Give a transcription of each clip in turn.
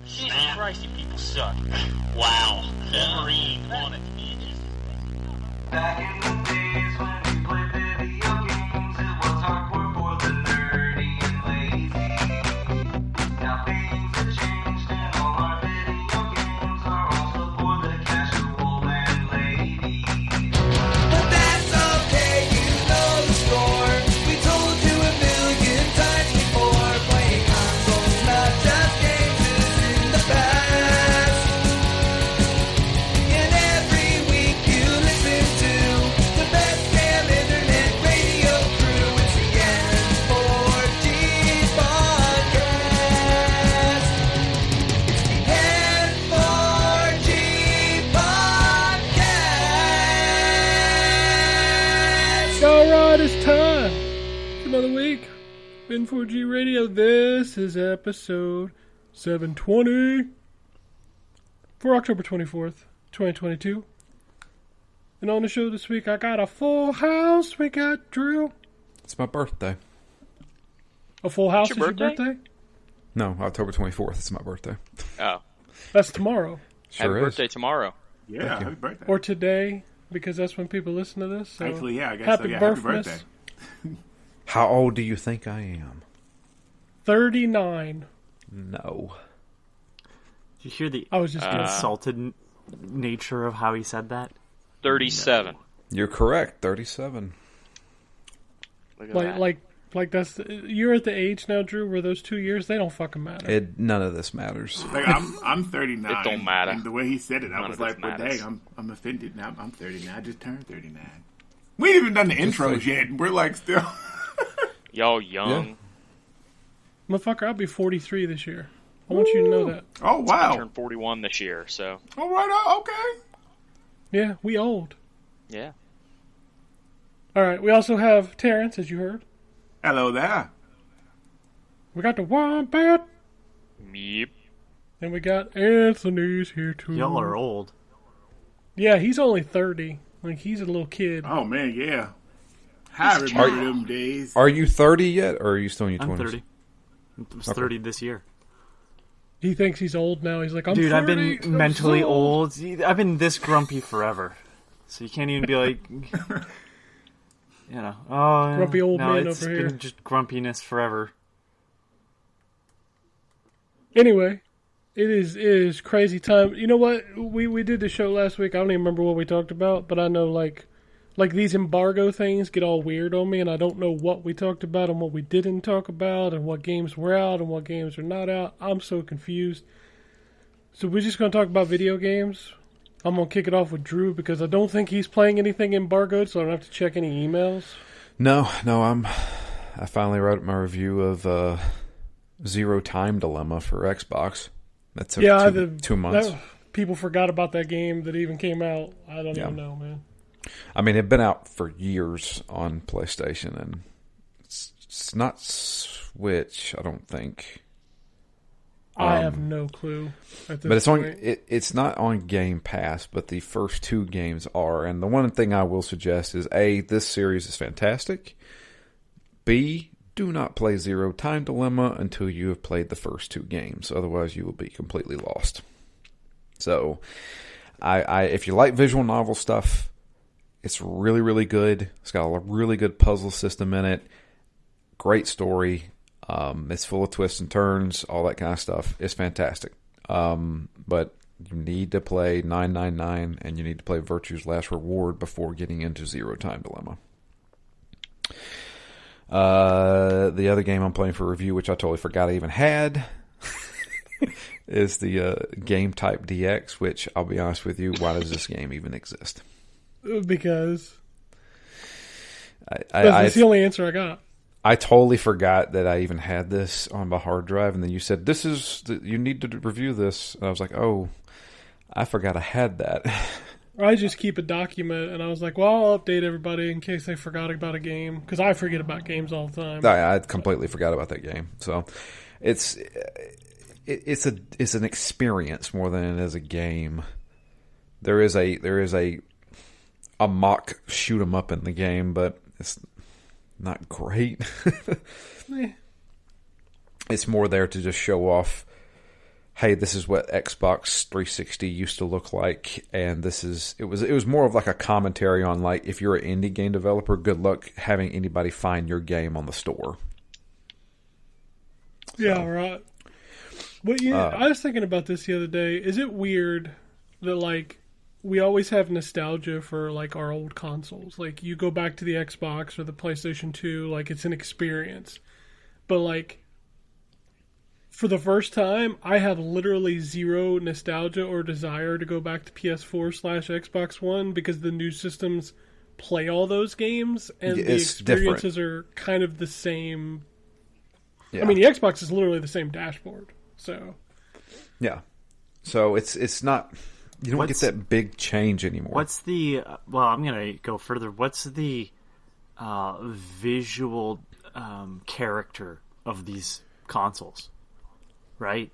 Jesus Christ, you people suck. Wow. Wolverine wanted to be just... Back in the days when we played video games, it was hardcore for the nerdy and lazy. Now things have changed and all our video games are also for the casual and lady. But that's okay, you know the score. We told you a million times before. Playing consoles, not just games, is in the past. And every week you listen to the best damn internet radio crew. It's the N4G podcast. It's the N4G podcast. Alright, it's time for another week. N4G Radio. This is episode 720 for October 24th, 2022. And on the show this week, I got a full house. We got Drew. It's my birthday. A full house your is your birthday? birthday? No, October 24th. It's my birthday. Oh. That's tomorrow. Sure Happy is. birthday tomorrow. Yeah, happy birthday. Or today, because that's when people listen to this. So Actually, yeah, I guess happy so. Yeah, happy birthmas. birthday. How old do you think I am? 39. No. Did you hear the I was just kidding. insulted nature of how he said that? 37. You're correct. 37. Look at that. Like that's you're at the age now, Drew, where those 2 years they don't fucking matter. None of this matters. Like I'm 39. It don't matter. And the way he said it, I None was of it like, "But matters. dang, I'm offended now. I'm 39. I just turned 39. We ain't even done the intros like- yet. And we're like still. Y'all young. Motherfucker, I'll be 43 this year. I want you to know that. Oh I wow. turned 41 this year, so All right. Okay. Yeah, we old. yeah. All right, we also have Terrence, as you heard. Hello there. We got the Wombat, Meep. and we got Anthony's here too. Y'all are old. Yeah, he's only 30. Like, he's a little kid. Oh man, yeah. I remember them days. Are you 30 yet, or are you still in your I'm 20s? 30. I was 30 this year. He thinks he's old now. He's like, I'm Dude, 40. I've been I'm mentally so old. I've been this grumpy forever. So you can't even be like, oh, Grumpy old no, man it's over been here. just grumpiness forever. Anyway, it is crazy time. You know what? We did the show last week. I don't even remember what we talked about, but I know like these embargo things get all weird on me, and I don't know what we talked about and what we didn't talk about, and what games were out and what games are not out. I'm so confused. So we're just going to talk about video games. I'm going to kick it off with Drew because I don't think he's playing anything embargoed, so I don't have to check any emails. No. I finally wrote my review of Zero Time Dilemma for Xbox. That took 2 months. People forgot about that game that even came out. I don't Yeah. even know, man. I mean, it'd been out for years on PlayStation, and it's not Switch, I don't think. I have no clue at this But it's point. it's not on Game Pass, but the first two games are. And the one thing I will suggest is A, this series is fantastic. B, do not play Zero Time Dilemma until you have played the first two games. Otherwise, you will be completely lost. So, I if you like visual novel stuff, it's really, really good. It's got a really good puzzle system in it. Great story. It's full of twists and turns, all that kind of stuff. It's fantastic. But you need to play 999 and you need to play Virtue's Last Reward before getting into Zero Time Dilemma. The other game I'm playing for review, which I totally forgot I even had, is the Game Type DX, which I'll be honest with you, why does this game even exist? Because that's that's the only answer I got. I totally forgot that I even had this on my hard drive, and then you said, you need to review this. And I was like, oh, I forgot I had that. I just keep a document, and I was like, well, I'll update everybody in case they forgot about a game, because I forget about games all the time. I completely forgot about that game. So it's an experience more than it is a game. There is a mock shoot 'em up in the game, but it's not great. It's more there to just show off hey, this is what Xbox 360 used to look like, and it was more of like a commentary on, like, if you're an indie game developer, good luck having anybody find your game on the store. Yeah, right. But I was thinking about this the other day. Is it weird that, like, we always have nostalgia for, like, our old consoles? Like, you go back to the Xbox or the PlayStation 2, like, it's an experience. But, like, for the first time, I have literally zero nostalgia or desire to go back to PS4/Xbox One because the new systems play all those games, and the experiences are kind of the same. Yeah. I mean, the Xbox is literally the same dashboard, so... Yeah. So it's not... You don't get that big change anymore. What's the... well, I'm going to go further. What's the visual character of these consoles? Right?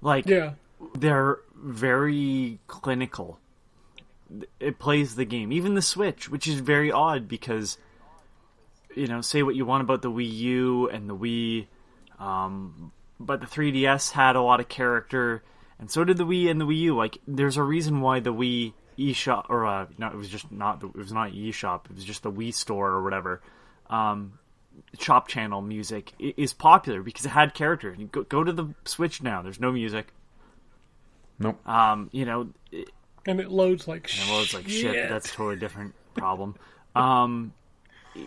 Like, yeah. They're very clinical. It plays the game. Even the Switch, which is very odd because... You know, say what you want about the Wii U and the Wii, but the 3DS had a lot of character, and so did the Wii and the Wii U. Like, there's a reason why the Wii eShop, or no, it was not eShop. It was just the Wii Store or whatever. Shop channel music is popular because it had character. You go to the Switch now. There's no music. Nope. You know, and it loads like shit. It loads like shit. But that's a totally different problem.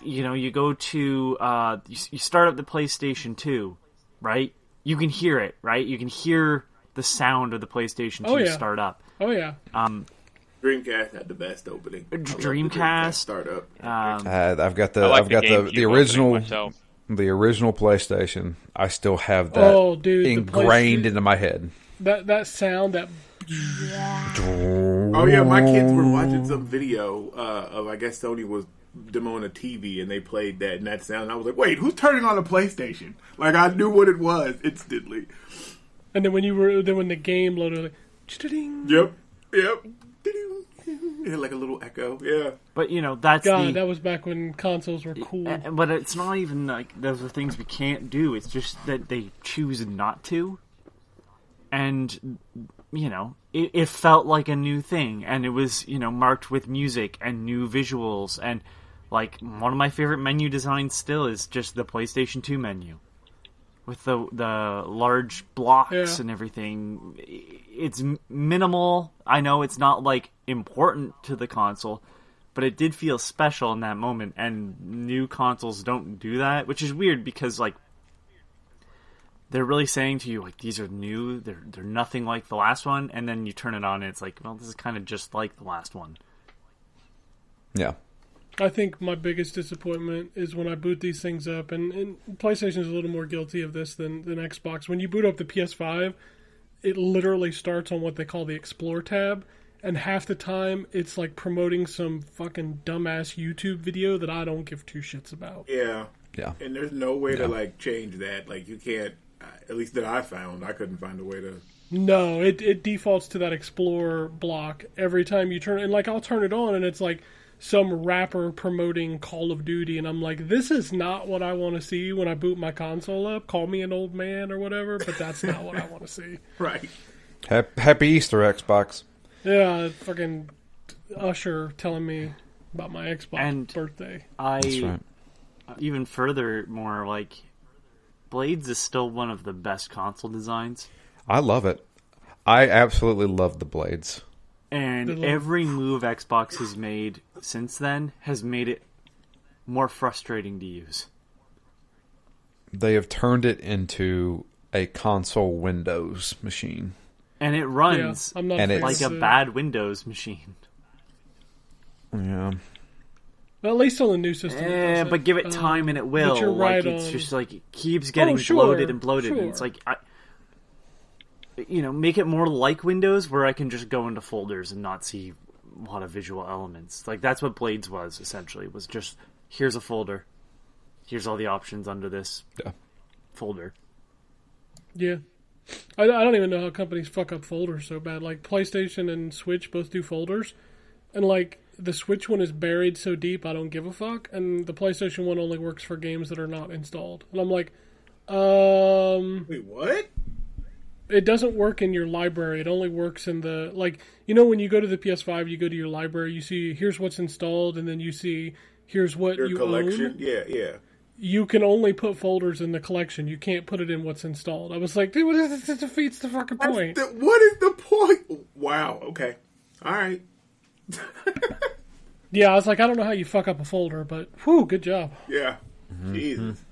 You know, you go to, you start up the PlayStation 2, right? You can hear it, right? You can hear the sound of the PlayStation 2 start up. Oh, yeah. Dreamcast had the best opening. Dreamcast startup. I've got the original PlayStation. I still have that ingrained into my head. That sound, that... Oh, yeah, my kids were watching some video of, I guess Sony was demoing a TV, and they played that and that sound. And I was like, wait, who's turning on a PlayStation? Like, I knew what it was instantly. And then when the game loaded, like, yep. It had like a little echo, yeah. But, you know, that was back when consoles were cool. But it's not even like those are things we can't do. It's just that they choose not to. And, you know, it felt like a new thing. And it was, you know, marked with music and new visuals. And, like, one of my favorite menu designs still is just the PlayStation 2 menu. With the large blocks and everything. It's minimal. I know it's not, like, important to the console. But it did feel special in that moment. And new consoles don't do that. Which is weird because, like, they're really saying to you, like, these are new. They're nothing like the last one. And then you turn it on and it's like, well, this is kind of just like the last one. Yeah. I think my biggest disappointment is when I boot these things up, and PlayStation is a little more guilty of this than Xbox. When you boot up the PS5, it literally starts on what they call the Explore tab, and half the time it's like promoting some fucking dumbass YouTube video that I don't give two shits about. Yeah. Yeah. And there's no way to, like, change that. Like, you can't, at least that I found, I couldn't find a way to... No, it defaults to that Explore block every time you turn it. And, like, I'll turn it on, and it's like some rapper promoting Call of Duty, and I'm like, this is not what I want to see when I boot my console up. Call me an old man or whatever, but that's not what I want to see. Right. Happy Easter, Xbox. Yeah, fucking Usher telling me about my Xbox birthday. That's right. Even further, more like, Blades is still one of the best console designs. I love it. I absolutely love the Blades. And every move Xbox has made since then has made it more frustrating to use. They have turned it into a console Windows machine. And it runs like a bad Windows machine. Yeah. Well, at least on the new system. But give it time and it will. But you're right like, it's on. just like, it keeps getting bloated and bloated. And it's like, make it more like Windows where I can just go into folders and not see a lot of visual elements. Like, that's what Blades was, essentially. Was just, here's a folder. Here's all the options under this folder. Yeah. I don't even know how companies fuck up folders so bad. Like, PlayStation and Switch both do folders. And, like, the Switch one is buried so deep I don't give a fuck. And the PlayStation one only works for games that are not installed. And I'm like, Wait, what? it doesn't work in your library. It only works in the, like, you know, when you go to the PS5, you go to your library, you see here's what's installed, and then you see here's what Your you collection? own. Yeah. You can only put folders in the collection. You can't put it in what's installed. I was like, dude, what is this? This defeats the fucking point. What is the point? Wow. Okay. All right. Yeah, I was like, I don't know how you fuck up a folder, but whew, good job. Yeah. Jesus.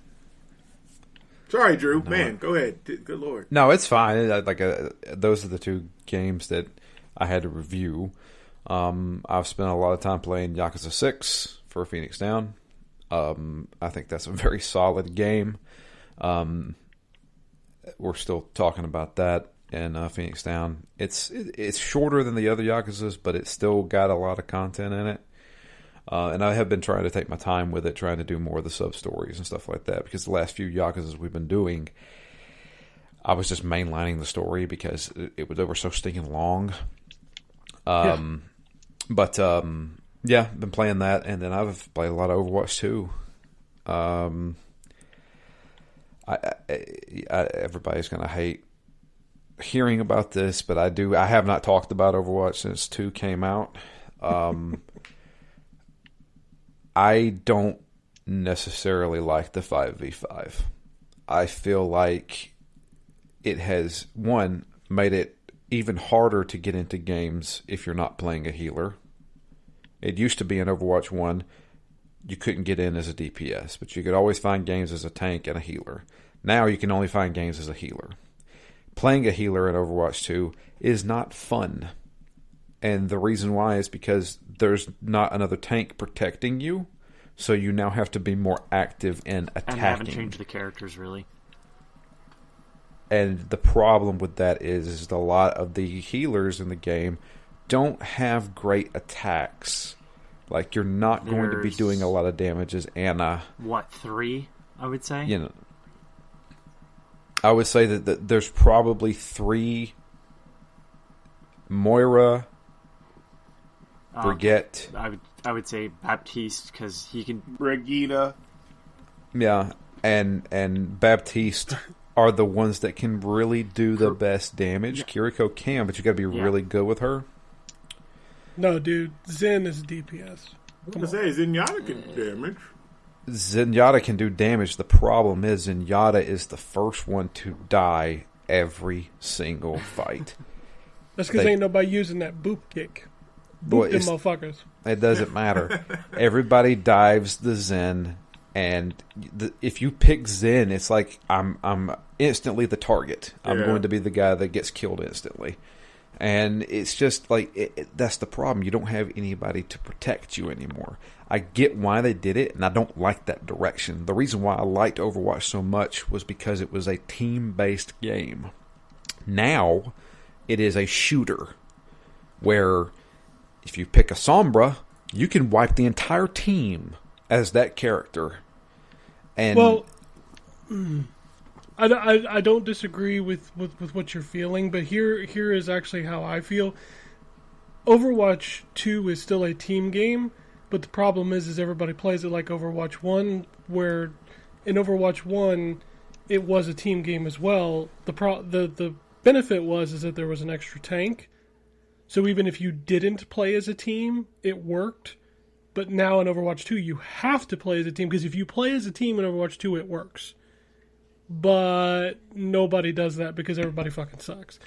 Sorry, Drew. Man, go ahead. Good Lord. No, it's fine. Those are the two games that I had to review. I've spent a lot of time playing Yakuza 6 for Phoenix Down. I think that's a very solid game. We're still talking about that in Phoenix Down. It's shorter than the other Yakuzas, but it's still got a lot of content in it. And I have been trying to take my time with it, trying to do more of the sub-stories and stuff like that, because the last few Yakuzas we've been doing, I was just mainlining the story because they were so stinking long. But yeah, been playing that, and then I've played a lot of Overwatch too. Everybody's gonna hate hearing about this, but I have not talked about Overwatch since 2 came out. I don't necessarily like the 5v5. I feel like it has, one, made it even harder to get into games if you're not playing a healer. It used to be in Overwatch 1, you couldn't get in as a DPS, but you could always find games as a tank and a healer. Now you can only find games as a healer. Playing a healer in Overwatch 2 is not fun. And the reason why is because there's not another tank protecting you, so you now have to be more active in attacking. And they haven't changed the characters, really. And the problem with that is a lot of the healers in the game don't have great attacks. Like, you're not going to be doing a lot of damage as Anna. What, 3, I would say? You know, I would say that there's probably 3 Moira, Brigitte. I would say Baptiste, because he can... Brigitte. Yeah, and Baptiste are the ones that can really do the best damage. Yeah. Kiriko can, but you got to be really good with her. No, dude, Zen is DPS. I was going to say, Zenyatta can do damage. Zenyatta can do damage. The problem is Zenyatta is the first one to die every single fight. That's because ain't nobody using that boop kick. Boop them motherfuckers. It doesn't matter. Everybody dives the Zen, and if you pick Zen, it's like I'm instantly the target. I'm going to be the guy that gets killed instantly. And it's just like, that's the problem. You don't have anybody to protect you anymore. I get why they did it, and I don't like that direction. The reason why I liked Overwatch so much was because it was a team-based game. Now, it is a shooter, where if you pick a Sombra, you can wipe the entire team as that character. And well, I don't disagree with what you're feeling, but here is actually how I feel. Overwatch 2 is still a team game, but the problem is everybody plays it like Overwatch 1, where in Overwatch 1 it was a team game as well. The benefit is that there was an extra tank, so even if you didn't play as a team, it worked. But now in Overwatch 2 you have to play as a team, because if you play as a team in Overwatch 2 it works. But nobody does that because everybody fucking sucks.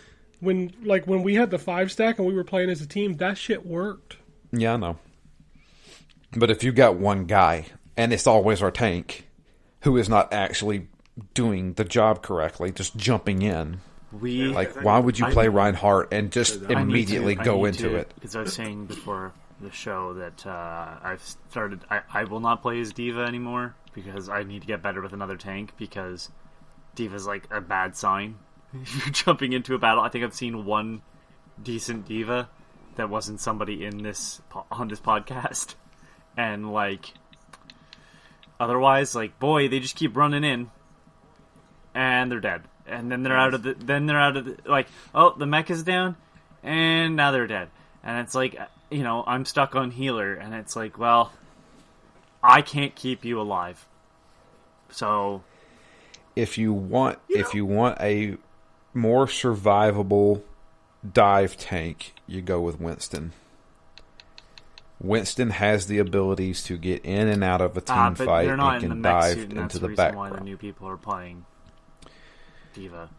When we had the 5-stack and we were playing as a team, that shit worked. Yeah, I know. But if you got one guy, and it's always our tank, who is not actually doing the job correctly, just jumping in, why would you play Reinhardt and just immediately go into it? Because I was saying before the show that I will not play as Diva anymore, because I need to get better with another tank, because Diva's like a bad sign. If you're jumping into a battle, I think I've seen one decent Diva that wasn't somebody on this podcast, and otherwise, boy, they just keep running in, and they're dead, and then they're out of the oh, the mech is down, and now they're dead, and it's I'm stuck on healer, and it's well, I can't keep you alive, so. If you want a more survivable dive tank, you go with Winston. Winston has the abilities to get in and out of a team but fight they're not and in the can mech dive suit, and that's into the the reason why the background. new people are playing Diva.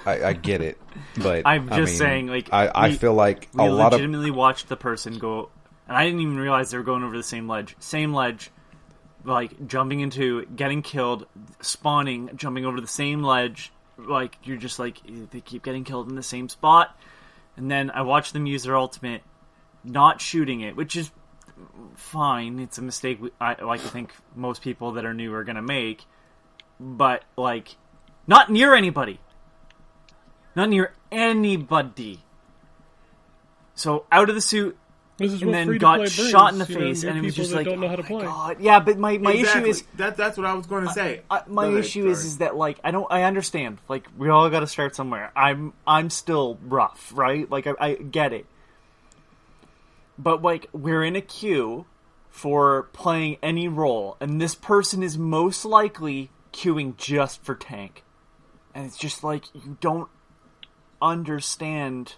I get it, but I'm just saying, like, I feel like we a lot of legitimately watched the person go, and I didn't even realize they were going over the same ledge, like jumping into, getting killed, spawning, jumping over the same ledge. Like, you're just like, they keep getting killed in the same spot. And then I watched them use their ultimate, not shooting it, which is fine. It's a mistake I think most people that are new are gonna make, but like, not near anybody. Not near anybody. So out of the suit, This is and what then free-to-play got brings, shot in the you know, face, new and it was people just that like, don't know how to oh play. my god. Yeah, but my issue Exactly. is that's what I was going to say. my Go ahead, issue sorry. is that, like, I understand, like, we all got to start somewhere. I'm still rough, right? Like, I get it, but like, we're in a queue for playing any role, and this person is most likely queuing just for tank, and it's just like, you don't understand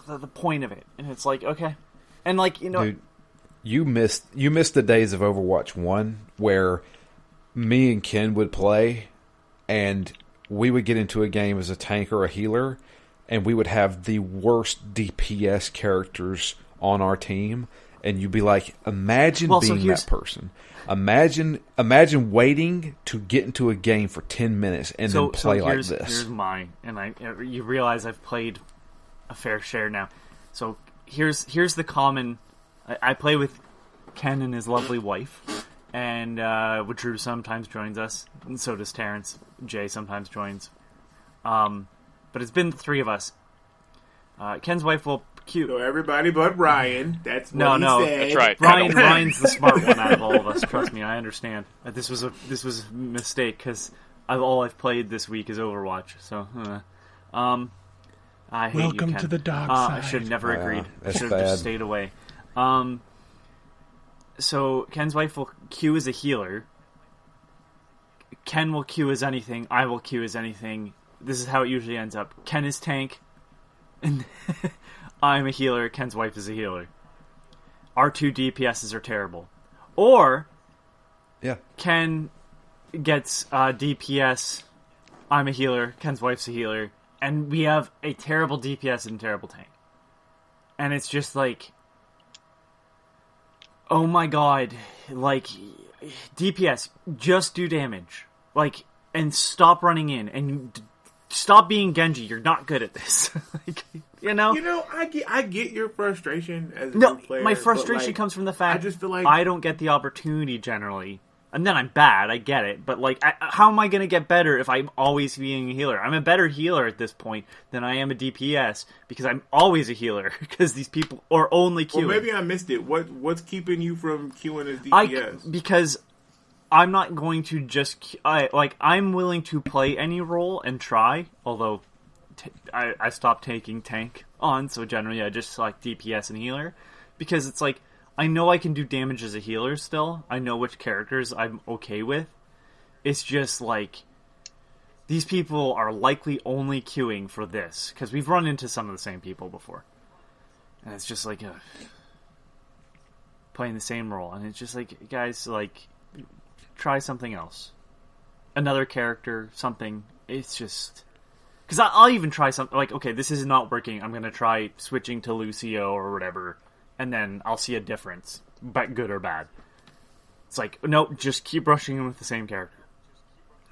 the point of it, and it's like, okay, and like, you know, dude, you missed the days of Overwatch 1 where me and Ken would play and we would get into a game as a tank or a healer and we would have the worst DPS characters on our team, and you'd be like, imagine being that person. Imagine waiting to get into a game for 10 minutes and then play like this. Here's mine, and you realize I've played a fair share now. So here's the common. I play with Ken and his lovely wife, and Drew sometimes joins us, and so does Terrence. Jay sometimes joins. But it's been the three of us. Ken's wife will queue. So everybody but Ryan. That's what No, he no, said. That's right. Ryan's the smart one out of all of us. Trust me, I understand. This was a mistake because all I've played this week is Overwatch. So, I hate you, Welcome Ken. to the dark I side. should have never agreed. I that's should have just bad. stayed away. So Ken's wife will queue as a healer. Ken will queue as anything. I will queue as anything. This is how it usually ends up. Ken is tank, and I'm a healer. Ken's wife is a healer. Our two DPSs are terrible. Or Yeah. Ken gets DPS. I'm a healer. Ken's wife's a healer. And we have a terrible DPS and a terrible tank. And it's just like, oh my god, like, DPS, just do damage. Like, and stop running in, and stop being Genji. You're not good at this. Like, you know? You know, I get your frustration as a No, new player. my but, frustration like, comes from the fact I just feel like I don't get the opportunity generally. And then I'm bad, I get it. But, like, how am I going to get better if I'm always being a healer? I'm a better healer at this point than I am a DPS because I'm always a healer because these people are only queuing. Well, maybe I missed it. What's keeping you from queuing as DPS? Because I'm not going to just... I'm willing to play any role and try, although I stopped taking tank on, so generally I just select DPS and healer. Because it's like, I know I can do damage as a healer still. I know which characters I'm okay with. It's just like, these people are likely only queuing for this. Because we've run into some of the same people before. And it's just like, playing the same role. And it's just like, guys, like, try something else. Another character, something. It's just... Because I'll even try something, like, okay, this is not working. I'm going to try switching to Lucio or whatever. And then I'll see a difference, but good or bad. It's like, nope, just keep rushing in with the same character.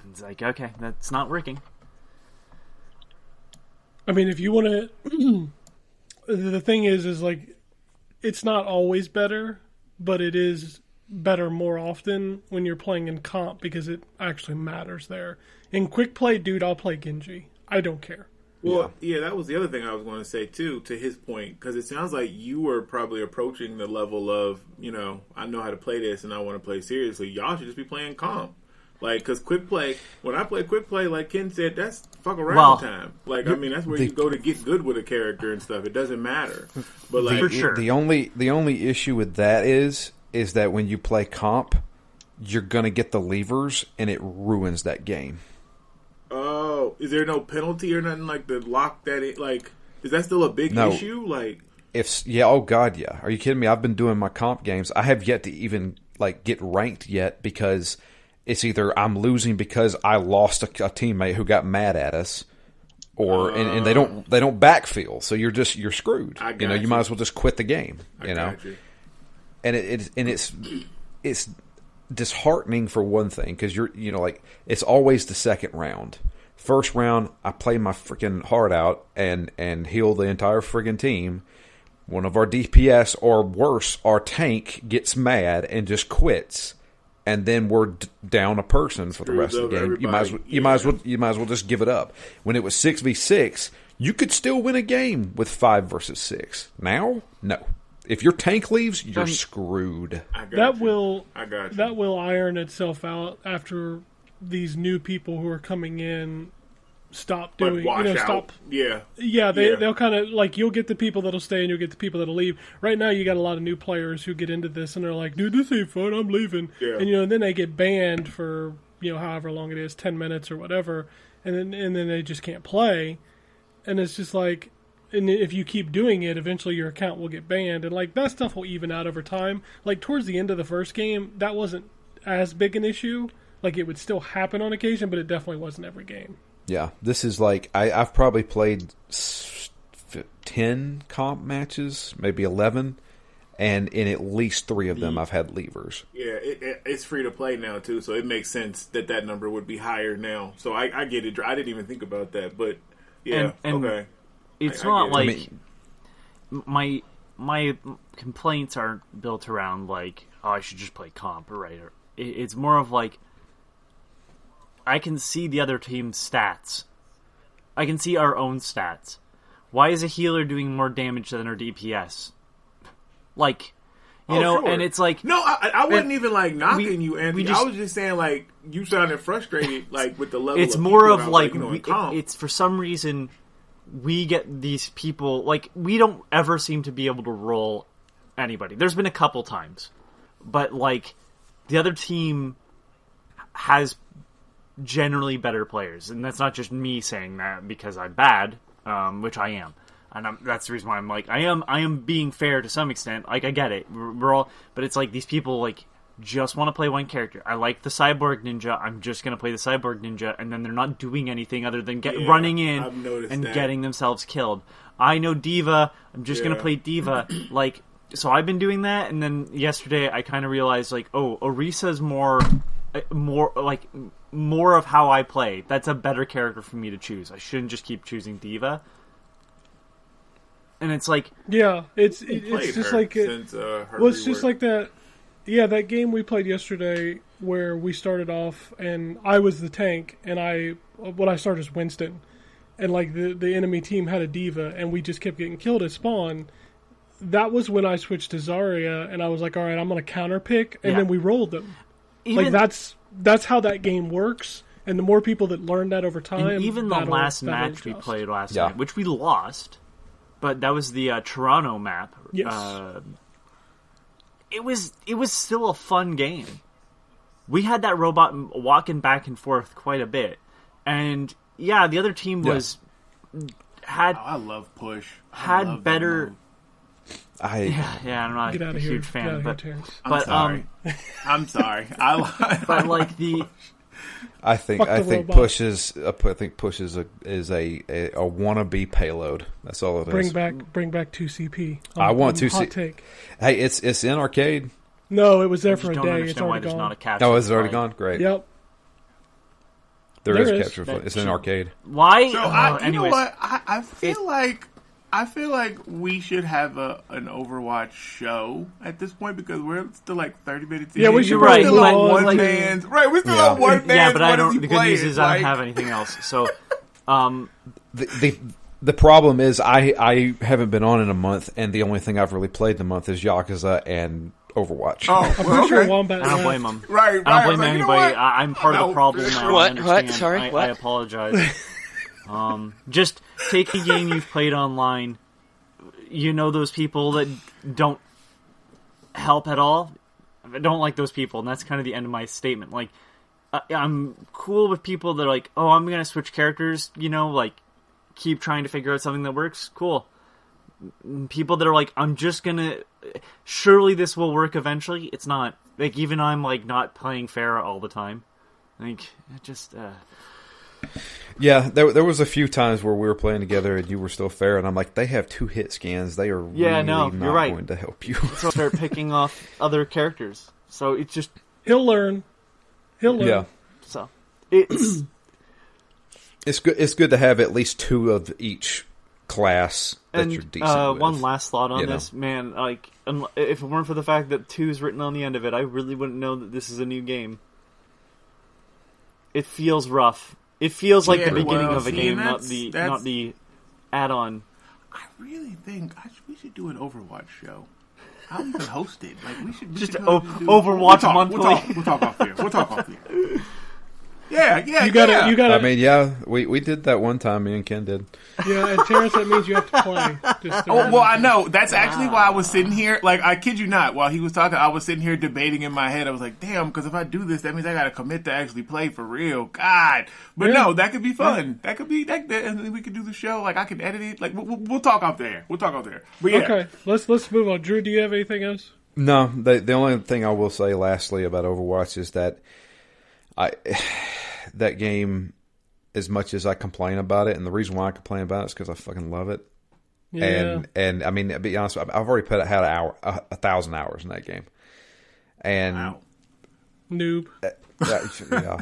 And it's like, okay, that's not working. I mean, if you want to... the thing is like, it's not always better, but it is better more often when you're playing in comp because it actually matters there. In quick play, dude, I'll play Genji. I don't care. Well, yeah, that was the other thing I was going to say, too, to his point, because it sounds like you were probably approaching the level of, you know, I know how to play this and I want to play seriously. Y'all should just be playing comp. Like, because quick play, when I play quick play, like Ken said, that's fuck around time. Like, I mean, that's where you go to get good with a character and stuff. It doesn't matter. But, like, For sure. The only issue with that is that when you play comp, you're going to get the levers, and it ruins that game. Oh, is there no penalty or nothing like the lock that it like? Is that still a big No. issue? Like, Oh God, yeah. Are you kidding me? I've been doing my comp games. I have yet to even like get ranked yet because it's either I'm losing because I lost a teammate who got mad at us, or and they don't backfill, so you're screwed. I got You you. might as well just quit the game. I You know, got you. and it's disheartening for one thing because like it's always the second round. First round, I play my freaking heart out and heal the entire friggin' team. One of our DPS or worse, our tank gets mad and just quits, and then we're down a person for the rest of the Screws game. up You might as well, everybody. you might as well just give it up. When it was 6v6, you could still win a game with 5 versus 6. Now, no. If your tank leaves, you're screwed. I got That you. will I got you. that will iron itself out after these new people who are coming in stop doing. Like wash out. Stop. Yeah. Yeah, Yeah. they'll kind of like you'll get the people that'll stay and you'll get the people that'll leave. Right now, you got a lot of new players who get into this and they're like, "Dude, this ain't fun. I'm leaving." Yeah. And then they get banned for however long it is, 10 minutes or whatever, and then they just can't play. And it's just like, and if you keep doing it, eventually your account will get banned, and like that stuff will even out over time. Like towards the end of the first game, that wasn't as big an issue. Like it would still happen on occasion, but it definitely wasn't every game. Yeah, this is like I've probably played 10 comp matches, maybe 11, and in at least 3 of them I've had levers. Yeah, it's free to play now too, so it makes sense that number would be higher now. So I get it. I didn't even think about that, but yeah, And okay. It's I not get it. like my complaints aren't built around like, oh, I should just play comp, right? It's more of like, I can see the other team's stats. I can see our own stats. Why is a healer doing more damage than our DPS? Like, Sure. and it's like... No, I wasn't even like knocking you, Anthony. I I was just saying like you sounded frustrated, like with the level. It's of more people of out, like, in comp. it's for some reason we get these people, like, we don't ever seem to be able to roll anybody. There's been a couple times, but like the other team has generally better players, and that's not just me saying that because I'm bad, which I am. And that's the reason why I'm like, I am being fair to some extent. Like, I get it. We're all, but it's like these people like just want to play one character. I like the cyborg ninja. I'm just gonna play the cyborg ninja, and then they're not doing anything other than running I've in noticed and that. getting themselves killed. I know Diva. I'm just gonna Yeah. play Diva. Like, so I've been doing that, and then yesterday I kind of realized like, oh, Orisa's more of how I play. That's a better character for me to choose. I shouldn't just keep choosing Diva. And it's like, Yeah, it's Played just her like since, her well, it's just rework. like that. Yeah, that game we played yesterday where we started off and I was the tank and I started as Winston, and like the enemy team had a diva and we just kept getting killed at spawn. That was when I switched to Zarya and I was like, all right, I'm gonna counter pick, and Yeah. then we rolled them. even, Like that's how that game works. And the more people that learn that over time, and even the that'll- last that'll match we adjust. played last Yeah. night, which we lost, but that was the Toronto map. Yes. It was still a fun game. We had that robot walking back and forth quite a bit, and yeah, the other team was had I love push. I had love that better. move. Yeah, I'm not Get out a of here! huge Get fan, out of but here, Terrence. I'm but sorry. I'm sorry. but like the I think Fuck the robot. push is a wannabe payload. That's all it is. Bring back 2CP. I want Hot 2C take. Hey, it's in arcade. No, it was there I for just a don't day. It's understand why already there's gone. not a capture. Oh, is it already flag. gone? Great. Yep. There There is is. capture flag. It's in arcade. Why? So Oh, you know anyways, what? I feel like we should have an Overwatch show at this point because we're still like 30 minutes in. Yeah, we should You're right. We're still Like- on one like- man's. Right, we're still Yeah. on one man's. yeah, but I what is don't. he The good news playing? is I don't Like- have anything else. So, The problem is I haven't been on in a month, and the only thing I've really played in a month is Yakuza and Overwatch. Oh, I'm well, pretty sure okay. Wombat I don't left. blame them. Right, I don't blame like, you know anybody. what? I'm part of the No, problem for now. sure. I What? understand. Sorry, I what? apologize. Just take a game you've played online. You know those people that don't help at all. I don't like those people, and that's kind of the end of my statement. Like, I'm cool with people that are like, oh, I'm going to switch characters, like, keep trying to figure out something that works. Cool. People that are like, I'm just going to... Surely this will work eventually. It's not. Like, even I'm, like, not playing Pharah all the time. Like, it just... Yeah, there was a few times where we were playing together and you were still fair, and I'm like, they have 2 hit scans. They are really not you're right. going to help you. So start picking off other characters. So it's just... He'll learn. Yeah. So, it's... It's good to have at least 2 of each class that you're decent with. One last thought on this, man. Like, if it weren't for the fact that 2 is written on the end of it, I really wouldn't know that this is a new game. It feels rough. It feels like the beginning of a game, not the add-on. I really think we should do an Overwatch show. I'll even host it. Like we should Just do Overwatch monthly. We'll talk off there. We'll talk off there. Yeah. You gotta. I mean, yeah, we did that one time. Me and Ken did. Yeah, and Terrence, that means you have to play. Well, I know. That's actually why I was sitting here. Like, I kid you not. While he was talking, I was sitting here debating in my head. I was like, damn, because if I do this, that means I got to commit to actually play for real. God. But no, that could be fun. That could be, and then we could do the show. Like, I can edit it. Like, we'll talk out there. But yeah. Okay, let's move on. Drew, do you have anything else? No, the only thing I will say lastly about Overwatch is that that game, as much as I complain about it, and the reason why I complain about it is because I fucking love it. Yeah. And I mean, to be honest, I've already had 1,000 hours in that game. And Wow. Noob. Yeah.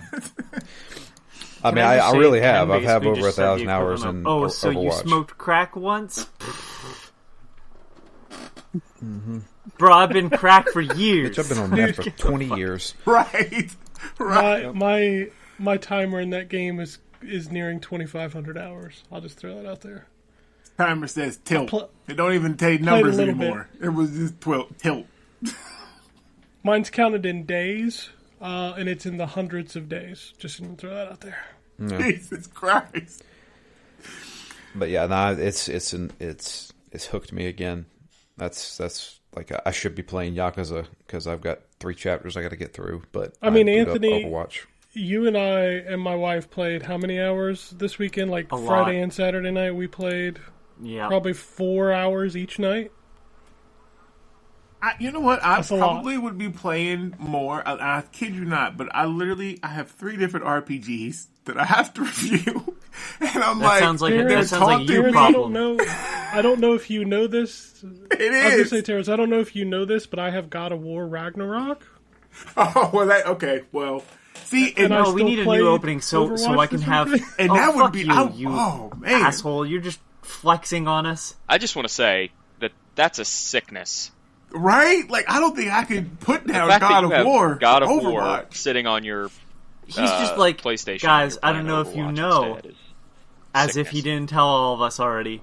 I mean, I really have. I've had over 1,000 hours in Overwatch. So you smoked crack once? Mm-hmm. Bro, I've been crack for years. Bitch, I've been on that for 20 years. Right. My timer in that game is nearing 2,500 hours. I'll just throw that out there. Timer says tilt. It don't even take numbers anymore. It was just tilt. Mine's counted in days, and it's in the hundreds of days. Just gonna throw that out there. Yeah. Jesus Christ. But yeah, no, it's hooked me again. That's like I should be playing Yakuza because I've got 3 chapters I got to get through. But I mean, boot up Anthony, Overwatch. You and I and my wife played how many hours this weekend? Like A Friday lot. and Saturday night, we played Yeah. probably 4 hours each night. You know what? I That's a probably would be playing more. I kid you not, but I have 3 different RPGs that I have to review, and I'm That like, sounds like they're that sounds like taunting your me. problem. I don't know if you know this. It I was gonna is. say, Terrence, I don't know if you know this, but I have God of War Ragnarok. Oh well, okay. Well, see, And I No, we still need a played new opening so Overwatch I can this have. weekend. and Oh, that would fuck be you oh man, asshole! You're just flexing on us. I just want to say that that's a sickness. right? Like I don't think I could put The down fact that God you of have War, God of War Overwatch. sitting on your He's just like, PlayStation. guys, and you're I don't playing know if you Overwatch know, instead is as sickness. if he didn't tell all of us already.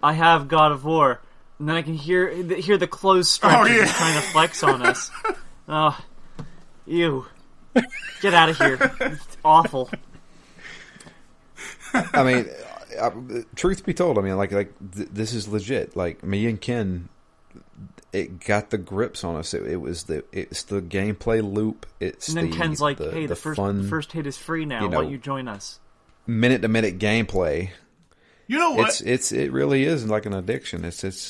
I have God of War, and then I can hear the closed stretches yeah. trying to flex on us. Oh, ew! Get out of here! It's awful. I mean, truth be told, I mean, this is legit. Like me and Ken, it got the grips on us. It's the gameplay loop. It's And then Ken's like, "Hey, the fun, first hit is free now. you know, Why don't you join us?" minute to minute gameplay. You know what? It really is like an addiction.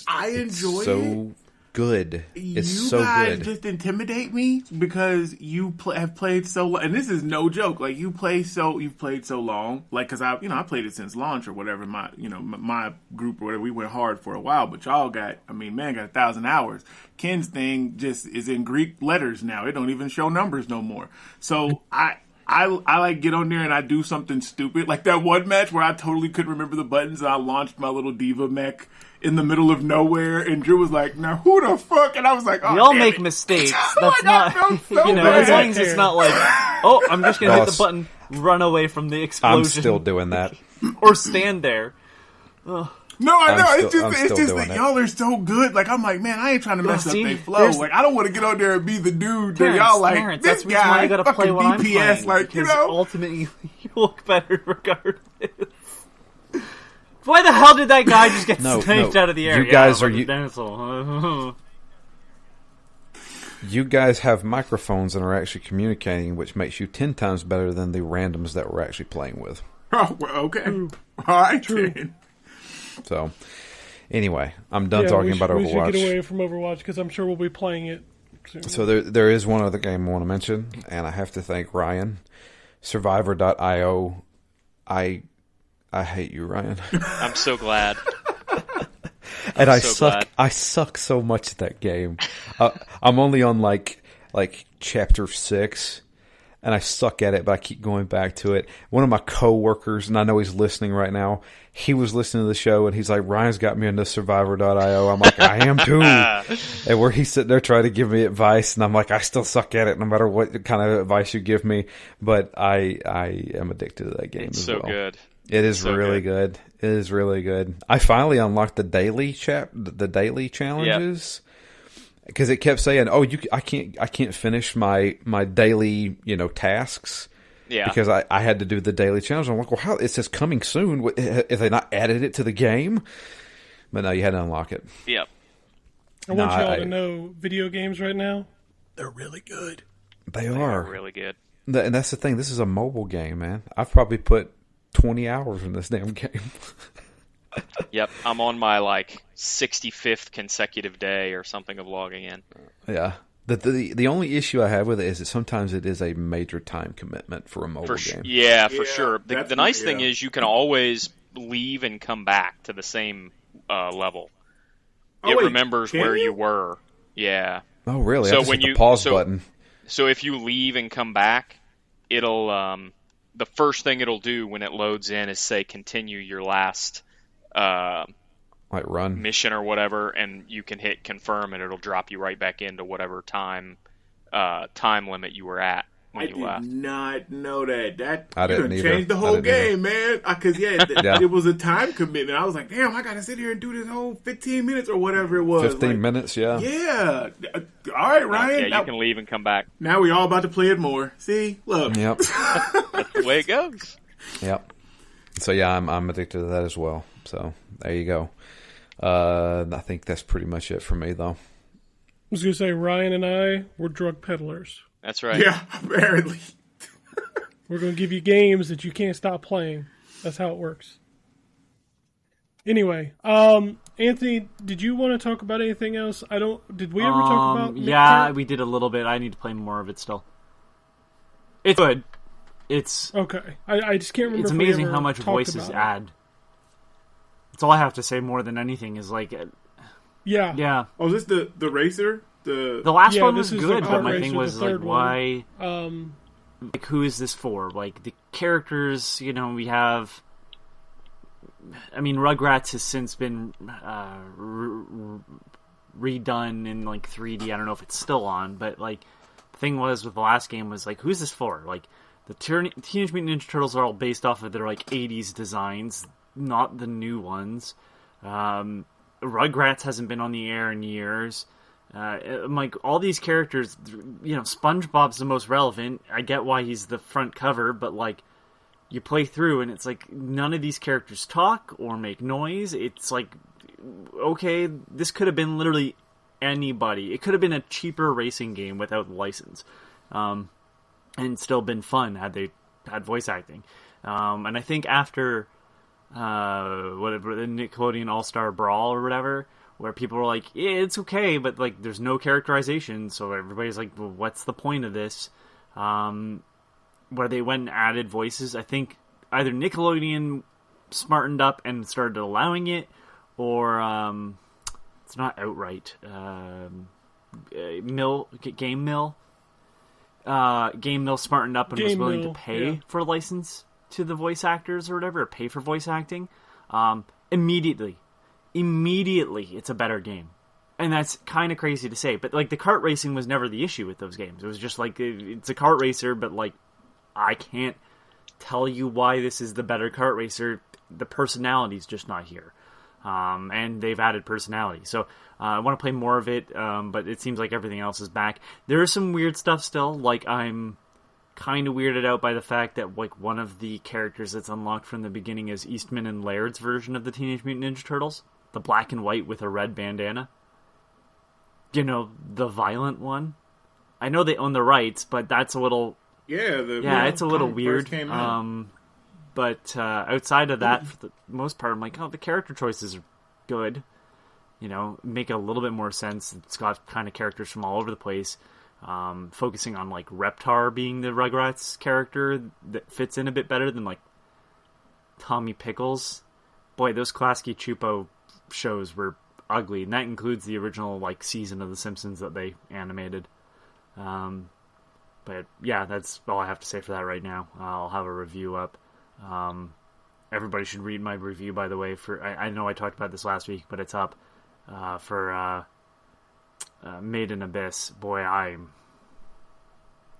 I enjoy so it. good. It's you so guys good. just intimidate me because you have played so long, and this is no joke. Like you've played so long. Like because I played it since launch or whatever. My group or whatever, we went hard for a while, but y'all got 1,000 hours. Ken's thing just is in Greek letters now. It don't even show numbers no more. So I like get on there and I do something stupid. Like that one match where I totally couldn't remember the buttons and I launched my little diva mech in the middle of nowhere and Drew was like, now who the fuck? And I was like, oh, We all damn make it. mistakes. Oh That's my God, not, I felt so as bad. long as it's not like, oh, I'm just gonna hit the Boss. button, run away from the explosion. I'm still doing that. Or stand there. No, I know. I'm It's still just doing that it. y'all are so good. Like I'm like, man, I ain't trying to mess up see, their flow. there's- Like I don't want to get on there and be the dude that Terrence, y'all like. Terrence, This that's the reason why guy you gotta fucking play what I'm DPS. playing, Like because you know. ultimately you look better regardless. Why the hell did that guy just get No, sniped no. out of the air? You guys are You guys have microphones and are actually communicating, which makes you 10 times better than the randoms that we're actually playing with. Oh, well, okay. True. All right, True. then. So, anyway, I'm done talking about We Overwatch. should get away from Overwatch because I'm sure we'll be playing it soon. So there is one other game I want to mention, and I have to thank Ryan. Survivor.io. I hate you, Ryan. I'm so glad. And I so suck. glad. I suck so much at that game. I'm only on like chapter 6, and I suck at it. But I keep going back to it. One of my coworkers, and I know he's listening right now. He was listening to the show, and he's like, "Ryan's got me into Survivor.io." I'm like, "I am too." And where he's sitting there trying to give me advice, and I'm like, "I still suck at it, no matter what kind of advice you give me." But I am addicted to that game It's as so well. good. It is So really good. It is really good. I finally unlocked the daily challenges because it kept saying, "Oh, I can't finish my daily tasks." Yeah. Because I had to do the daily challenge. I'm like, well, how it says coming soon? If they not added it to the game? But no, you had to unlock it. Yep. I want No, y'all to know, video games right now, they're really good. They They are. are really good. And that's the thing. This is a mobile game, man. I've probably put 20 hours in this damn game. Yep. I'm on my 65th consecutive day or something of logging in. Yeah. The only issue I have with it is that sometimes it is a major time commitment for a mobile game. Yeah, for Yeah, sure. that's The nice thing yeah. is you can always leave and come back to the same level. Oh, It wait, remembers can where you? you were. Yeah. Oh, really? So I just when hit the you- pause so- button. So if you leave and come back, it'll the first thing it'll do when it loads in is say continue your last Like run. mission or whatever, and you can hit confirm, and it'll drop you right back into whatever time limit you were at when I you did left. not know that. I You didn't done either. changed the I whole didn't either. game, man. Because Yeah. it was a time commitment. I was like, damn, I got to sit here and do this whole 15 minutes or whatever it was. 15 Like, minutes, yeah. Yeah. All right, Ryan. Yeah, now, you can leave and come back. now we all about to play it more. See, look. Yep. That's the way it goes. Yep. So yeah, I'm addicted to that as well. So there you go. I think that's pretty much it for me, though. I was going to say, Ryan and I, we're drug peddlers. That's right. Yeah, apparently. We're going to give you games that you can't stop playing. That's how it works. Anyway, Anthony, did you want to talk about anything else? Did we ever talk about Nick Yeah, Kart? we did a little bit. I need to play more of it still. It's good. It's Okay. I just can't remember it's if we amazing ever how much talked voices about it. add. That's all I have to say more than anything is Yeah. yeah. Oh, is this the racer? The last Yeah, one this was is the good, but Kart my Racer, thing the was third why one. who is this for? Like the characters, we have. I mean, Rugrats has since been redone in 3D. I don't know if it's still on, but the thing was with the last game was who's this for? The Teenage Mutant Ninja Turtles are all based off of their 80s designs, not the new ones. Rugrats hasn't been on the air in years. All these characters, SpongeBob's the most relevant. I get why he's the front cover, but you play through and it's none of these characters talk or make noise. It's okay, this could have been literally anybody. It could have been a cheaper racing game without the license, and still been fun had they had voice acting. And I think after whatever the Nickelodeon All-Star Brawl or whatever, where people were like, yeah, it's okay, but there's no characterization, so everybody's like, well, what's the point of this? Where they went and added voices. I think either Nickelodeon smartened up and started allowing it, or it's not outright. Game Mill smartened up and was Game willing Mill, to pay yeah. for a license to the voice actors or whatever, or pay for voice acting. Immediately, it's a better game. And that's kind of crazy to say, but the kart racing was never the issue with those games. It was just it's a kart racer, but I can't tell you why this is the better kart racer. The personality's just not here. And they've added personality. So I want to play more of it, but it seems like everything else is back. There is some weird stuff still. I'm kind of weirded out by the fact that one of the characters that's unlocked from the beginning is Eastman and Laird's version of the Teenage Mutant Ninja Turtles. The black and white with a red bandana. The violent one. I know they own the rights, but that's a little it's a little weird. But outside of that, for the most part, I'm like, oh, the character choices are good. You know, make a little bit more sense. It's got kind of characters from all over the place. Focusing on like Reptar being the Rugrats character that fits in a bit better than like Tommy Pickles. Boy, those Klasky Chupo shows were ugly, and that includes the original like season of The Simpsons that they animated. But yeah, that's all I have to say for that right now. I'll have a review up. Everybody should read my review, by the way. I know I talked about this last week, but it's up for Made in Abyss. Boy, I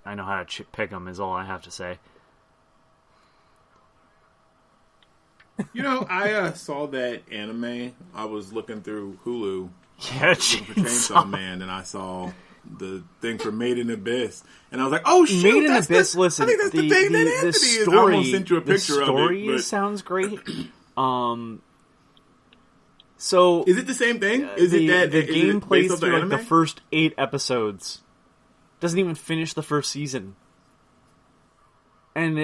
know how to pick them is all I have to say. You know, I saw that anime. I was looking through Hulu, Yeah, looking for Chainsaw Man, and I saw the thing for Made in Abyss, and I was like, "Oh shoot, Made in that's Abyss. the, Listen, I think that's the thing that Anthony is." I almost sent you a picture the story of it. But sounds great. So is it the same thing? Is the, it that the is game it plays based off the through like anime? the first 8 episodes? Doesn't even finish the first season, and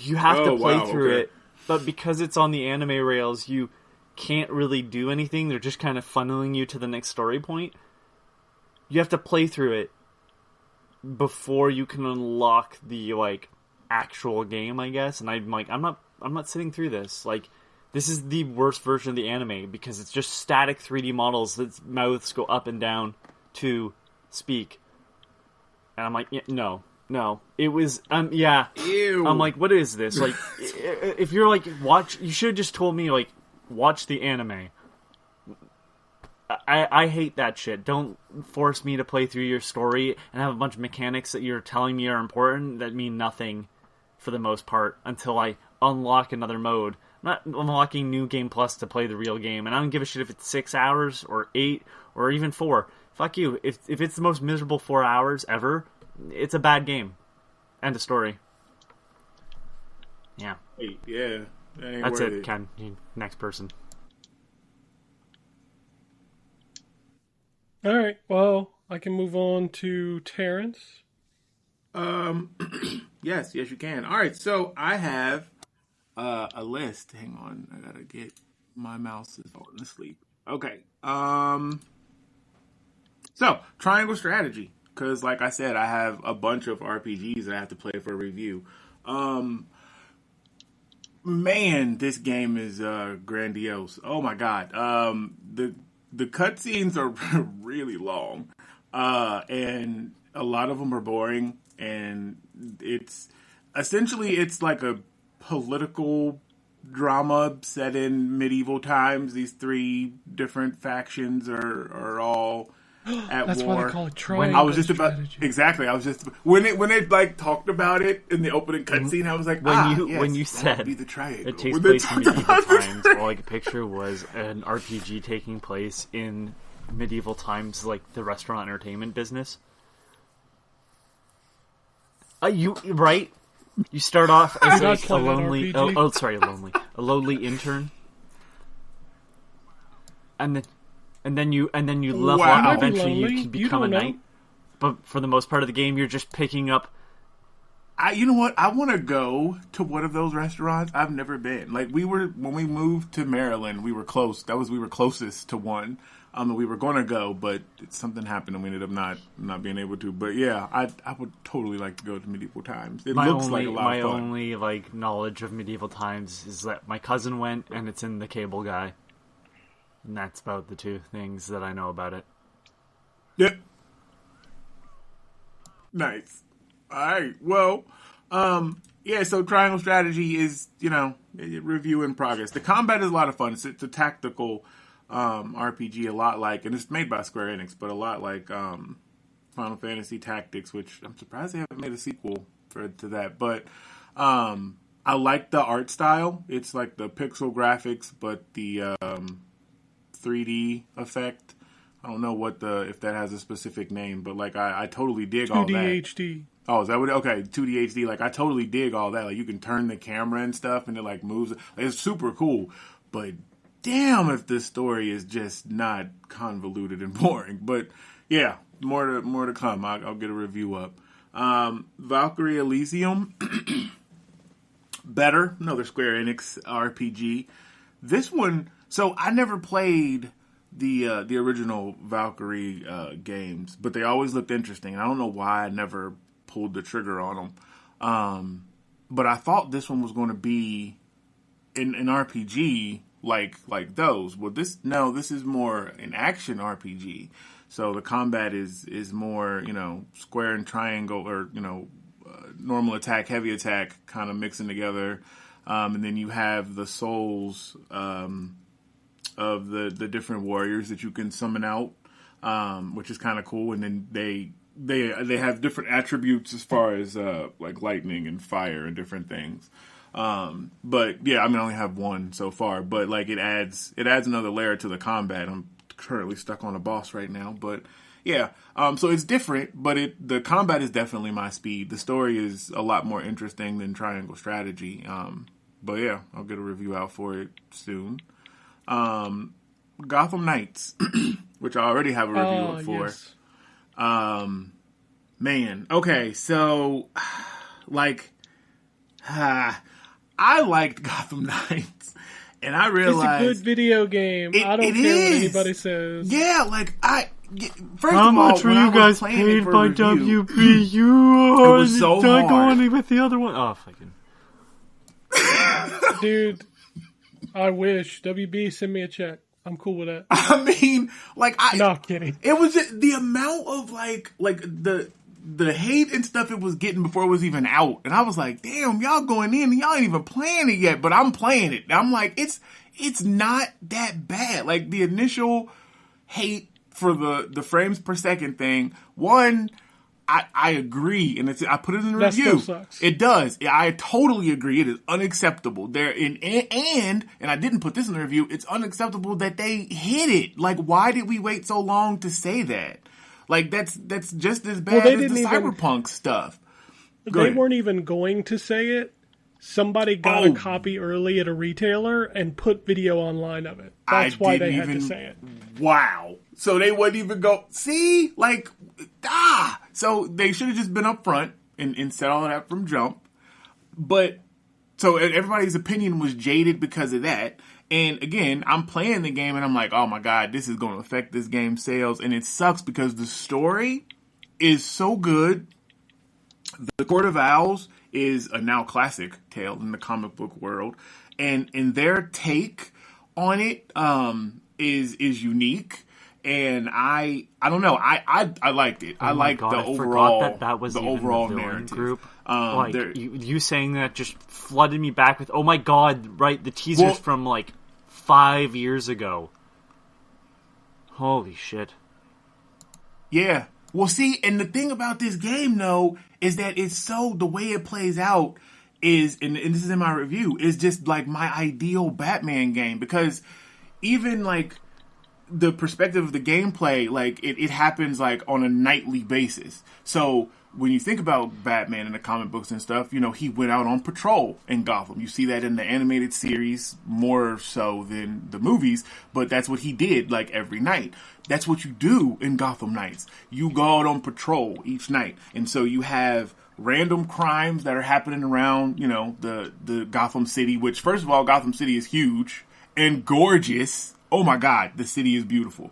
you have to play through it. But because it's on the anime rails, you can't really do anything. They're just kind of funneling you to the next story point. You have to play through it before you can unlock the like actual game, I guess. And I'm like, I'm not sitting through this. Like, this is the worst version of the anime because it's just static 3D models that mouths go up and down to speak. And I'm like, yeah, no. It was, Ew. I'm like, what is this? Like, if you're like, you should have just told me, like, watch the anime. I hate that shit. Don't force me to play through your story and have a bunch of mechanics that you're telling me are important that mean nothing for the most part until I unlock another mode. I'm not unlocking New Game Plus to play the real game, and I don't give a shit if it's 6 hours or 8 or even 4. Fuck you. If it's the most miserable 4 hours ever, it's a bad game. End of story. Yeah. Yeah. That's it, Ken. Next person. All right. Well, I can move on to Terrence. Yes, you can. All right, so I have a list. Hang on, I gotta get my mouse is falling asleep. Okay. So Triangle Strategy, because like I said, I have a bunch of RPGs that I have to play for a review. Man, this game is grandiose. Oh my god. The cutscenes are really long, and a lot of them are boring. And it's like a political drama set in medieval times. These 3 different factions are all at That's war. why they call it triangle I was just about strategy. exactly. I was just when they like talked about it in the opening cutscene. I was like, When you that said would be the triangle. it takes When they place in talked medieval about the times, all I could picture was an RPG taking place in medieval times, like the restaurant entertainment business. You start off as not like a play that lonely, RPG. a lowly intern, and then you level Wow. up. Eventually, you Lonely? can You become a don't know. knight. But for the most part of the game, you're just picking up. You know what? I want to go to one of those restaurants. I've never been. Like when we moved to Maryland, we were close. We were closest to one. We were going to go, but something happened and we ended up not being able to. But yeah, I would totally like to go to medieval times. It looks like a lot of fun. My only like knowledge of medieval times is that my cousin went, and it's in The Cable Guy, and that's about the 2 things that I know about it. Yep. Nice. All right. Well, yeah. So Triangle Strategy is, review in progress. The combat is a lot of fun. It's a tactical RPG, a lot like, and it's made by Square Enix, but a lot like Final Fantasy Tactics, which I'm surprised they haven't made a sequel to that. But I like the art style. It's like the pixel graphics, but the 3D effect. I don't know if that has a specific name, but like I totally dig all that. 2D HD. Oh, is that what? Okay, 2D HD. Like I totally dig all that. Like you can turn the camera and stuff, and it like moves. Like, it's super cool. But damn, if this story is just not convoluted and boring. But yeah, more to come. I'll get a review up. Valkyrie Elysium, better. Another Square Enix RPG. This one, so I never played the original Valkyrie games, but they always looked interesting. And I don't know why I never pulled the trigger on them. But I thought this one was going to be an RPG like those. Well, this is more an action RPG. So the combat is more, square and triangle, or normal attack, heavy attack, kind of mixing together. And then you have the souls of the different warriors that you can summon out, which is kind of cool. And then they have different attributes as far as like lightning and fire and different things. But yeah, I mean, I only have one so far, but like it adds another layer to the combat. I'm currently stuck on a boss right now, but yeah. So it's different, but the combat is definitely my speed. The story is a lot more interesting than Triangle Strategy. But yeah, I'll get a review out for it soon. Gotham Knights, which I already have a review up for. Yes. Man, okay, so like, I liked Gotham Knights, and I realized it's a good video game. I don't care what anybody says. Yeah, like first How of all, much were when I you was guys playing it paid for by review, WB? You it was so not hard. going with the other one. Oh, fucking Dude, I wish. WB, send me a check. I'm cool with that. I mean, like No, I'm kidding. it was just the amount of like the hate and stuff it was getting before it was even out, and I was like, damn, y'all going in and y'all ain't even playing it yet, but I'm playing it. I'm like, it's not that bad. Like the initial hate for the frames per second thing, one, I agree, and I put it in the That review. still sucks. It does. I totally agree. It is unacceptable. And I didn't put this in the review. It's unacceptable that they hid it. Like, why did we wait so long to say that? Like, that's just as bad they as the didn't even- cyberpunk stuff. Go They ahead. weren't even going to say it. Somebody got a copy early at a retailer and put video online of it. That's why they had to say it. Wow. So they wouldn't even go, see? Like, So they should have just been up front and said all of that from jump. But, so everybody's opinion was jaded because of that. And again, I'm playing the game and I'm like, oh my God, this is going to affect this game's sales. And it sucks because the story is so good. The Court of Owls is a now classic tale in the comic book world. And their take on it is unique. And I don't know. I liked it. I liked God, the I overall forgot that was the even overall the villain narrative. group. There- You saying that just flooded me back with, oh my God, right? The teasers from like 5 years ago. Holy shit. Yeah. Well, see, and the thing about this game, though, is that the way it plays out is, and this is in my review, is just like my ideal Batman game. Because even like the perspective of the gameplay, like it happens like on a nightly basis. So when you think about Batman in the comic books and stuff, he went out on patrol in Gotham. You see that in the animated series more so than the movies, but that's what he did like every night. That's what you do in Gotham Knights. You go out on patrol each night. And so you have random crimes that are happening around, the Gotham City, which first of all, Gotham City is huge and gorgeous. Oh my God, the city is beautiful.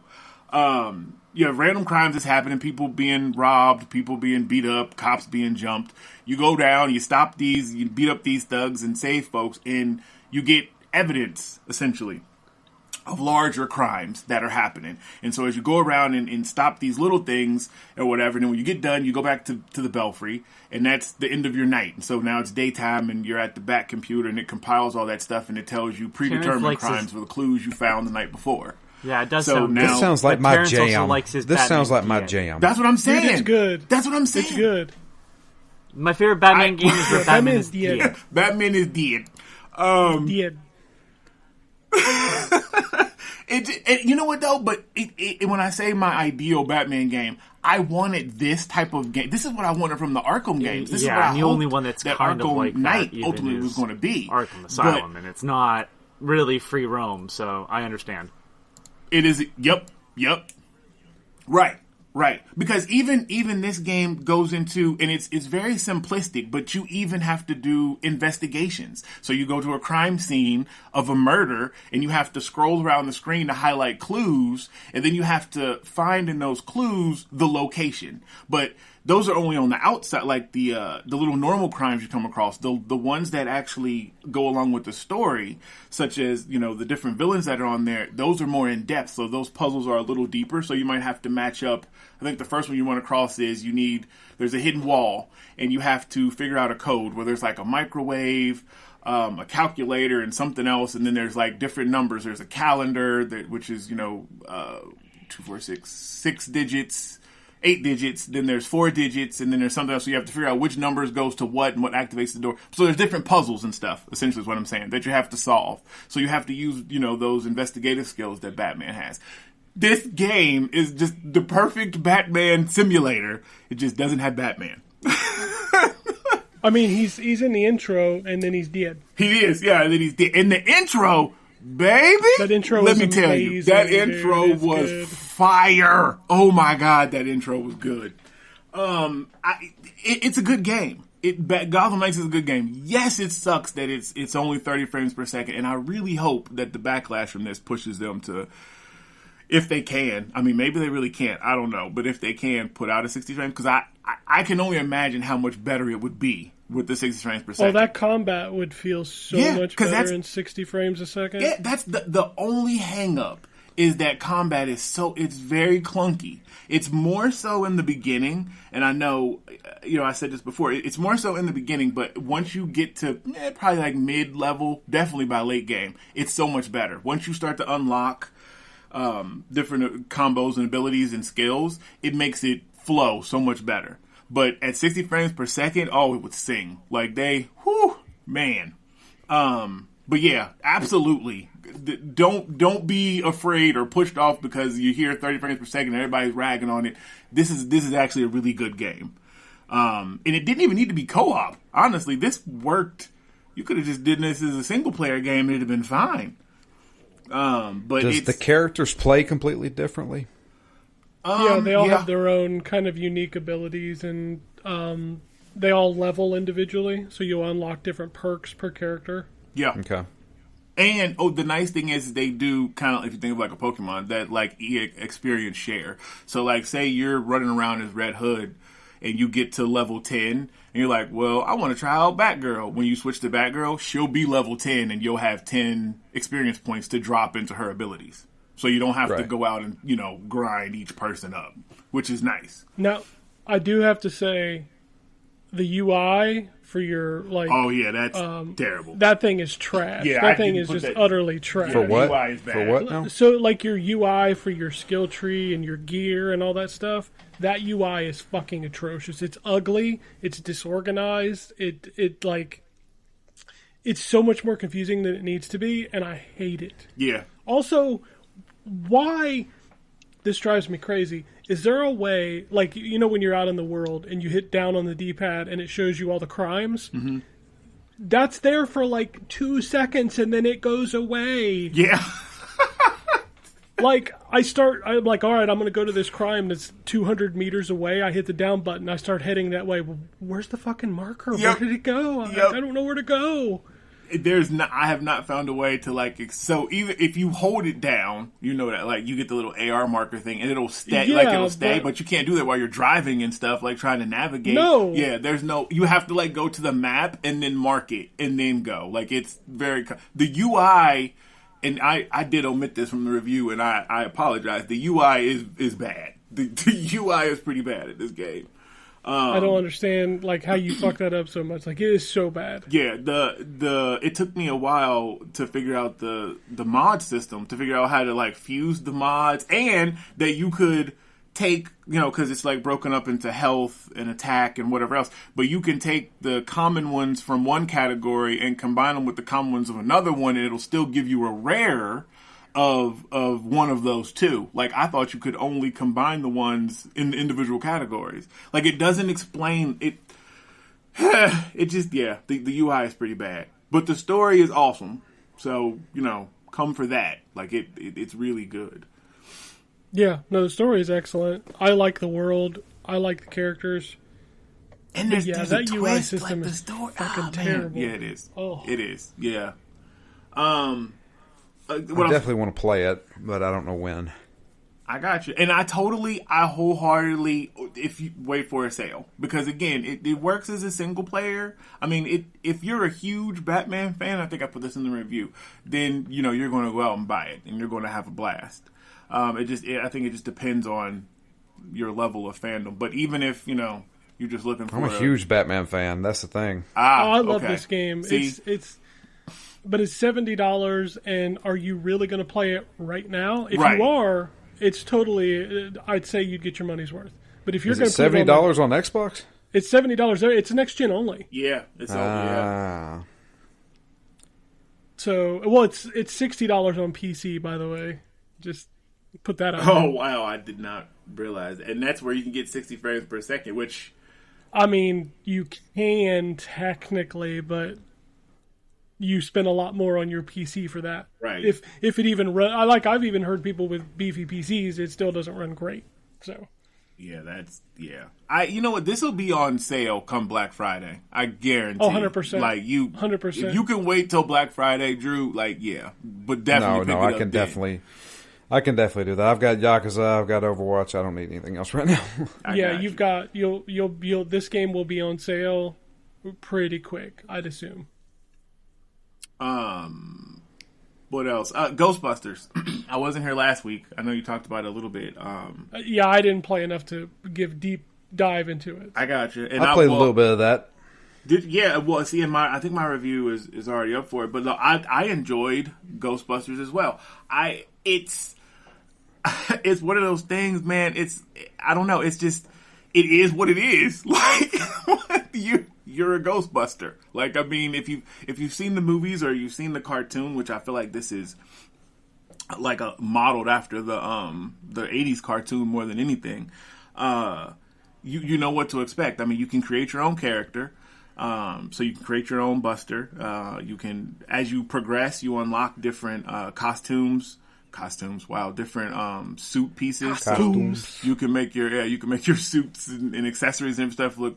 You have random crimes that's happening, people being robbed, people being beat up, cops being jumped. You go down, you stop these, you beat up these thugs and save folks, and you get evidence, essentially, of larger crimes that are happening. And so as you go around and stop these little things or whatever, and then when you get done, you go back to the Belfry, and that's the end of your night. And so now it's daytime, and you're at the back computer, and it compiles all that stuff, and it tells you predetermined crimes for the clues you found the night before. Yeah, it does So sound now- good. This sounds like But my Terrence also jam. likes his This sounds like Batman my DNA. jam. That's what I'm saying. Dude, it's good. That's what I'm saying. It's good. My favorite Batman game is where Batman is Batman's dead. Batman is dead. Yeah. You know what though? But when I say my ideal Batman game, I wanted this type of game. This is what I wanted from the Arkham games. This is what I and the only hoped one that's that kind Arkham of like Knight that even ultimately is was going to be. Arkham Asylum, and it's not really free roam, so I understand. It is. Yep. Right. Right, because even this game goes into, and it's very simplistic, but you even have to do investigations. So you go to a crime scene of a murder, and you have to scroll around the screen to highlight clues, and then you have to find in those clues the location. But those are only on the outside, like the little normal crimes you come across. The ones that actually go along with the story, such as, you know, the different villains that are on there, those are more in depth. So those puzzles are a little deeper. So you might have to match up. I think the first one you run across is there's a hidden wall, and you have to figure out a code where there's like a microwave, a calculator, and something else. And then there's like different numbers. There's a calendar which is, 2, 4, 6 digits. 8 digits, then there's 4 digits, and then there's something else. So you have to figure out which numbers goes to what and what activates the door. So there's different puzzles and stuff, essentially is what I'm saying, that you have to solve. So you have to use, those investigative skills that Batman has. This game is just the perfect Batman simulator. It just doesn't have Batman. I mean, he's in the intro, and then he's dead. He is, yeah, and then he's dead. In the intro, baby, that intro let was me tell amazing, you, that intro dude. was Good. fire. Oh my god, that intro was good. It's a good game. Gotham Knights is a good game. Yes, it sucks that it's only 30 frames per second, and I really hope that the backlash from this pushes them to, if they can. I mean, maybe they really can't. I don't know, but if they can put out a 60 frames, because I can only imagine how much better it would be with the 60 frames per second. Oh, that combat would feel so much better in 60 frames a second. Yeah, that's the only hang up is that combat is it's very clunky. It's more so in the beginning, and I know, I said this before, it's more so in the beginning, but once you get to probably like mid-level, definitely by late game, it's so much better. Once you start to unlock different combos and abilities and skills, it makes it flow so much better. But at 60 frames per second, it would sing. Like man. But yeah, absolutely. Don't be afraid or pushed off because you hear 30 frames per second and everybody's ragging on it. This is actually a really good game. And it didn't even need to be co-op. Honestly, this worked. You could have just did this as a single player game and it'd have been fine. But does the characters play completely differently? Yeah, they all have their own kind of unique abilities, and they all level individually, so you'll unlock different perks per character. Yeah. Okay. And the nice thing is they do kind of, if you think of like a Pokemon, that like experience share. So like, say you're running around as Red Hood, and you get to level 10, and you're like, well, I want to try out Batgirl. When you switch to Batgirl, she'll be level 10, and you'll have 10 experience points to drop into her abilities. So you don't have to go out and, grind each person up, which is nice. Now, I do have to say, the UI for your, like... Oh, yeah, that's terrible. That thing is trash. Yeah, that thing is just utterly trash. For what? UI is bad. For what now? So, like, your UI for your skill tree and your gear and all that stuff, that UI is fucking atrocious. It's ugly. It's disorganized. It's so much more confusing than it needs to be, and I hate it. Yeah. Also, why this drives me crazy, is there a way, like, when you're out in the world and you hit down on the D-pad and it shows you all the crimes? Mm-hmm. That's there for like 2 seconds and then it goes away. Yeah. Like, I'm like, all right, I'm going to go to this crime that's 200 meters away. I hit the down button. I start heading that way. Well, where's the fucking marker? Yep. Where did it go? Yep. I don't know where to go. I have not found a way to so even if you hold it down, that like you get the little AR marker thing and it'll stay, but you can't do that while you're driving and stuff, like trying to navigate. No. Yeah, you have to like go to the map and then mark it and then go. Like it's the UI, and I did omit this from the review and I apologize. The UI is bad. The UI is pretty bad at this game. I don't understand like how you fuck that up so much. Like, it is so bad. Yeah, it took me a while to figure out the mod system, to figure out how to like fuse the mods, and that you could take, because it's like broken up into health and attack and whatever else, but you can take the common ones from one category and combine them with the common ones of another one, and it'll still give you a rare of one of those two. Like, I thought you could only combine the ones in the individual categories. Like, it doesn't explain it. It just, the UI is pretty bad, but the story is awesome. So, come for that. Like, it's really good. I don't understand like how you fuck that up so much. Like, it is so bad. Yeah, the UI is pretty bad, but the story is awesome. So, come for that. Like, it's really good. So, come for that. Like, it's really good. Yeah, no, the story is excellent. I like the world. I like the characters. And there's, Yeah, there's that a UI twist, system like the is story. fucking Man. terrible. Yeah, it is. Oh. It is. Yeah. I definitely want to play it, but I don't know when. I got you. And I wholeheartedly, if you wait for a sale. Because again, it works as a single player. I mean, if you're a huge Batman fan, I think I put this in the review, then, you're going to go out and buy it. And you're going to have a blast. I think it just depends on your level of fandom. But even if, you're just looking for I'm a huge Batman fan. That's the thing. I love okay. this game. See? But it's $70, and are you really going to play it right now? If Right. you are, it's totally. I'd say you'd get your money's worth. But if you're Is going it to put it $70 on Xbox? it's $70. It's next gen only. Yeah. It's yeah. So, well, it's $60 on PC. By the way, just put that out. Oh, wow. I did not realize. And that's where you can get 60 frames per second, which... I mean, you can technically, but you spend a lot more on your PC for that. Right. If it even run, I've even heard people with beefy PCs, it still doesn't run great. So. Yeah. You know what? This will be on sale come Black Friday. I guarantee. Oh, 100%. Like 100%. If you can wait till Black Friday, Drew. Like, yeah, but definitely. No, I can definitely do that. I've got Yakuza, I've got Overwatch. I don't need anything else right now. You'll this game will be on sale pretty quick, I'd assume. What else? Ghostbusters. I wasn't here last week. I know you talked about it a little bit. Yeah, I didn't play enough to give deep dive into it. I got you. And I played a little bit of that. I think my review is already up for it. But no, I enjoyed Ghostbusters as well. It's one of those things, man. I don't know. It's just, it is what it is. Like, you're a Ghostbuster. Like, I mean, if you've seen the movies or you've seen the cartoon, which I feel like this is like modeled after the 80s cartoon more than anything, you know what to expect. I mean, you can create your own character. So you can create your own Buster. You can, as you progress, you unlock different costumes. Wow, different suit pieces. Costumes. So you can make your suits and accessories and stuff look,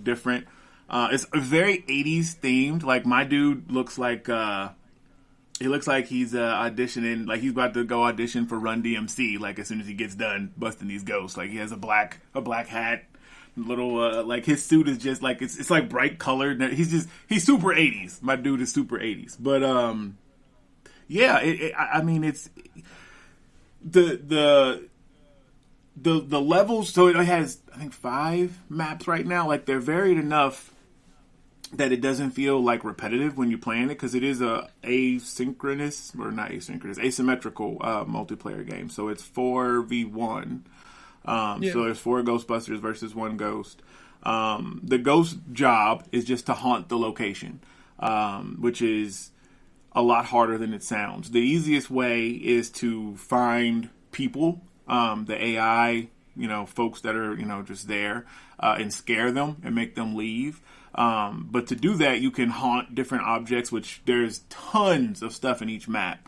different. It's very 80s themed. Like, my dude looks like he looks like he's auditioning, like he's about to go audition for Run DMC. Like, as soon as he gets done busting these ghosts, like he has a black hat. Little like his suit is just like it's like bright colored. He's super 80s. My dude is super 80s. But yeah, I mean, it's the levels. So it has, I think, 5 maps right now. Like, they're varied enough that it doesn't feel like repetitive when you're playing it, because it is asymmetrical multiplayer game. So it's 4v1. So there's 4 Ghostbusters versus 1 ghost. The ghost job is just to haunt the location, which is a lot harder than it sounds. The easiest way is to find people, the AI, folks that are, just there, and scare them and make them leave. But to do that, you can haunt different objects, which there's tons of stuff in each map.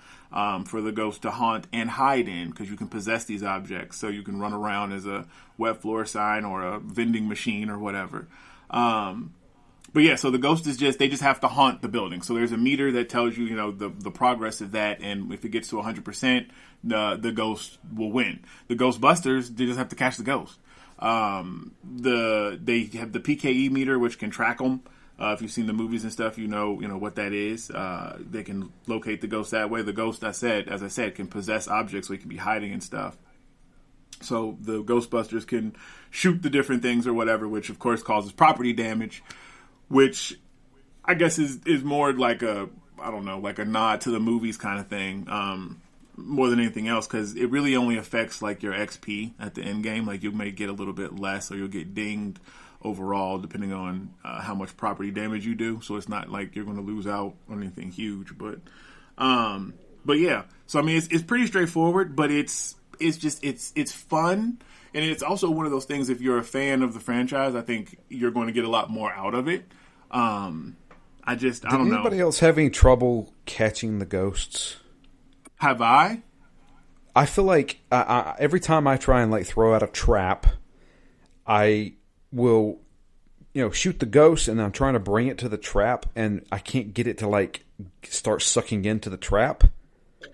For the ghost to haunt and hide in, because you can possess these objects, so you can run around as a wet floor sign or a vending machine or whatever. But yeah, so the ghost they just have to haunt the building. So there's a meter that tells you, the progress of that, and if it gets to 100%, the ghost will win. The Ghostbusters, they just have to catch the ghost. They have the PKE meter, which can track them. If you've seen the movies and stuff, you know what that is. They can locate the ghost that way. The ghost, as I said, can possess objects, so he can be hiding and stuff. So the Ghostbusters can shoot the different things or whatever, which of course causes property damage, which I guess is more like like a nod to the movies kind of thing, more than anything else, because it really only affects like your XP at the end game. Like, you may get a little bit less, or you'll get dinged overall, depending on how much property damage you do. So it's not like you're going to lose out on anything huge, but yeah. So I mean, it's pretty straightforward, but it's fun, and it's also one of those things. If you're a fan of the franchise, I think you're going to get a lot more out of it. I don't know. Anybody else have any trouble catching the ghosts? Have I? I feel like every time I try and like throw out a trap, I will, shoot the ghost, and I'm trying to bring it to the trap, and I can't get it to like start sucking into the trap.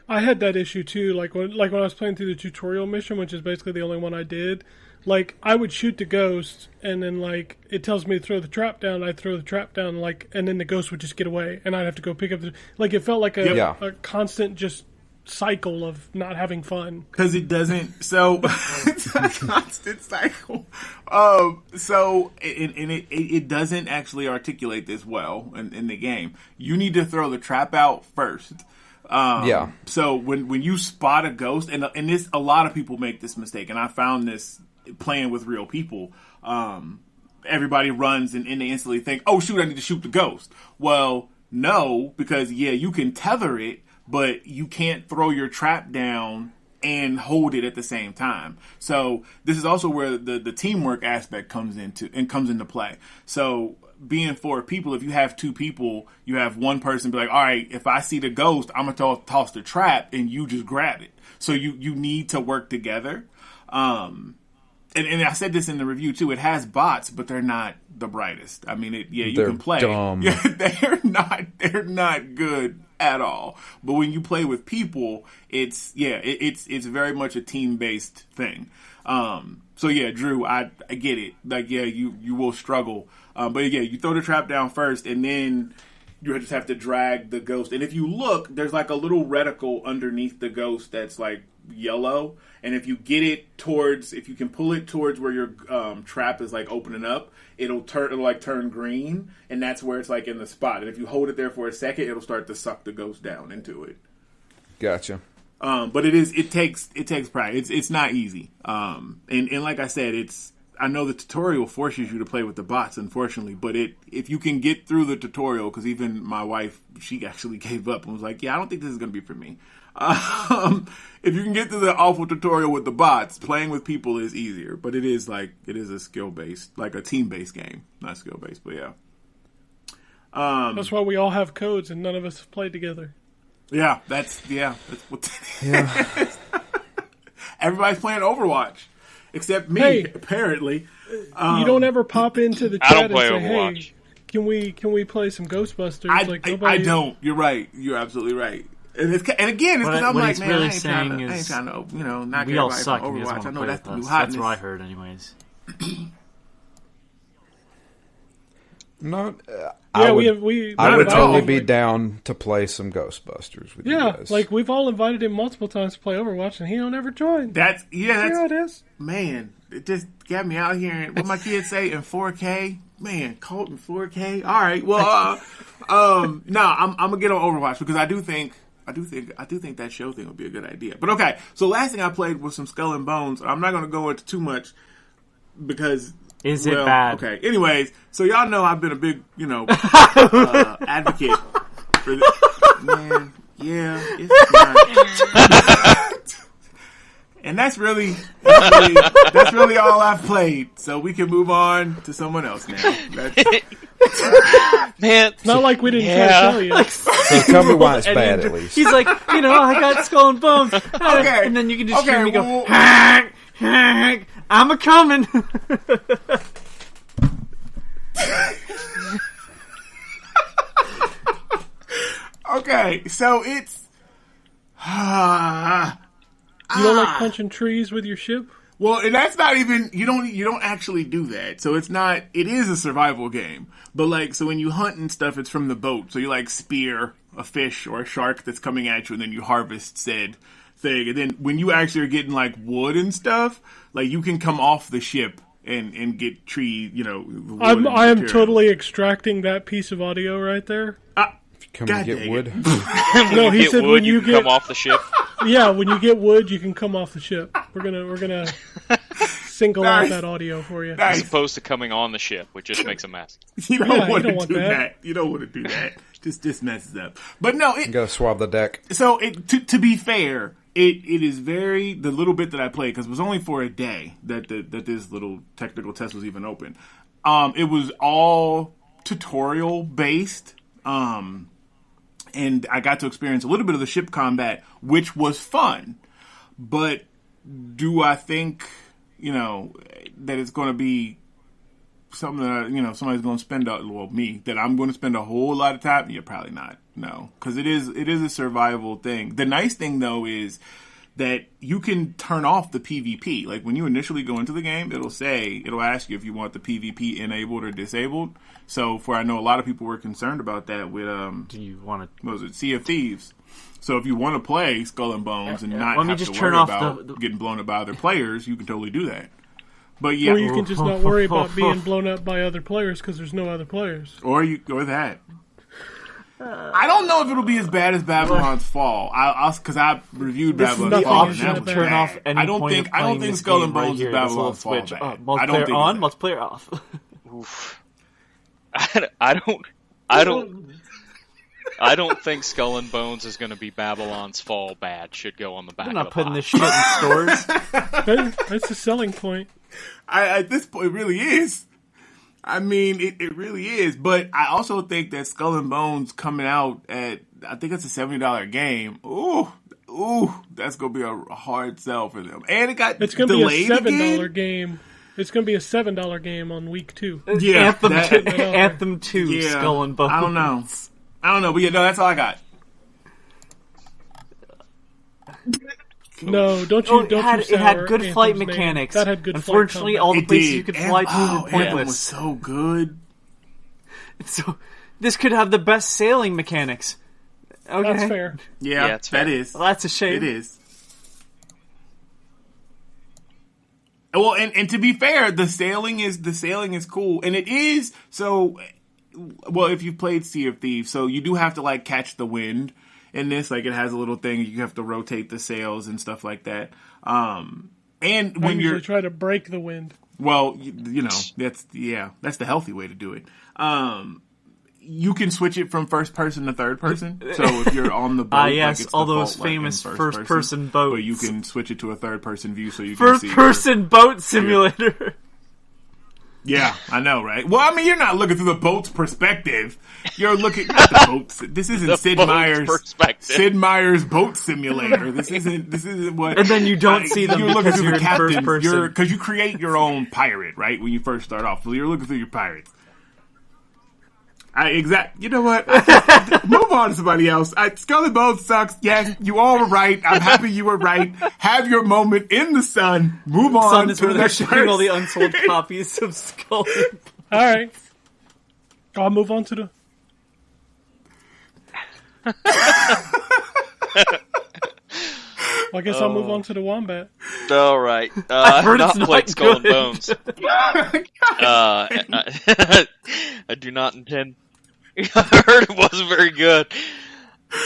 I had that issue too. Like when I was playing through the tutorial mission, which is basically the only one I did. Like I would shoot the ghost, and then like it tells me to throw the trap down. I'd throw the trap down, like, and then the ghost would just get away, and I'd have to go pick up the. Like it felt like a constant just cycle of not having fun. Because it doesn't. So it's a constant cycle. It doesn't actually articulate this well in the game. You need to throw the trap out first. So when you spot a ghost, and this, a lot of people make this mistake, and I found this playing with real people. Everybody runs and they instantly think, "Oh shoot, I need to shoot the ghost." Well, no, because you can tether it, but you can't throw your trap down and hold it at the same time. So this is also where the teamwork aspect comes into play. So being 4 people, if you have 2 people, you have one person be like, all right, if I see the ghost, I'm going to toss the trap, and you just grab it. So you need to work together. And I said this in the review too, it has bots, but they're not the brightest. I mean, you can play. Dumb. Yeah, they're not good at all. But when you play with people, it's very much a team-based thing. So Drew, I get it. Like, you will struggle. But you throw the trap down first, and then you just have to drag the ghost. And if you look, there's like a little reticle underneath the ghost that's like yellow. And if you get it if you can pull it towards where your trap is like opening up, it'll turn green, and that's where it's like in the spot. And if you hold it there for a second, it'll start to suck the ghost down into it. Gotcha. But it takes practice. It's not easy. And like I said, I know the tutorial forces you to play with the bots, unfortunately, but if you can get through the tutorial, because even my wife, she actually gave up and was like, I don't think this is going to be for me. If you can get through the awful tutorial with the bots, playing with people is easier, but it is a skill-based, like a team-based game. Not skill-based, but yeah. That's why we all have codes and none of us have played together. Yeah, that's what everybody's playing Overwatch. Except me, apparently. You don't ever pop into the I chat don't play and say, Overwatch. hey, can we play some Ghostbusters? I don't. You're right. You're absolutely right. And again, it's because I'm like, man, really I ain't trying to, knock we all everybody suck. from And Overwatch. I know that's the new That's hotness. what I heard, anyways. Not. Yeah, I would Not at all. totally be down to play some Ghostbusters with you guys. like we've all invited him multiple times to play Overwatch, and he don't ever join. That's See how it is? man. It just got me out here. And what my kids say in 4K, man, Colt in 4K. All right, well, no, I'm gonna get on Overwatch because I do think that show thing would be a good idea. But okay, so last thing I played was some Skull and Bones. I'm not gonna go into too much because. Is it bad? Okay. Anyways, so y'all know I've been a big, advocate for this. Man, yeah, it's not. And that's really all I've played. So we can move on to someone else now. Man, It's not like we didn't try to tell you. So tell me why it's bad, at least. He's like, I got Skull and Bones. Okay. And then you can just hear me go, well, I'm a coming. okay, so it's. You don't like punching trees with your ship? Well, and that's not even you don't actually do that. So it is a survival game. But so when you hunt and stuff, it's from the boat. So you spear a fish or a shark that's coming at you, and then you harvest said thing. And then when you actually are getting wood and stuff, you can come off the ship and get tree, wood I am material. totally extracting that piece of audio right there. Come God and get dang wood. No, he get said wood, when you you can get come off the ship. yeah, when you get wood, you can come off the ship. We're gonna single out Nice. that audio for you. Nice. As opposed to coming on the ship, which just makes a mess. You don't Yeah, want you to don't want do that. that. You don't want to do that. Just messes up. But no, You gotta swab the deck. So to be fair, it is the little bit that I played, because it was only for a day that this little technical test was even open. It was all tutorial based. And I got to experience a little bit of the ship combat, which was fun. But do I think, that it's going to be something that, somebody's going to spend, that I'm going to spend a whole lot of time? Yeah, probably not. No. Because it is a survival thing. The nice thing, though, is that you can turn off the PvP. Like, when you initially go into the game, it'll ask you if you want the PvP enabled or disabled. So, I know a lot of people were concerned about that with, Do you want to... what was it, Sea of Thieves. So, if you want to play Skull and Bones and not Let me have just to turn worry off about getting blown up by other players, you can totally do that. But yeah, Or you can just not worry about being blown up by other players because there's no other players. or that. I don't know if it'll be as bad as Babylon's Fall. Because I reviewed This is Babylon's the Fall. option and to that was turn bad. off any I don't point think of playing this Skull game and Bones right is here. This little Babylon's Fall switch. bad. I don't Multiplayer think on, it's that. multiplayer off. Oof. I don't think Skull and Bones is going to be Babylon's Fall bad. Should go on the back I'm of not the putting box. this shit in stores. That's the selling point. At this point, it really is. I mean, it really is. But I also think that Skull and Bones coming out at, I think it's a $70 game. Ooh, that's going to be a hard sell for them. And it got It's going to be delayed a $7 again. game. It's going to be a $7 game on week 2. Yeah, Anthem 2, Skull and Bones. I don't know. But yeah, no, that's all I got. No, don't Oh, you don't you it had sour good Anthem's flight name. mechanics. That had good Unfortunately, flight all the It places did. you could And- fly to were Anthem was pointless. so good. So this could have the best sailing mechanics. Okay, That's fair. Yeah, Yeah, it's fair. that is. Well, that's a shame. It is. Well, and to be fair, the sailing is cool, and it is so. Well, if you've played Sea of Thieves, so you do have to like catch the wind in this. Like it has a little thing you have to rotate the sails and stuff like that. And I when usually you're try to break the wind. well, that's the healthy way to do it. You can switch it from first person to third person. So if you're on the boat, yes, like it's all default, those like, in famous first first-person boats. But you can switch it to a third person view, so you can see. First-person boat simulator. Yeah, I know, right? Well, I mean, you're not looking through the boat's perspective. You're looking at the boats. This isn't The Sid boat's Meier's perspective. Sid Meier's boat simulator. This isn't what. And then you don't see them you're looking because through you're the in first captain. person. Because you create your own pirate, right? When you first start off, so you're looking through your pirates. You know what? Move on to somebody else. Skull and Bones sucks. Yes, you all were right. I'm happy you were right. Have your moment in the sun. Move on Sun is to where the they're next showing all the person. unsold copies of Skull. All right. I'll move on to the. Well, I guess I'll move on to the Wombat. All right. heard Not it's not played Skull and good. Bones. I do not intend. I heard it wasn't very good.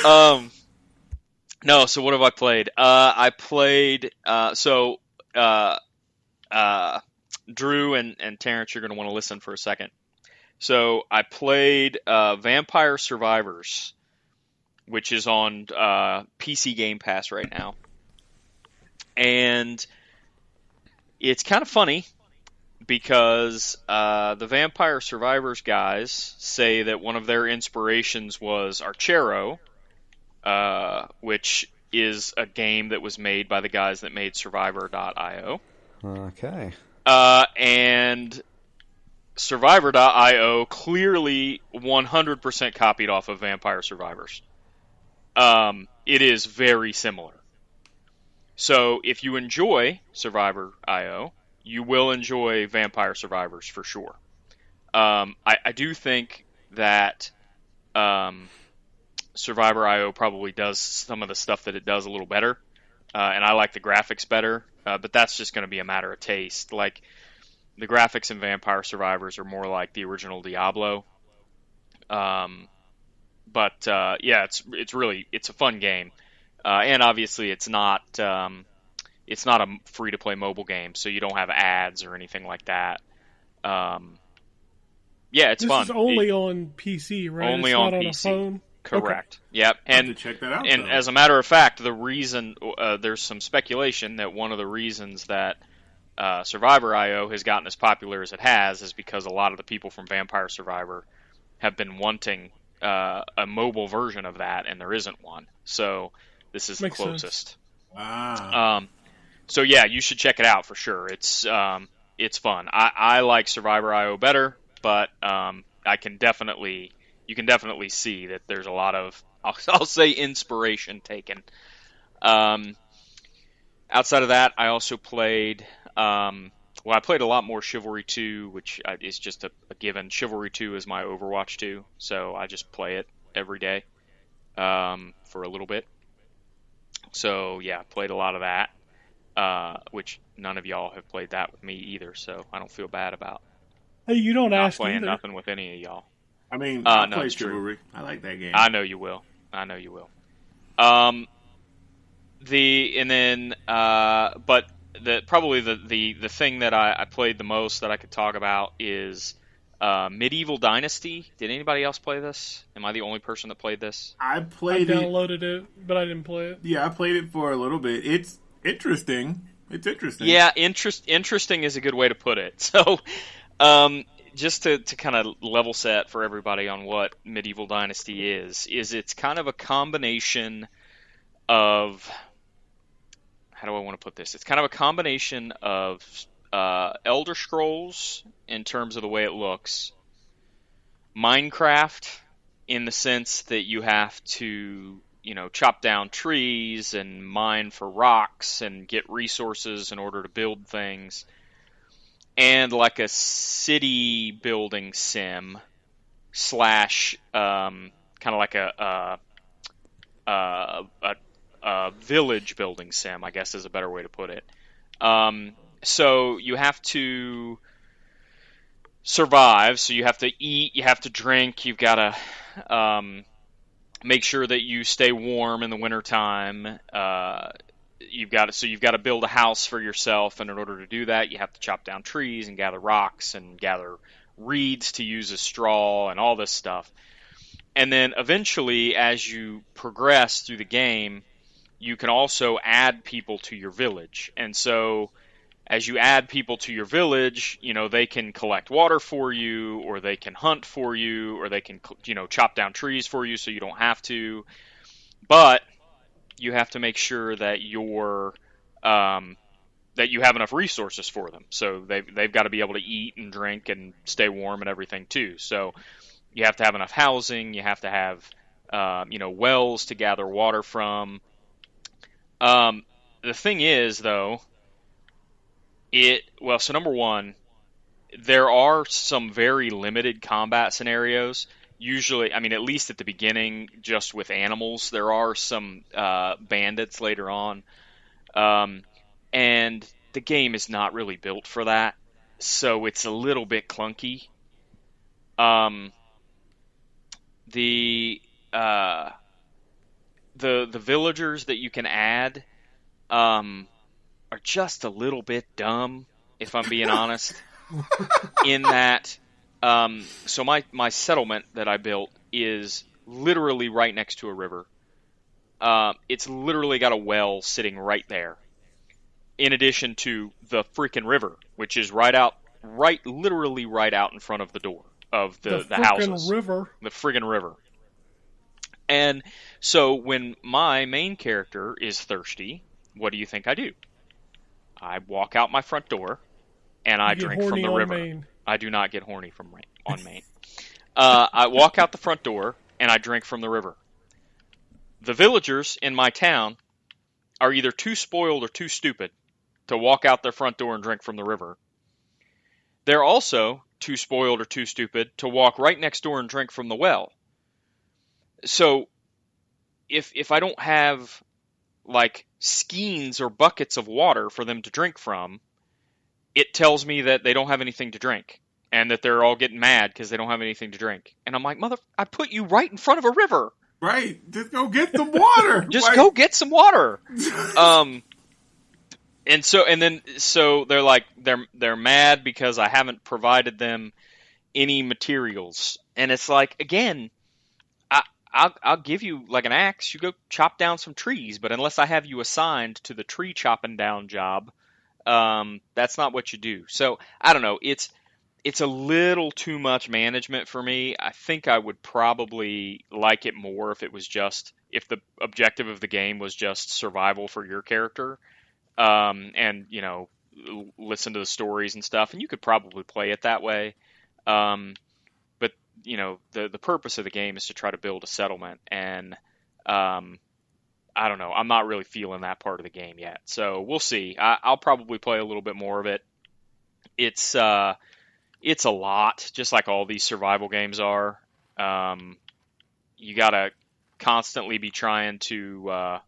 No. So what have I played? I played. Drew and Terrence, you're going to want to listen for a second. So I played Vampire Survivors, which is on PC Game Pass right now. And it's kind of funny because the Vampire Survivors guys say that one of their inspirations was Archero, which is a game that was made by the guys that made Survivor.io. Okay. And Survivor.io clearly 100% copied off of Vampire Survivors. It is very similar. So if you enjoy Survivor.io, you will enjoy Vampire Survivors for sure. I do think that Survivor.io probably does some of the stuff that it does a little better, and I like the graphics better, but that's just going to be a matter of taste. Like, the graphics in Vampire Survivors are more like the original Diablo. Yeah, it's a fun game. And obviously it's not a free-to-play mobile game, so you don't have ads or anything like that. Yeah, it's This fun. is only on PC, right? Only it's on not PC. on a phone. Correct. Yep. I have to And check that out. and though. as a matter of fact, the reason there's some speculation that one of the reasons that Survivor.io has gotten as popular as it has is because a lot of the people from Vampire Survivor have been wanting a mobile version of that, and there isn't one. So this is Makes the sense. closest. Ah. So yeah, you should check it out for sure. It's fun. I like Survivor IO better, but you can definitely see that there's a lot of I'll say inspiration taken. Um, Outside of that, I also played. I played a lot more Chivalry 2, which is just a given. Chivalry 2 is my Overwatch 2, so I just play it every day for a little bit. So yeah, played a lot of that, which none of y'all have played that with me either, so I don't feel bad about Hey, you don't not ask playing either. nothing with any of y'all. I mean, I No, play it's true. Chivalry. I like that game. I know you will. Um, but probably the thing that I played the most that I could talk about is Medieval Dynasty. Did anybody else play this? Am I the only person that played this? I I played it. downloaded it, but I didn't play it. Yeah, I played it for a little bit. It's interesting. It's interesting. Yeah, interesting is a good way to put it. So, just to kind of level set for everybody on what Medieval Dynasty is it's kind of a combination of, how do I want to put this? It's kind of a combination of Elder Scrolls in terms of the way it looks, Minecraft in the sense that you have to, chop down trees and mine for rocks and get resources in order to build things, and like a city building sim slash kind of like a village building sim, I guess is a better way to put it. So you have to survive, so you have to eat, you have to drink, you've got to make sure that you stay warm in the wintertime. You've got to build a house for yourself, and in order to do that, you have to chop down trees and gather rocks and gather reeds to use as straw and all this stuff. And then eventually, as you progress through the game, you can also add people to your village. And so as you add people to your village, they can collect water for you, or they can hunt for you, or they can, chop down trees for you so you don't have to. But you have to make sure that that you have enough resources for them. So they've got to be able to eat and drink and stay warm and everything too. So you have to have enough housing. You have to have, wells to gather water from. The thing is, though, so number one, there are some very limited combat scenarios. Usually, I mean, at least at the beginning, just with animals. There are some bandits later on. And the game is not really built for that, so it's a little bit clunky. The villagers that you can add are just a little bit dumb, if I'm being honest. In that, so my settlement that I built is literally right next to a river. It's literally got a well sitting right there. In addition to the freaking river, which is literally right out in front of the door of the houses. River. The friggin' river. And so when my main character is thirsty, what do you think I do? I walk out my front door and I drink from the river. Maine. I do not get horny on Maine. I walk out the front door and I drink from the river. The villagers in my town are either too spoiled or too stupid to walk out their front door and drink from the river. They're also too spoiled or too stupid to walk right next door and drink from the well. So if I don't have like skeins or buckets of water for them to drink from, it tells me that they don't have anything to drink and that they're all getting mad because they don't have anything to drink. And I'm like, I put you right in front of a river. Right. Just go get some water. Go get some water. So they're like, they're mad because I haven't provided them any materials. And it's like, again, I'll give you like an axe. You go chop down some trees, but unless I have you assigned to the tree chopping down job, that's not what you do. So I don't know. It's a little too much management for me. I think I would probably like it more if it was just if the objective of the game was just survival for your character, and listen to the stories and stuff, and you could probably play it that way. But the purpose of the game is to try to build a settlement, and I don't know. I'm not really feeling that part of the game yet, so we'll see. I'll probably play a little bit more of it. It's a lot, just like all these survival games are. You gotta constantly be trying to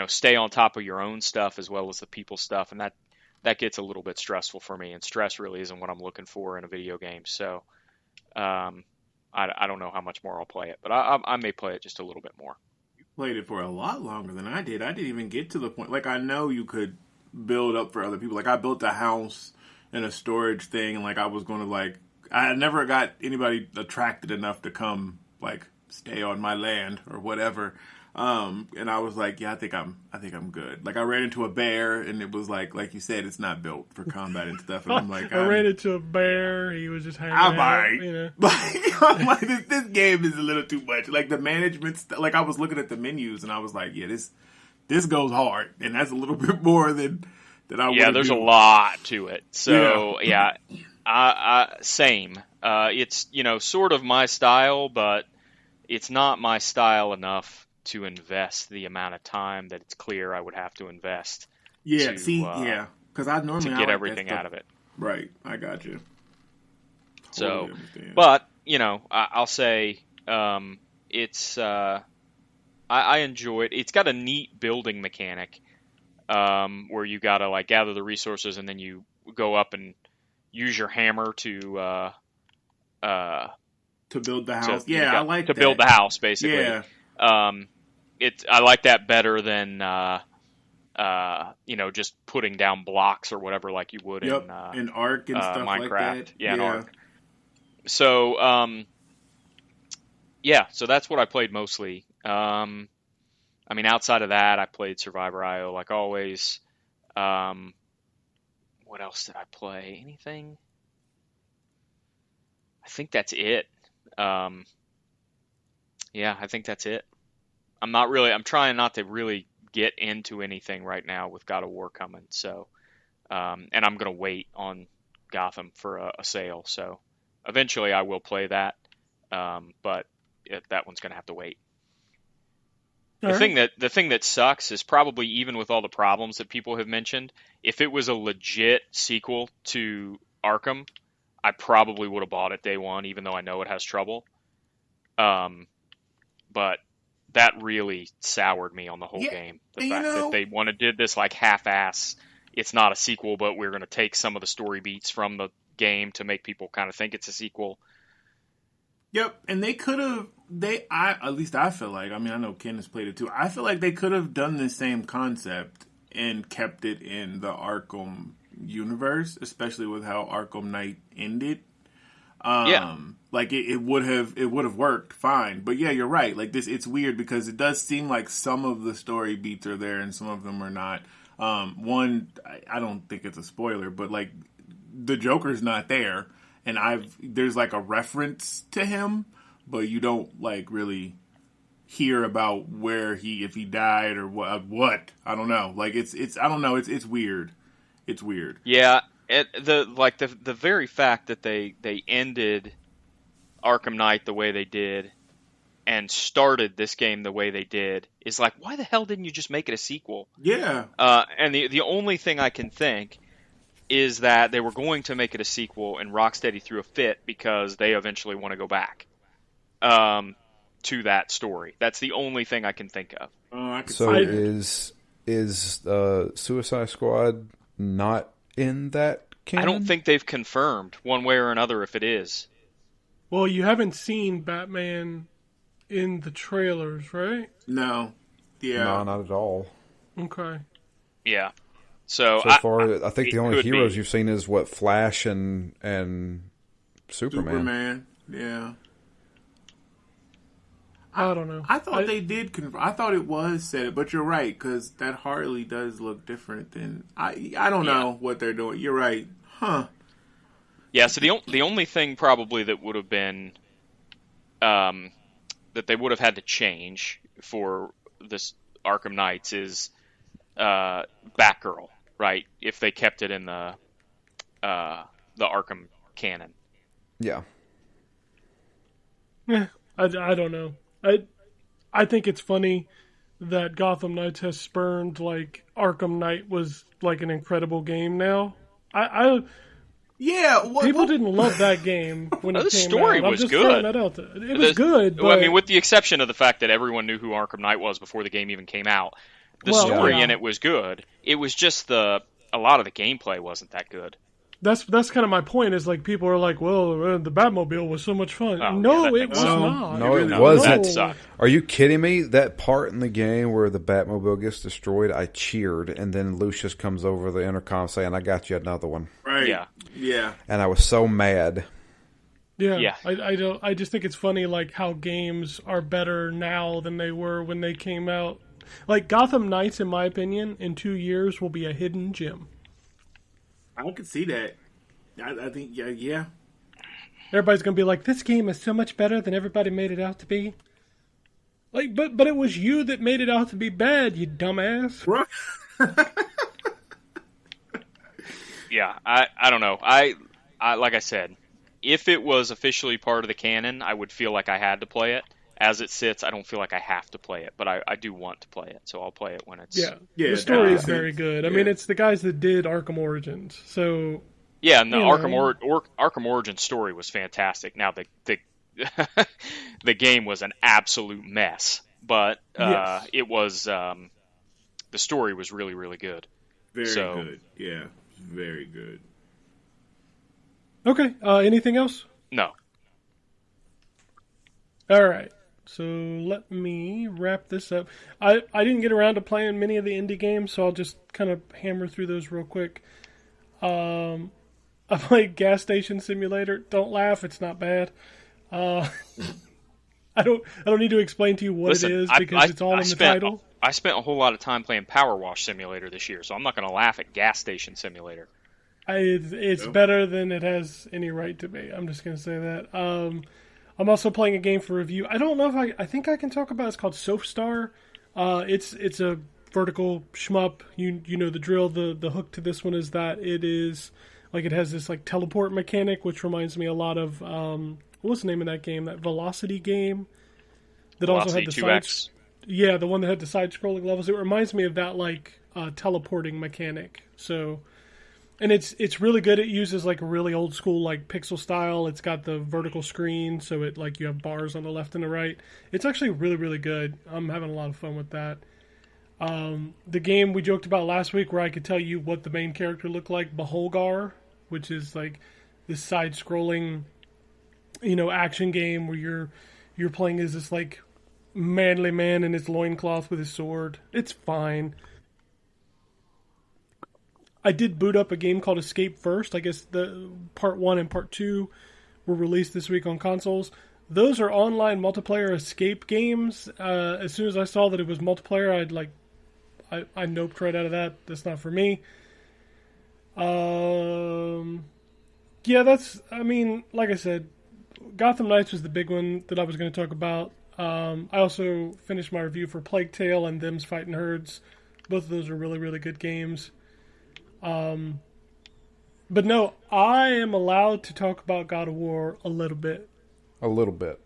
stay on top of your own stuff as well as the people's stuff, and that gets a little bit stressful for me, and stress really isn't what I'm looking for in a video game. So I don't know how much more I'll play it, but I may play it just a little bit more. You played it for a lot longer than I did. I didn't even get to the point. Like, I know you could build up for other people. Like, I built a house and a storage thing, and like I was going to I never got anybody attracted enough to come stay on my land or whatever. And I was like, yeah, I think I'm good. Like, I ran into a bear, and it was like you said, it's not built for combat and stuff. And I'm like, I ran into a bear. He was just hanging I'm out. I'm like, this game is a little too much. Like, the management, I was looking at the menus, and I was like, yeah, this goes hard, and that's a little bit more than I would. Yeah, there's a lot to it. So yeah, same. It's sort of my style, but it's not my style enough to invest the amount of time that it's clear I would have to invest. Yeah, because I normally to get everything out of it. Right, I got you. So, understand. but I'll say it's I enjoy it. It's got a neat building mechanic where you gotta gather the resources and then you go up and use your hammer to build the house. I like to that. build the house basically. Yeah. I like that better than just putting down blocks or whatever like you would in Ark and stuff Minecraft. like that. Yeah, in Ark. So so that's what I played mostly. Outside of that, I played Survivor IO like always. What else did I play? Anything? I think that's it. I think that's it. I'm trying not to really get into anything right now with God of War coming. So, and I'm going to wait on Gotham for a sale. So eventually I will play that. But that one's going to have to wait. The thing that sucks is probably, even with all the problems that people have mentioned, if it was a legit sequel to Arkham, I probably would have bought it day one, even though I know it has trouble. But that really soured me on the whole game. The fact that they did this half-ass, it's not a sequel, but we're going to take some of the story beats from the game to make people kind of think it's a sequel. Yep, and they could have. At least I feel like. I know Ken has played it too. I feel like they could have done the same concept and kept it in the Arkham universe, especially with how Arkham Knight ended. It would have worked fine. But yeah, you're right. It's weird because it does seem like some of the story beats are there and some of them are not. One, I don't think it's a spoiler, but the Joker's not there. And there's a reference to him, but you don't really hear about if he died or what. I don't know. I don't know. It's weird. It's weird. Yeah. The very fact that they ended Arkham Knight the way they did and started this game the way they did is why the hell didn't you just make it a sequel? Yeah. And the only thing I can think is that they were going to make it a sequel and Rocksteady threw a fit because they eventually want to go back to that story. That's the only thing I can think of. Is Suicide Squad not in that canon? I don't think they've confirmed one way or another if it is. Well, you haven't seen Batman in the trailers, right? No. Yeah. No, not at all. Okay. Yeah. So far, I think the only heroes you've seen is Flash and Superman. Yeah. I don't know. I thought they did. I thought it was said, but you're right because that Harley does look different than I don't know what they're doing. You're right, huh? Yeah. So the only thing probably that would have been that they would have had to change for this Arkham Knights is Batgirl, right? If they kept it in the Arkham canon. Yeah. Yeah, I don't know. I think it's funny that Gotham Knights has spurned, like, Arkham Knight was, like, an incredible game now. Yeah, People didn't love that game when it The came story out. I'm was just good. throwing that out there. It was good, but... Well, I mean, with the exception of the fact that everyone knew who Arkham Knight was before the game even came out, the Well, story yeah. in it was good. It was just a lot of the gameplay wasn't that good. That's kind of my point, is, like, people are like, well, the Batmobile was so much fun. Oh, No, yeah, that it was makes sense. not. No, it really wasn't. That sucked. Are you kidding me? That part in the game where the Batmobile gets destroyed, I cheered, and then Lucius comes over the intercom saying, "I got you another one," Right. Yeah. Yeah. and I was so mad. Yeah, Yeah. I just think it's funny, like, how games are better now than they were when they came out. Like, Gotham Knights, in my opinion, in 2 years will be a hidden gem. I could see that. I think, yeah. Everybody's gonna be like, this game is so much better than everybody made it out to be. Like, but it was you that made it out to be bad, you dumbass. Right. Yeah, I don't know. I like I said, if it was officially part of the canon, I would feel like I had to play it. As it sits, I don't feel like I have to play it, but I do want to play it, so I'll play it when it's... Yeah, Yeah, the story that is makes very sense. good. I Yeah. mean, it's the guys that did Arkham Origins, so... Yeah, and the You Arkham Origin story was fantastic. Now, the game was an absolute mess, but Yes. it was... the story was really, really good. Very So- good. Yeah. Very good. Okay, anything else? No. All right, so let me wrap this up. I didn't get around to playing many of the indie games, so I'll just kind of hammer through those real quick. I played Gas Station Simulator. Don't laugh, it's not bad. I don't need to explain to you what Listen, it is I- because I- it's all I in the spent- title. I spent a whole lot of time playing Power Wash Simulator this year, so I'm not going to laugh at Gas Station Simulator. It's better than it has any right to be. I'm just going to say that. I'm also playing a game for review. I don't know if I think I can talk about it. It's called Softstar. It's a vertical shmup. You know the drill. The hook to this one is that it is like it has this like teleport mechanic, which reminds me a lot of what's the name of that game? That Velocity game that also had the Velocity side. 2X. Yeah, the one that had the side-scrolling levels. It reminds me of that like teleporting mechanic. So. And it's really good. It uses like a really old school like pixel style. It's got the vertical screen, so it like you have bars on the left and the right. It's actually really, really good. I'm having a lot of fun with that. The game we joked about last week, where I could tell you what the main character looked like, Beholgar, which is like this side-scrolling, action game where you're playing as this like manly man in his loincloth with his sword. It's fine. I did boot up a game called Escape First. I guess the part 1 and part 2 were released this week on consoles. Those are online multiplayer escape games. As soon as I saw that it was multiplayer, I noped right out of that. That's not for me. Yeah, like I said, Gotham Knights was the big one that I was going to talk about. I also finished my review for Plague Tale and Them's Fighting Herds. Both of those are really, really good games. But no, I am allowed to talk about God of War a little bit. A little bit.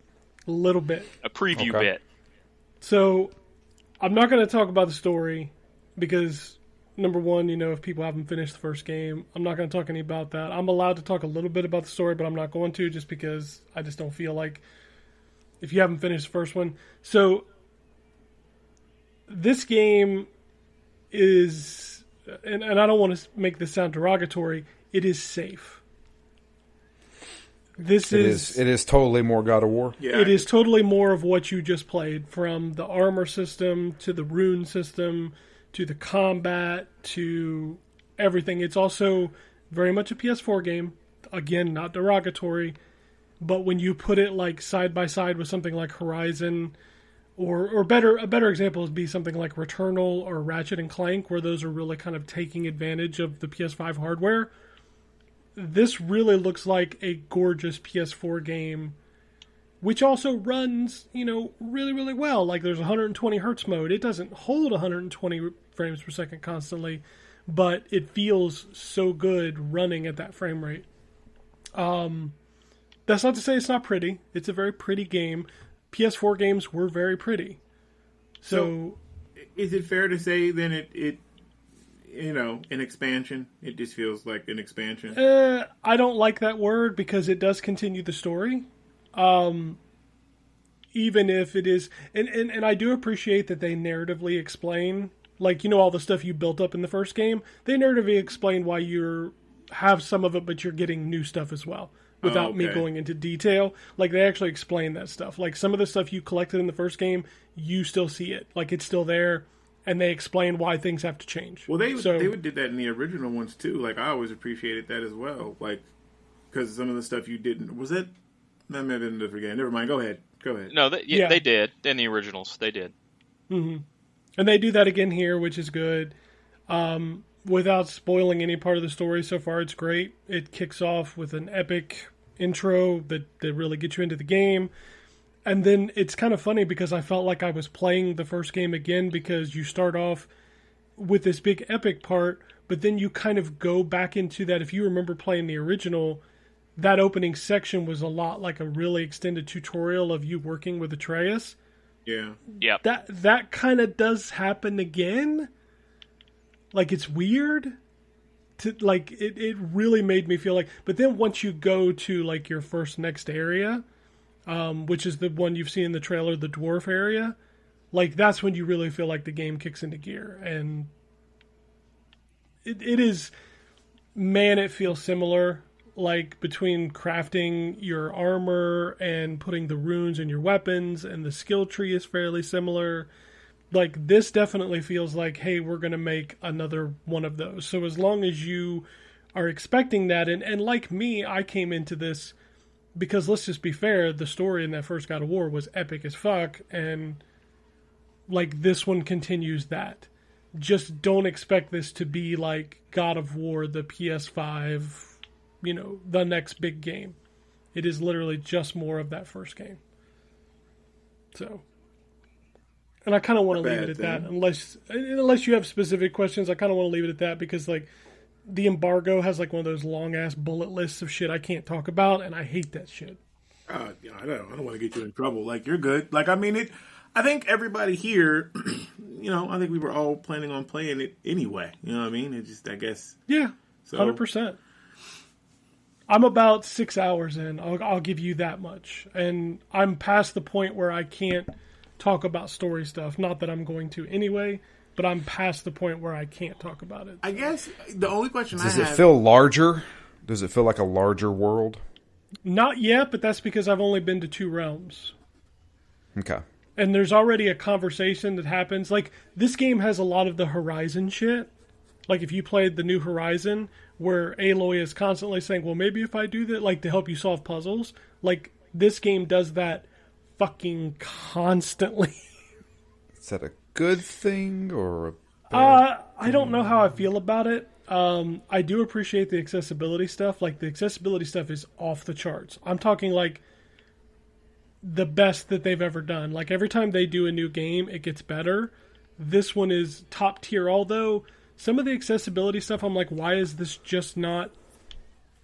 A little bit. A preview Okay. bit. So, I'm not going to talk about the story because, number one, if people haven't finished the first game, I'm not going to talk any about that. I'm allowed to talk a little bit about the story, but I'm not going to just because I just don't feel like if you haven't finished the first one. So, this game is, and I don't want to make this sound derogatory, it is safe. It is totally more God of War. Yeah. It is totally more of what you just played, from the armor system to the rune system to the combat to everything. It's also very much a PS4 game. Again, not derogatory, but when you put it like side by side with something like Horizon, or a better example would be something like Returnal or Ratchet and Clank, where those are really kind of taking advantage of the PS5 hardware. This really looks like a gorgeous PS4 game which also runs, really, really well. Like there's 120 hertz mode. It doesn't hold 120 frames per second constantly, but it feels so good running at that frame rate. That's not to say it's not pretty. It's a very pretty game. PS4 games were very pretty. So is it fair to say then it an expansion? It just feels like an expansion. I don't like that word because it does continue the story. Even if it is, and I do appreciate that they narratively explain, like, all the stuff you built up in the first game, they narratively explain why you have some of it, but you're getting new stuff as well. Without me going into detail, like they actually explain that stuff. Like some of the stuff you collected in the first game, you still see it. Like it's still there, and they explain why things have to change. Well, they did that in the original ones too. Like I always appreciated that as well. Like because some of the stuff you didn't was it. That may have been a different game. Never mind. Go ahead. No, they did in the originals. They did. Mm-hmm. And they do that again here, which is good. Without spoiling any part of the story so far, it's great. It kicks off with an epic intro that really gets you into the game. And then it's kind of funny because I felt like I was playing the first game again because you start off with this big epic part, but then you kind of go back into that. If you remember playing the original, that opening section was a lot like a really extended tutorial of you working with Atreus. Yeah. Yeah. That kind of does happen again. Like it's weird. It really made me feel like, but then once you go to like your first next area, which is the one you've seen in the trailer, the dwarf area, like that's when you really feel like the game kicks into gear. And it is, man, it feels similar, like between crafting your armor and putting the runes in your weapons, and the skill tree is fairly similar. Like, this definitely feels like, hey, we're going to make another one of those. So as long as you are expecting that, and like me, I came into this because, let's just be fair, the story in that first God of War was epic as fuck, and, like, this one continues that. Just don't expect this to be like God of War, the PS5, the next big game. It is literally just more of that first game. So... And I kind of want to leave it at that, unless you have specific questions. I kind of want to leave it at that because, like, the embargo has like one of those long ass bullet lists of shit I can't talk about, and I hate that shit. I don't want to get you in trouble. Like you're good. Like I mean, I think everybody here, I think we were all planning on playing it anyway. You know what I mean? It just, I guess. Yeah, 100%. I'm about 6 hours in. I'll give you that much, and I'm past the point where I can't talk about story stuff. Not that I'm going to anyway, but I'm past the point where I can't talk about it. I guess the only question Does it feel larger? Does it feel like a larger world? Not yet, but that's because I've only been to 2 realms. Okay. And there's already a conversation that happens. Like, this game has a lot of the Horizon shit. Like, if you played the new Horizon, where Aloy is constantly saying, well, maybe if I do that, like, to help you solve puzzles. Like, this game does that fucking constantly. Is that a good thing or a bad thing? I don't know how I feel about it. I do appreciate the accessibility stuff. Like, the accessibility stuff is off the charts. I'm talking, like, the best that they've ever done. Like, every time they do a new game, it gets better. This one is top tier, although some of the accessibility stuff, I'm like, why is this just not,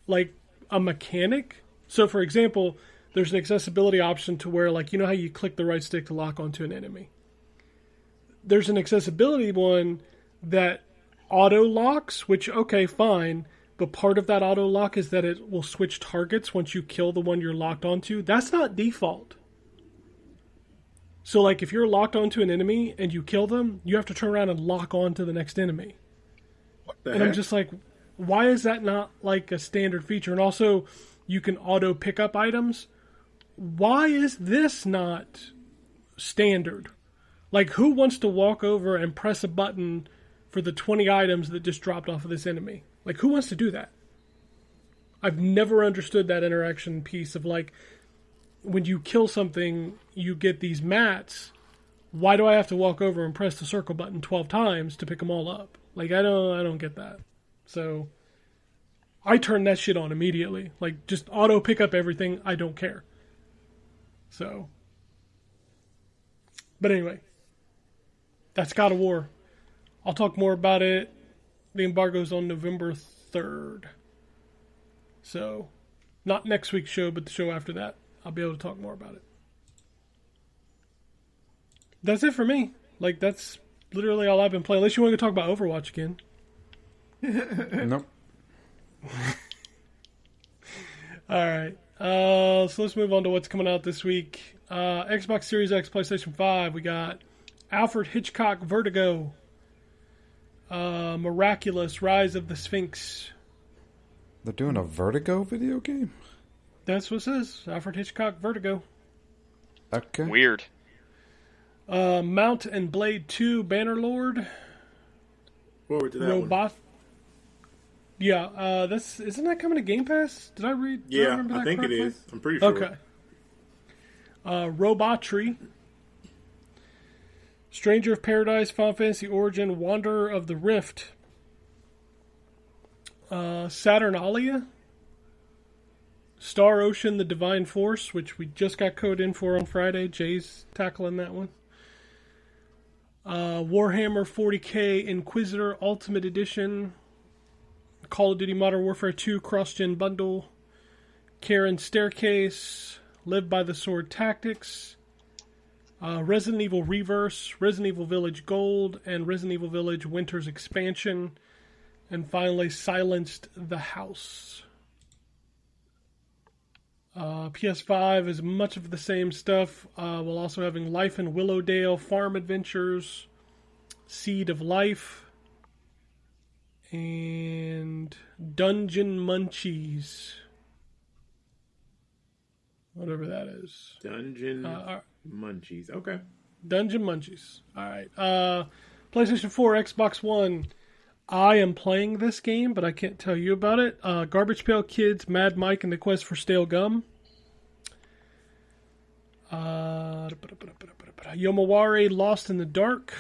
like, a mechanic? So, for example, there's an accessibility option to where, like, how you click the right stick to lock onto an enemy? There's an accessibility one that auto locks, which, okay, fine, but part of that auto lock is that it will switch targets once you kill the one you're locked onto. That's not default. So, like, if you're locked onto an enemy and you kill them, you have to turn around and lock on to the next enemy. What the heck? I'm just like, why is that not, like, a standard feature? And also, you can auto pick up items. Why is this not standard? Like, who wants to walk over and press a button for the 20 items that just dropped off of this enemy? Like, who wants to do that? I've never understood that interaction piece of, like, when you kill something, you get these mats. Why do I have to walk over and press the circle button 12 times to pick them all up? Like, I don't get that. So, I turn that shit on immediately. Like, just auto pick up everything. I don't care. So, but anyway, that's God of War. I'll talk more about it. The embargo's on November 3rd. So, not next week's show, but the show after that. I'll be able to talk more about it. That's it for me. Like, that's literally all I've been playing. Unless you want to talk about Overwatch again. Nope. Alright. So let's move on to what's coming out this week. Xbox Series X, PlayStation 5. We got Alfred Hitchcock Vertigo. Miraculous Rise of the Sphinx. They're doing a Vertigo video game? That's what it says. Alfred Hitchcock Vertigo. Okay. Weird. Mount and Blade 2 Bannerlord. Forward to that one. Robot. Yeah, isn't that coming to Game Pass? Did I read? Did Yeah, remember that I think correctly? it is. I'm pretty sure. Okay. Robotry. Stranger of Paradise, Final Fantasy Origin, Wanderer of the Rift. Saturnalia. Star Ocean, The Divine Force, which we just got code in for on Friday. Jay's tackling that one. Warhammer 40k Inquisitor Ultimate Edition. Call of Duty Modern Warfare 2 Cross-Gen Bundle. Karen Staircase. Live by the Sword Tactics. Resident Evil Reverse, Resident Evil Village Gold, and Resident Evil Village Winter's Expansion. And finally, Silenced the House. PS5 is much of the same stuff, while also having Life in Willowdale, Farm Adventures, Seed of Life, and Dungeon Munchies. Whatever that is. Dungeon Munchies. Okay. Dungeon Munchies. Alright. PlayStation 4, Xbox One. I am playing this game, but I can't tell you about it. Garbage Pail Kids, Mad Mike, and the Quest for Stale Gum. Yomawari, Lost in the Dark.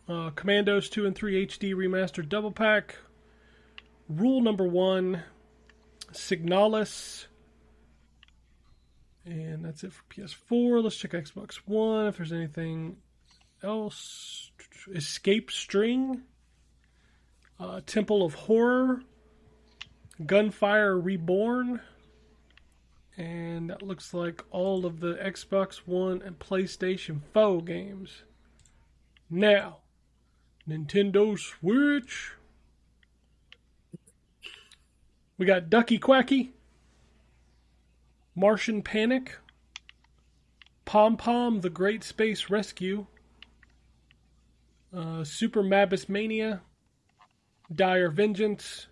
Commandos 2 and 3 HD Remastered Double Pack. Rule Number 1. Signalis. And that's it for PS4. Let's check Xbox One if there's anything else. Escape String. Temple of Horror. Gunfire Reborn. And that looks like all of the Xbox One and PlayStation 4 games. Now, Nintendo Switch. We got Ducky Quacky. Martian Panic. Pom Pom the Great Space Rescue. Super Mabus Mania. Dire Vengeance.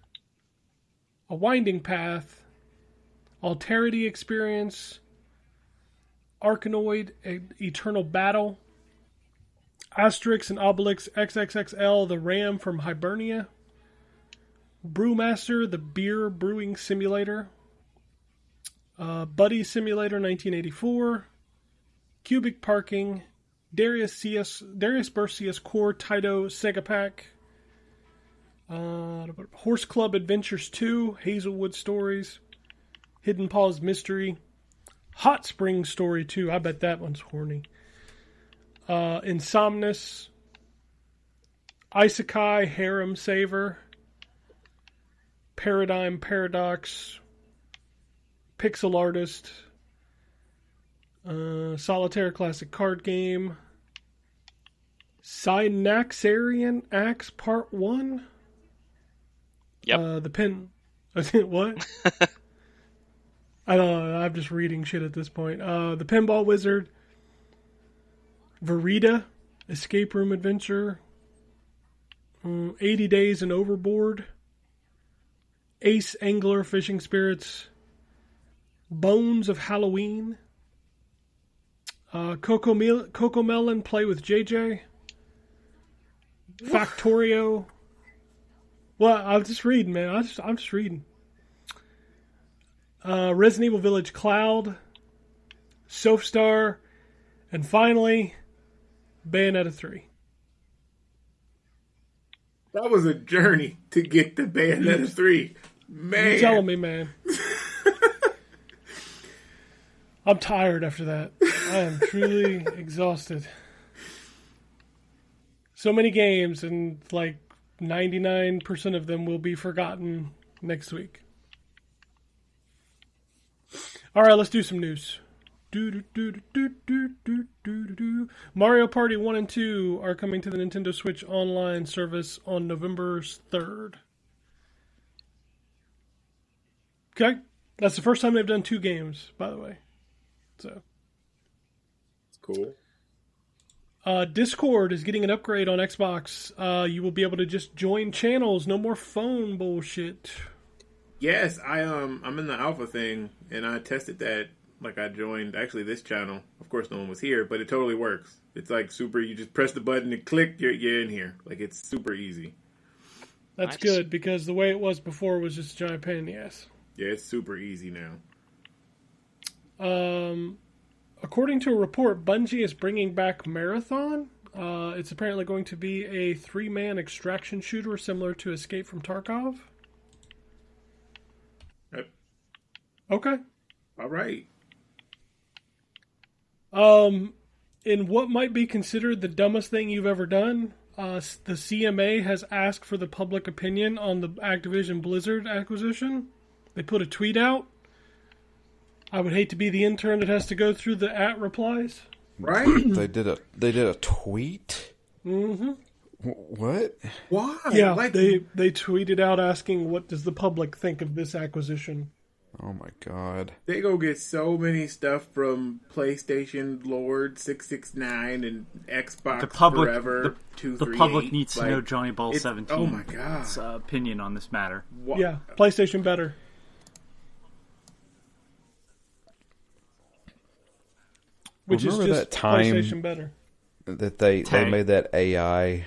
A Winding Path. Alterity Experience. Arkanoid Eternal Battle. Asterix and Obelix XXXL The Ram from Hibernia. Brewmaster The Beer Brewing Simulator. Buddy Simulator 1984. Cubic Parking. Darius Bursius Core Taito Sega Pack. Horse Club Adventures 2. Hazelwood Stories. Hidden Paws Mystery. Hot Spring Story 2. I bet that one's horny. Insomnus. Isekai Harem Saver. Paradigm Paradox. Pixel Artist. Solitaire Classic Card Game. Synaxarian Axe Part 1. Yep. The pen. What? I don't know. I'm just reading shit at this point. The Pinball Wizard. Verita. Escape Room Adventure. 80 Days and Overboard. Ace Angler Fishing Spirits. Bones of Halloween. Coco Melon Play with JJ. Factorio. Well, I'm just reading, man. I'm just reading. Resident Evil Village Cloud. Soapstar. And finally, Bayonetta 3. That was a journey to get to Bayonetta 3. Man. You telling me, man. I'm tired after that. I am truly exhausted. So many games, and like 99% of them will be forgotten next week. All right, let's do some news. Mario Party 1 and 2 are coming to the Nintendo Switch Online service on November 3rd. Okay? That's the first time they've done 2 games, by the way. So, It's cool. Discord is getting an upgrade on Xbox. You will be able to just join channels. No more phone bullshit. Yes, I'm in the alpha thing, and I tested that. Like, I joined actually this channel. Of course, no one was here, but it totally works. It's like super. You just press the button and click. You're in here. Like, it's super easy. That's Nice. good, because the way it was before was just a giant pain in the ass. Yeah, it's super easy now. According to a report, Bungie is bringing back Marathon. It's apparently going to be a 3-man extraction shooter similar to Escape from Tarkov. Yep. Okay. All right. In what might be considered the dumbest thing you've ever done, the CMA has asked for the public opinion on the Activision Blizzard acquisition. They put a tweet out. I would hate to be the intern that has to go through the replies. Right? They did a tweet. Mm-hmm. What? Why? Yeah, Like, they tweeted out asking, what does the public think of this acquisition? Oh my god. they go get so many stuff from PlayStation Lord 669 and Xbox The public, Forever the 238. public needs to Like, know Johnny Ball it's- 17. Oh my god. Opinion on this matter. Wha- Yeah, PlayStation better. Which is Remember just that time PlayStation better. that they Tang. made that AI,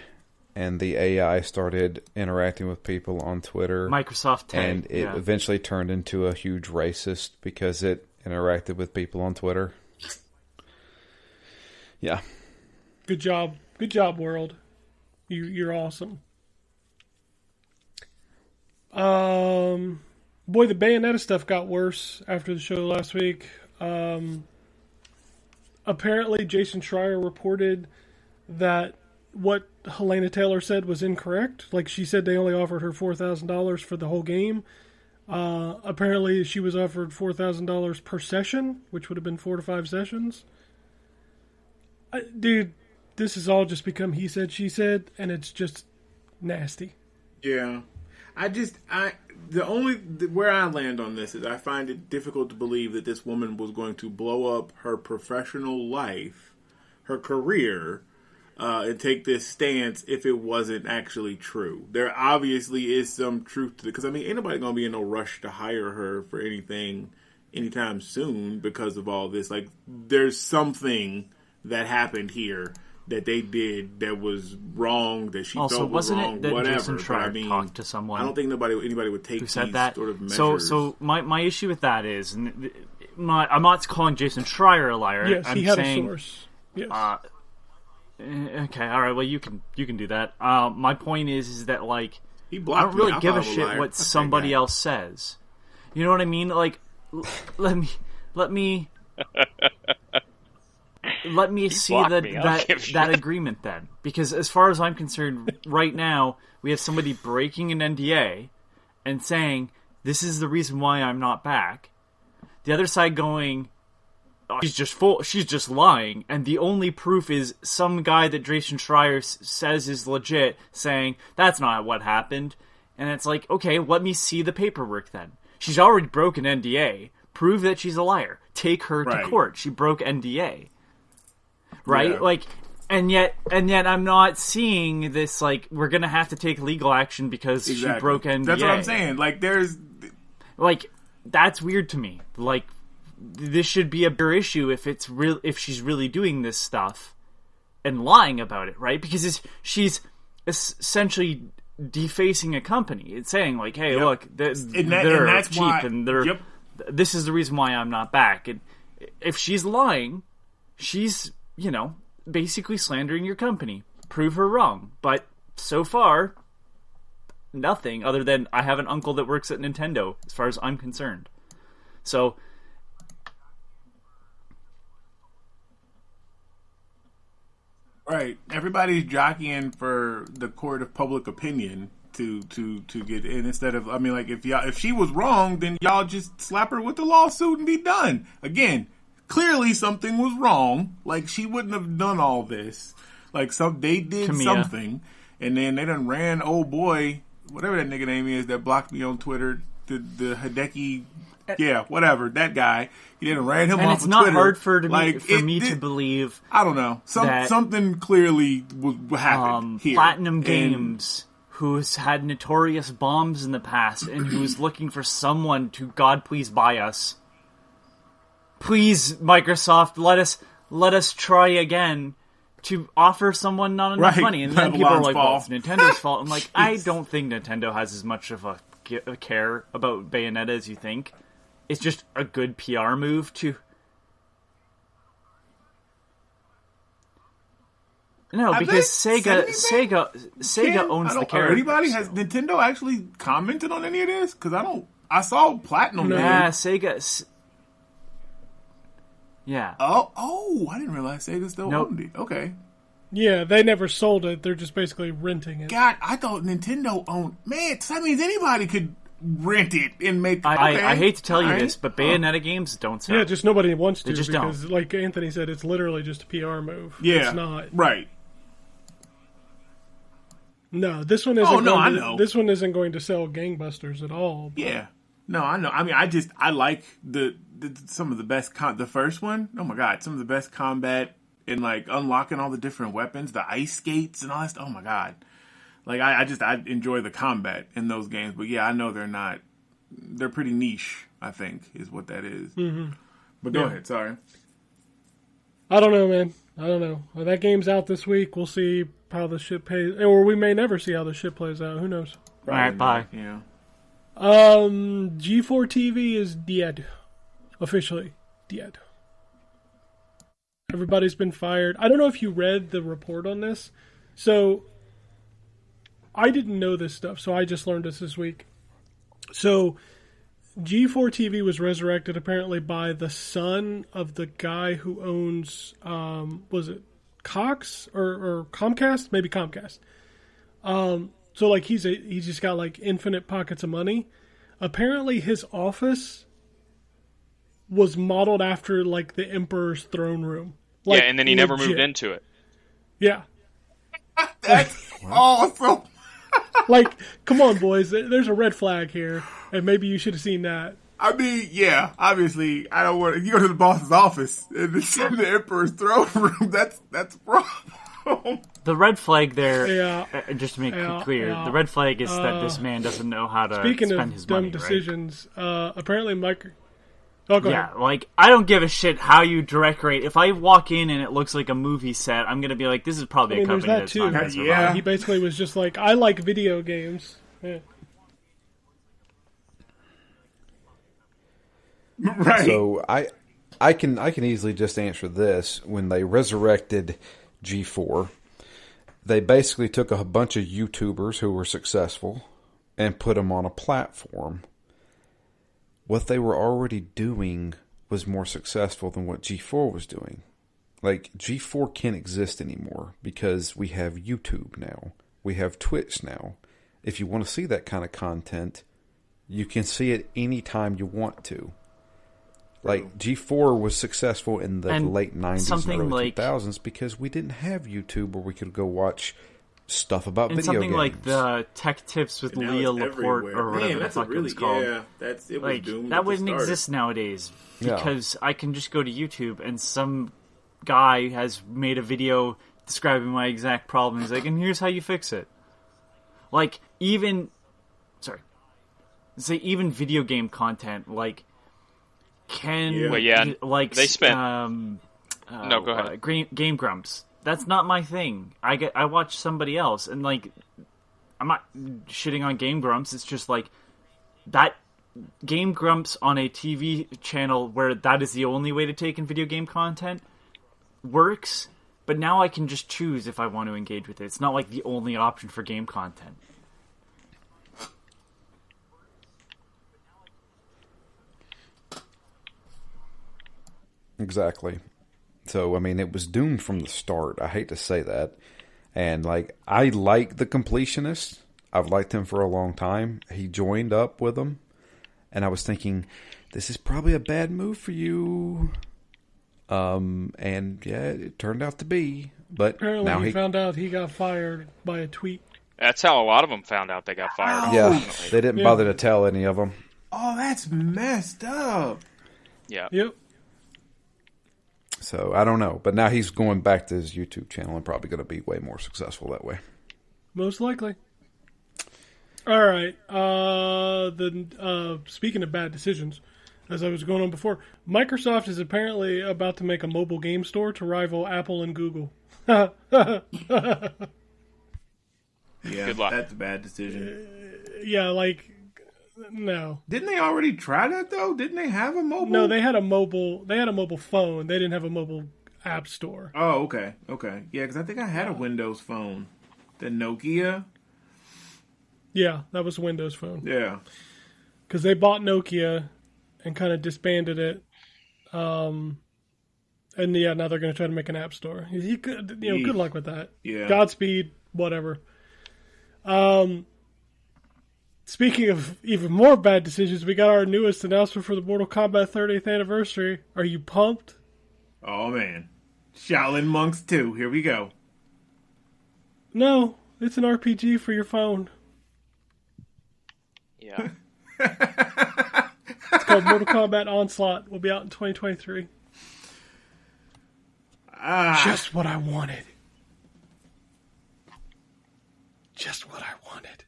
and the AI started interacting with people on Twitter, Microsoft Tag. and it yeah. eventually turned into a huge racist because it interacted with people on Twitter. Yeah. Good job, world. You're awesome. Boy, the Bayonetta stuff got worse after the show last week. Apparently, Jason Schreier reported that what Helena Taylor said was incorrect. Like, she said they only offered her $4,000 for the whole game. Apparently, she was offered $4,000 per session, which would have been 4 to 5 sessions. Dude, this has all just become he said, she said, and it's just nasty. Yeah. Where I land on this is I find it difficult to believe that this woman was going to blow up her professional life, her career, and take this stance if it wasn't actually true. There obviously is some truth to it, because I mean, ain't nobody going to be in no rush to hire her for anything anytime soon because of all this. Like, there's something that happened here that they did that was wrong, that she Also, felt was wasn't wrong, it that whatever. Jason But I Schreier mean, talked to someone I don't think anybody would take who these said that? sort of measures. So my issue with that is, and I'm not calling Jason Schreier a liar. Yes, I'm he had saying, a source. Yes. Okay, all right. Well, you can do that. My point is that, like, He I blocked don't really me. I give thought a I was shit liar. what Fuck that somebody guy. else says. You know what I mean? Like, let me see blocked that me. I don't give a that shit. agreement then, because as far as I'm concerned, right now we have somebody breaking an NDA and saying this is the reason why I'm not back. The other side going, oh, she's just lying, and the only proof is some guy that Jason Schreier says is legit saying that's not what happened. And it's like, okay, let me see the paperwork then. She's already broken NDA. Prove that she's a liar. Take her Right. to court. She broke NDA. Right? Yeah. Like, and yet I'm not seeing this, like, we're gonna have to take legal action because Exactly. she broke NDA. That's what I'm saying. Like, there's Like, that's weird to me. Like, this should be a bigger issue if she's really doing this stuff and lying about it, right? Because she's essentially defacing a company. It's saying, like, hey, Yep. look, they're and that's cheap, why, and they're Yep. this is the reason why I'm not back. And if she's lying, she's, basically slandering your company. Prove her wrong. But so far, nothing other than I have an uncle that works at Nintendo, as far as I'm concerned. So Right. Everybody's jockeying for the court of public opinion to get in instead of, I mean, like, if she was wrong, then y'all just slap her with the lawsuit and be done. Again, clearly something was wrong. Like, she wouldn't have done all this. Like, they did Tamiya. something, and then they done ran old boy, whatever that nigga name is that blocked me on Twitter, the Hideki, yeah, whatever, that guy. He didn't ran him And off it's of not Twitter. hard for Like, me to believe I don't know. that, Something clearly happened here. Platinum And- Games, who's had notorious bombs in the past and who's looking for someone to, God, please buy us. Please, Microsoft, let us try again to offer someone not enough Right. money. And then people are Babylon's like, fall. well, it's Nintendo's fault. I'm like, I Jeez. don't think Nintendo has as much of a care about Bayonetta as you think. It's just a good PR move to... No, Have because they said anything? Sega Ken, owns the or character. anybody has Nintendo actually commented on any of this? Because I saw Platinum. No. Yeah, Sega. Yeah. Oh, I didn't realize Sega still Nope. owned it. Okay. Yeah, they never sold it. They're just basically renting it. God, I thought Nintendo owned. Man, so that means anybody could rent it and make. I hate to tell you Alright. this, but Bayonetta games don't sell. Yeah, just nobody wants to They just because, like Anthony said, it's literally just a PR move. Yeah, It's not. right. No, this one isn't. Oh, no, going I to, know. This one isn't going to sell gangbusters at all. Yeah. No, I know. I mean, I like the some of the best the first one. Oh my god, some of the best combat and like unlocking all the different weapons, the ice skates and all that stuff. Oh my god. Like I enjoy the combat in those games, but yeah, I know they're pretty niche, I think, is what that is. Mm-hmm. But go ahead, sorry. I don't know, man. I don't know. Well, that game's out this week. We'll see how the shit plays, or we may never see how the shit plays out. Who knows? All right, bye. Yeah. G4 TV is dead. Officially dead. Everybody's been fired. I don't know if you read the report on this. So, I didn't know this stuff, so I just learned this week. So, G4 TV was resurrected apparently by the son of the guy who owns, was it Cox or Comcast? Maybe Comcast. So like he's just got like infinite pockets of money. Apparently his office was modeled after like the Emperor's throne room. Like, yeah, and then he never legit. moved into it. Yeah. That's awesome. Like, come on, boys. There's a red flag here, and maybe you should have seen that. I mean, yeah, obviously, I don't want you go to the boss's office and it's in the Emperor's throne room. That's a problem. The red flag there, Yeah. just to make Yeah, it clear, yeah. the red flag is that this man doesn't know how to Speaking spend of his dumb money, decisions, apparently Mike. Oh, go right? Yeah, ahead. like, I don't give a shit how you decorate. If I walk in and it looks like a movie set, I'm going to be like, this is probably I mean, a there's company that that's too. not going to survive. Yeah. He basically was just like, I like video games. Yeah. Right. So I can easily just answer this. When they resurrected G4, they basically took a bunch of YouTubers who were successful and put them on a platform. What they were already doing was more successful than what G4 was doing. Like, G4 can't exist anymore because we have YouTube now. We have Twitch now. If you want to see that kind of content, you can see it anytime you want to. Like, G4 was successful in the And late 90s something and early like- 2000s because we didn't have YouTube where we could go watch stuff about And video something games. like the Tech Tips with Now Leah it's Laporte everywhere. or whatever Man, the that's a fuck really, it's called. yeah, it was Like, doomed that at the wouldn't start. exist nowadays Yeah. because I can just go to YouTube and some guy has made a video describing my exact problem. He's like, and here's how you fix it. Like, even video game content, like, can Yeah. Well, yeah, like they spent- no, go ahead. Game Grumps. That's not my thing. I watch somebody else, and like, I'm not shitting on Game Grumps. It's just like that Game Grumps on a TV channel where that is the only way to take in video game content works. But now I can just choose if I want to engage with it. It's not like the only option for game content. Exactly. So, I mean, it was doomed from the start. I hate to say that. And, like, I like the completionist. I've liked him for a long time. He joined up with them. And I was thinking, this is probably a bad move for you. And, yeah, it turned out to be. But Apparently now he found out he got fired by a tweet. That's how a lot of them found out they got fired. Yeah, unfortunately. they didn't bother to tell any of them. Oh, that's messed up. Yeah. Yep. So, I don't know. But now he's going back to his YouTube channel and probably going to be way more successful that way. Most likely. All right. Speaking of bad decisions, as I was going on before, Microsoft is apparently about to make a mobile game store to rival Apple and Google. Yeah, Good luck. that's a bad decision. Yeah, like, no. Didn't they already try that though? Didn't they have a mobile? No, they had a mobile phone. They didn't have a mobile app store. Oh, okay. Yeah, because I think I had a Windows phone. The Nokia. Yeah, that was a Windows phone. Yeah. Because they bought Nokia and kind of disbanded it. And yeah, now they're going to try to make an app store. Good luck with that. Yeah. Godspeed, whatever. Speaking of even more bad decisions, we got our newest announcement for the Mortal Kombat 30th anniversary. Are you pumped? Oh man, Shaolin Monks 2. Here we go. No, it's an RPG for your phone. Yeah. It's called Mortal Kombat Onslaught. Will be out in 2023. Just what I wanted. Just what I wanted.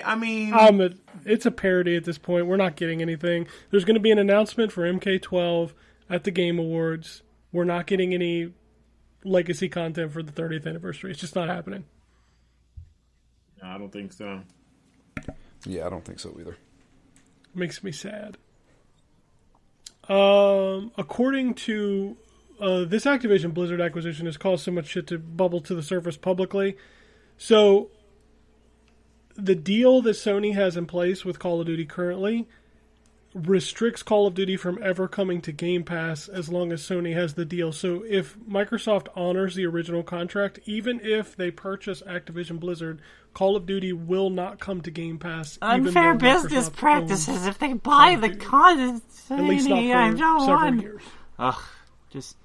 I mean, It's a parody at this point. We're not getting anything. There's going to be an announcement for MK12 at the Game Awards. We're not getting any legacy content for the 30th anniversary. It's just not happening. no, I don't think so. Yeah, I don't think so either. Makes me sad. According to this Activision Blizzard acquisition has caused so much shit to bubble to the surface publicly. So the deal that Sony has in place with Call of Duty currently restricts Call of Duty from ever coming to Game Pass as long as Sony has the deal. So if Microsoft honors the original contract, even if they purchase Activision Blizzard, Call of Duty will not come to Game Pass. Unfair even though business Microsoft practices owns if they buy the Duty. content. At least not I for don't several want. years. Ugh, just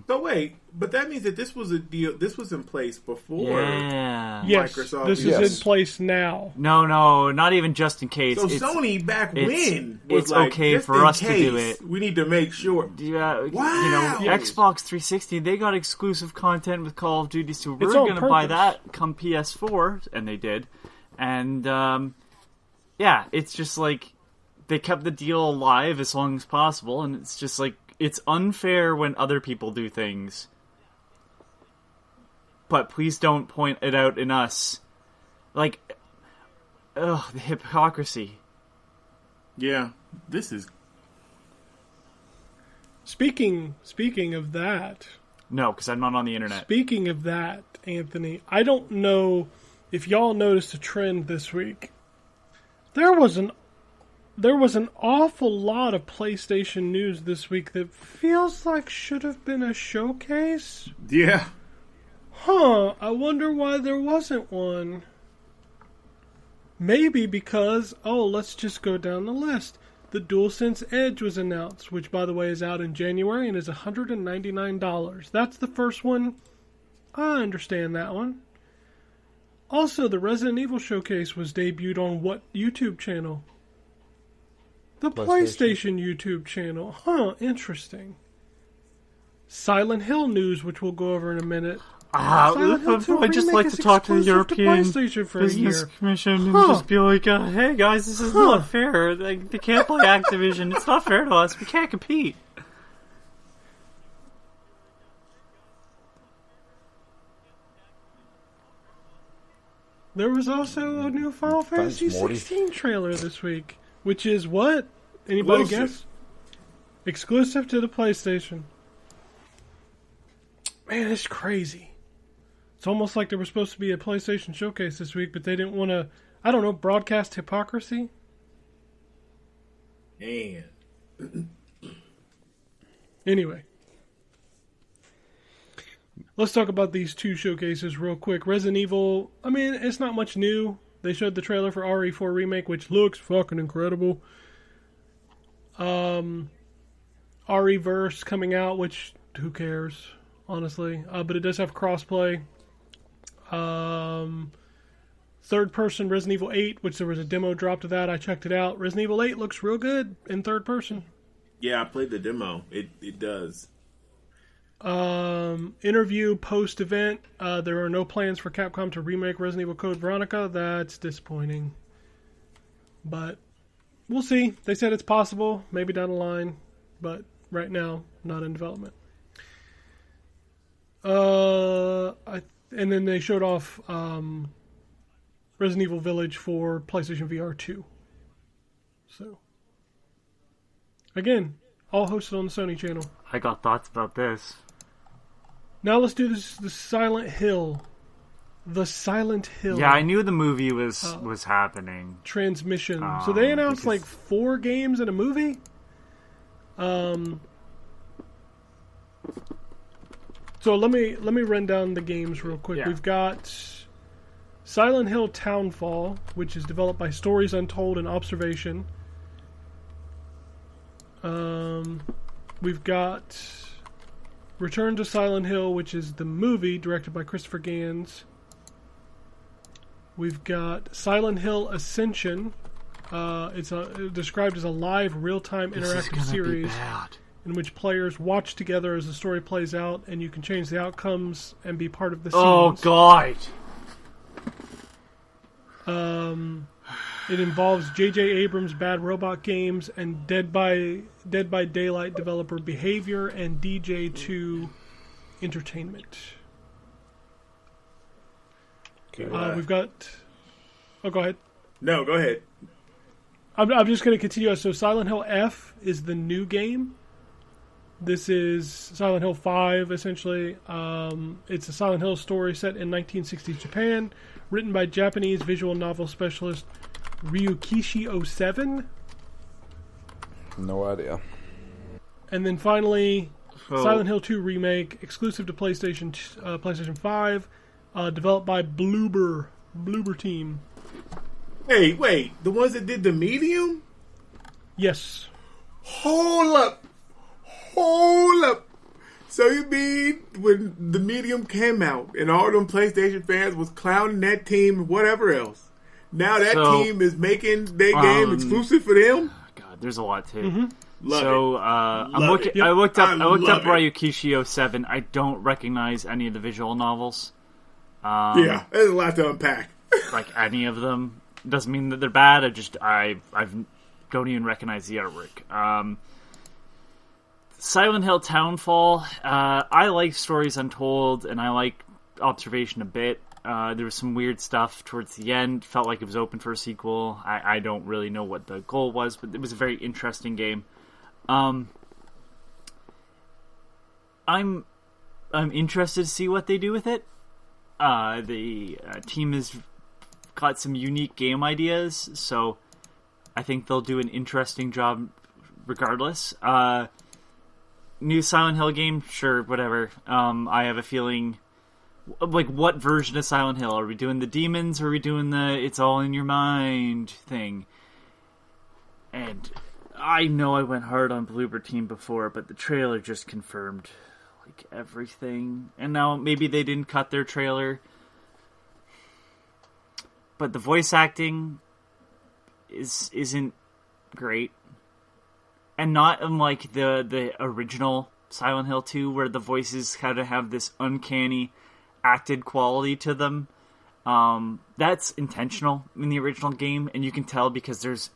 So wait, but that means that this was a deal. This was in place before. yeah. Yes, Microsoft- this is Yes. in place now. No, not even just in case. So It's- Sony back when was it's like, okay just for in us to do case, it. We need to make sure. Yeah, Wow. Xbox 360, they got exclusive content with Call of Duty, so we're It's on going to buy purpose. that come PS4, and they did. And, yeah, it's just like, they kept the deal alive as long as possible, and it's just like, it's unfair when other people do things. But please don't point it out in us. Like, ugh, the hypocrisy. Yeah, this is. Speaking of that, No, because I'm not on the internet. Speaking of that, Anthony, I don't know if y'all noticed a trend this week. There was an awful lot of PlayStation news this week that feels like should have been a showcase. Yeah. Huh, I wonder why there wasn't one. Maybe because, let's just go down the list. The DualSense Edge was announced, which, by the way, is out in January and is $199. That's the first one. I understand that one. Also, the Resident Evil Showcase was debuted on what YouTube channel? The PlayStation YouTube channel. Huh, interesting. Silent Hill news, which we'll go over in a minute. Silent Hill 2 I just remake like is to talk to the exclusive European PlayStation for a Business year. Commission and Huh. just be like, hey guys, this is not fair. Like, they can't play Activision. It's not fair to us. We can't compete. There was also a new Final Fantasy Morty. 16 trailer this week, which is what? Anybody Exclusive. guess? Exclusive to the PlayStation. Man, it's crazy. It's almost like there was supposed to be a PlayStation showcase this week, but they didn't want to, I don't know, broadcast hypocrisy? Man. Anyway. Let's talk about these two showcases real quick. Resident Evil, I mean, it's not much new. They showed the trailer for RE4 Remake, which looks fucking incredible. RE-verse coming out, which, who cares, honestly. But it does have crossplay. Third-person Resident Evil 8, which there was a demo dropped of that. I checked it out. Resident Evil 8 looks real good in third person. Yeah, I played the demo. It does. Interview post-event. There are no plans for Capcom to remake Resident Evil Code Veronica. That's disappointing. But we'll see. They said it's possible, maybe down the line, but right now, not in development. And then they showed off Resident Evil Village for PlayStation VR 2. So, again, all hosted on the Sony channel. I got thoughts about this. Now let's do this. The Silent Hill. The Silent Hill. Yeah, I knew the movie was happening. Transmission. So they announced like 4 games and a movie. So let me run down the games real quick. Yeah. We've got Silent Hill Townfall, which is developed by Stories Untold and Observation. We've got Return to Silent Hill, which is the movie directed by Christopher Gans. We've got Silent Hill Ascension. It's described as a live, real-time interactive series in which players watch together as the story plays out, and you can change the outcomes and be part of the scenes. Oh, God. It involves J.J. Abrams' Bad Robot Games and Dead by Daylight developer Behavior and DJ2 Entertainment. Okay, We've got... Oh, go ahead. No, go ahead. I'm just going to continue. So Silent Hill F is the new game. This is Silent Hill 5, essentially. It's a Silent Hill story set in 1960s Japan, written by Japanese visual novel specialist Ryukishi 07. No idea. And then finally, So- Silent Hill 2 Remake, exclusive to PlayStation 5, developed by Bloober Team. Hey, wait. The ones that did the Medium? Yes. Hold up. Hold up. So you mean when the Medium came out and all them PlayStation fans was clowning that team and whatever else, now that So, team is making their game exclusive for them? God, there's a lot too. Mm-hmm. Love So it. I Love it. looked up I love it. Ryukishi 07. I don't recognize any of the visual novels. Yeah, there's a lot to unpack. Like any of them. Doesn't mean that they're bad. I don't even recognize the artwork. Silent Hill Townfall. I like Stories Untold, and I like Observation a bit. There was some weird stuff towards the end. Felt like it was open for a sequel. I don't really know what the goal was, but it was a very interesting game. I'm interested to see what they do with it. The team has got some unique game ideas, so I think they'll do an interesting job regardless. New Silent Hill game, sure, whatever. I have a feeling, like, what version of Silent Hill? Are we doing the demons, or are we doing the it's all in your mind thing? And I know I went hard on Bloober Team before, but the trailer just confirmed, like, everything. And now maybe they didn't cut their trailer, but the voice acting isn't great. And not unlike the original Silent Hill 2, where the voices kind of have this uncanny acted quality to them. That's intentional in the original game, and you can tell because there's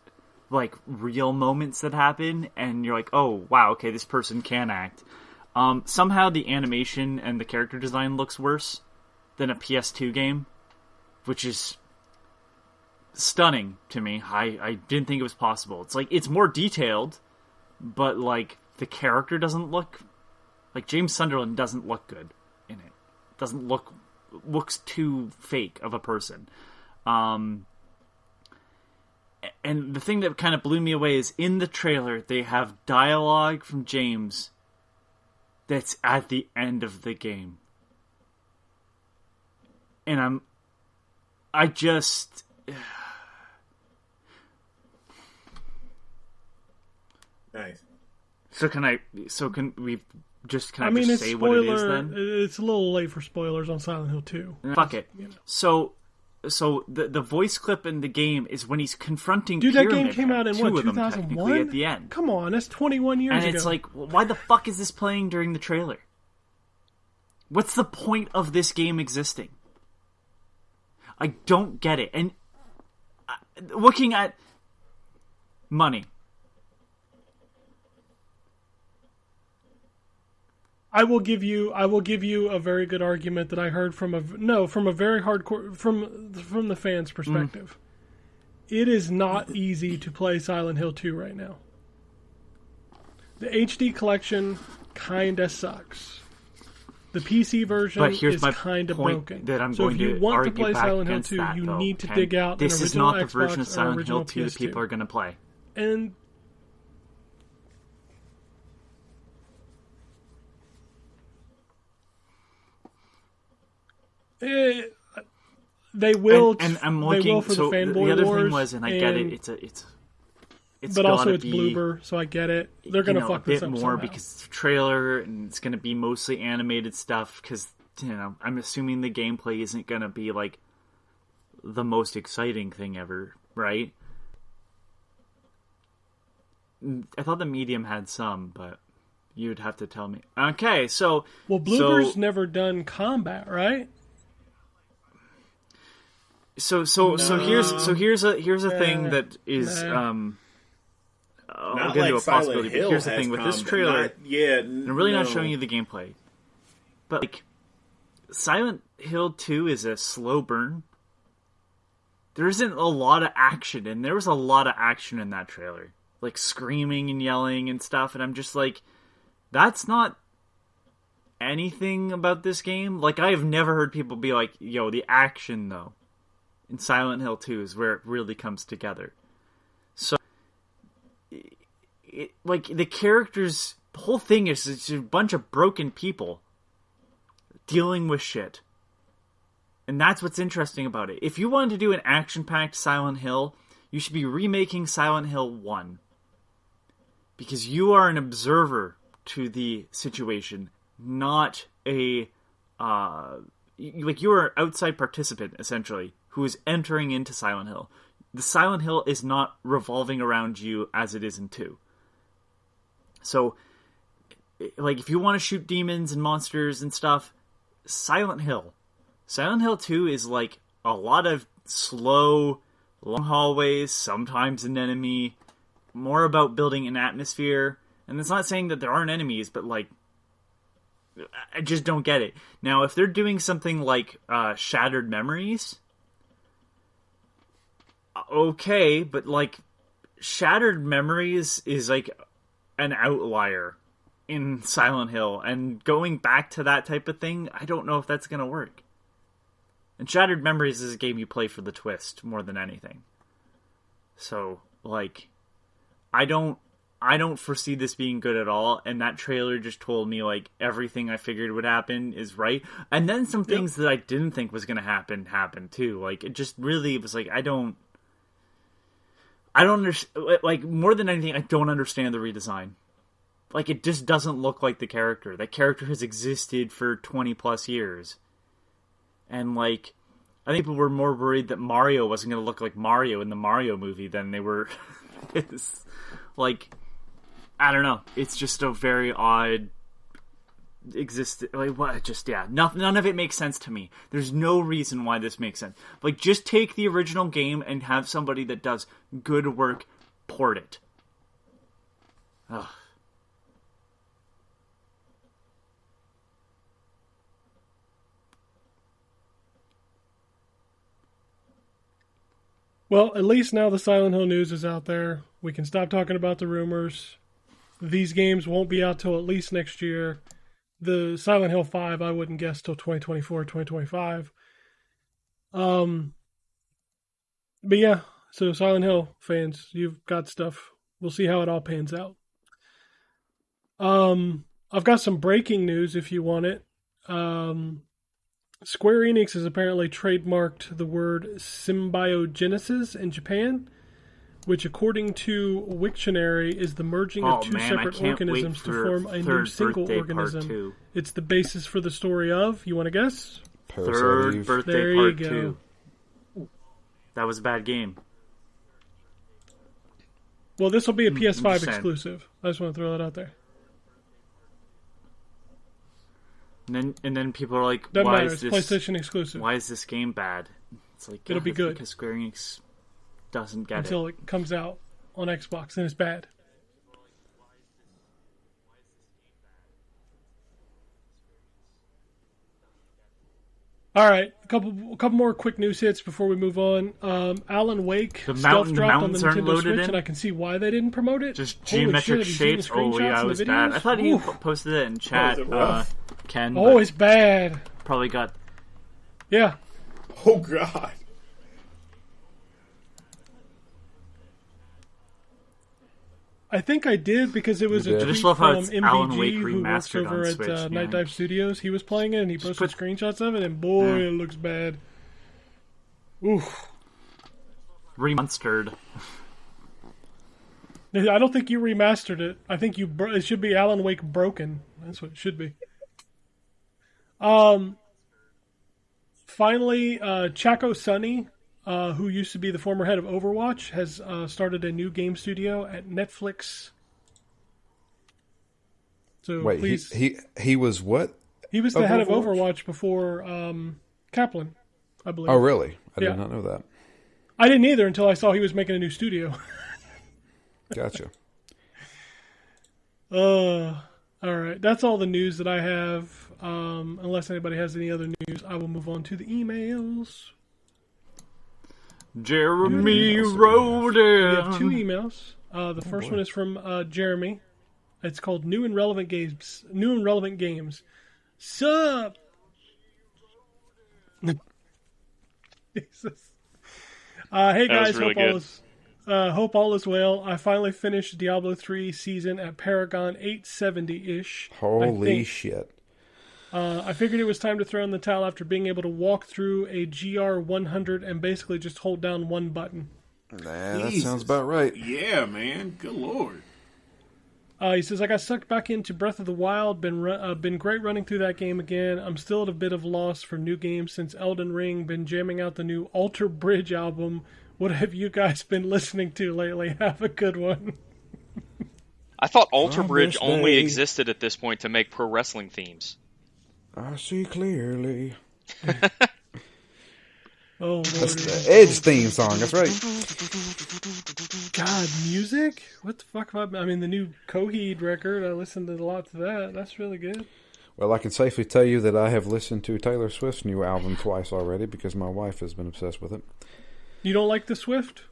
like real moments that happen, and you're like, oh wow, okay, this person can act. Somehow the animation and the character design looks worse than a PS2 game, which is stunning to me. I didn't think it was possible. It's like, it's more detailed, but like the character doesn't look like James Sunderland doesn't look good in it. Looks too fake of a person. And the thing that kind of blew me away is in the trailer they have dialogue from James that's at the end of the game. And I just... Nice. Can we just I mean, it's say spoiler. what it is then? It's a little late for spoilers on Silent Hill 2. Fuck it. You know. So the voice clip in the game is when he's confronting Dude, that Pyramid game came out in Head, what, two of them, technically, 2001? at the end. Come on, that's 21 years And ago. it's like, why the fuck is this playing during the trailer? What's the point of this game existing? I don't get it. And looking at money. I will give you a very good argument that I heard from a very hardcore from the fans' perspective. It is not easy to play Silent Hill 2 right now. The HD collection kinda sucks. The PC version is kind of broken. That I'm so going if you to want to argue play back Silent Hill against 2, that, you though, need to Ken. dig out This an is original not the Xbox version of or Silent original Hill 2 that PS2. people are going to play. And they will. And I'm they looking. will for So the fanboy the other wars, thing was, and I get it. It's but also gotta it's be, Bloober, so I get it. They're gonna fuck a bit this up more somehow. because it's a trailer and it's gonna be mostly animated stuff. Because I'm assuming the gameplay isn't gonna be like the most exciting thing ever, right? I thought the medium had some, but you'd have to tell me. Okay, so Bloober's never done combat, right? So here's a thing that is I'll Not get into like a possibility. Silent Hill But here's the has thing with this combat. trailer. I'm really not no. showing you the gameplay, but like Silent Hill 2 is a slow burn. There isn't a lot of action, and there was a lot of action in that trailer, like screaming and yelling and stuff. And I'm just like, that's not anything about this game. Like, I have never heard people be like, "Yo, the action though in Silent Hill 2 is where it really comes together." So, like, the characters, the whole thing is it's a bunch of broken people dealing with shit. And that's what's interesting about it. If you wanted to do an action-packed Silent Hill, you should be remaking Silent Hill 1. Because you are an observer to the situation, not a... you're an outside participant, essentially, who is entering into Silent Hill. The Silent Hill is not revolving around you as it is in 2. So, like, if you want to shoot demons and monsters and stuff, Silent Hill. Silent Hill 2 is, like, a lot of slow, long hallways, sometimes an enemy, more about building an atmosphere. And it's not saying that there aren't enemies, but, like, I just don't get it. Now, if they're doing something like Shattered Memories, okay, but, like, Shattered Memories is, like, an outlier in Silent Hill, and going back to that type of thing, I don't know if that's going to work. And Shattered Memories is a game you play for the twist more than anything. So, like, I don't foresee this being good at all, and that trailer just told me, like, everything I figured would happen is right. And then some things that I didn't think was going to happen happened, too. Like, it just really was like, I don't understand, like, more than anything, I don't understand the redesign. Like, it just doesn't look like the character. That character has existed for 20 plus years. And, like, I think people were more worried that Mario wasn't going to look like Mario in the Mario movie than they were. Like, I don't know. It's just a very odd like, what? Just, yeah. None of it makes sense to me. There's no reason why this makes sense. Like, just take the original game and have somebody that does good work port it. Ugh. Well, at least now the Silent Hill news is out there. We can stop talking about the rumors. These games won't be out till at least next year. The Silent Hill 5, I wouldn't guess till 2024, 2025. But yeah, So Silent Hill fans, you've got stuff. We'll see how it all pans out. I've got some breaking news if you want it. Square Enix has apparently trademarked the word symbiogenesis in Japan, which according to Wiktionary is the merging of two separate organisms to form a new single organism. It's the basis for the story of, you want to guess? Third Birthday There Part you go. 2. That was a bad game. Well, this will be a PS5 just saying. exclusive. I just want to throw that out there. And then people are like, Doesn't why matter. is It's this PlayStation exclusive why is this game bad? It's like It'll be it's good. because Square Enix doesn't get until it comes out on Xbox, and it's bad. All right, a couple more quick news hits before we move on. Alan Wake The stealth mountain- dropped on the mountains aren't Nintendo loaded Switch, in? and I can see why they didn't promote it. Just Holy geometric shit, have you seen the shapes. Oh yeah, screenshots it and was the bad. I videos? thought you Oof. posted it in chat, it rough? Ken. Oh, but it's bad. probably got. Yeah. Oh God. I think I did because it was You a did. tweet I just love how from it's Alan Wake MVG who works remastered over on at Switch, Night man. Dive Studios. He was playing it and he posted screenshots of it, and boy, it looks bad. Oof. Remonstered. I don't think you remastered it. I think it should be Alan Wake Broken. That's what it should be. Finally, Chaco Sonny, who used to be the former head of Overwatch, has started a new game studio at Netflix. So Wait, please, he was what? he was the head of Overwatch? Overwatch before Kaplan, I believe. Oh, really? I Yeah. did not know that. I didn't either until I saw he was making a new studio. Gotcha. All right. That's all the news that I have. Unless anybody has any other news, I will move on to the emails. Jeremy We Roden. have two emails. The first one is from Jeremy. It's called New and Relevant Games. New and Relevant Games. Sup? Jesus. Hey That was guys, really good. hope all is well. I finally finished Diablo 3 season at Paragon 870-ish. Holy shit. I figured it was time to throw in the towel after being able to walk through a GR 100 and basically just hold down one button. Nah, that Jesus. sounds about right. Yeah, man. Good lord. He says, I got sucked back into Breath of the Wild. Been great running through that game again. I'm still at a bit of loss for new games since Elden Ring. Been jamming out the new Alter Bridge album. What have you guys been listening to lately? Have a good one. I thought Alter From Bridge this only day- existed at this point to make pro wrestling themes. I see clearly. Oh, Lord. That's the Edge theme song. That's right. God, music? What the fuck have I mean, the new Coheed record, I listened a lot to that. That's really good. Well, I can safely tell you that I have listened to Taylor Swift's new album twice already because my wife has been obsessed with it. You don't like the Swift?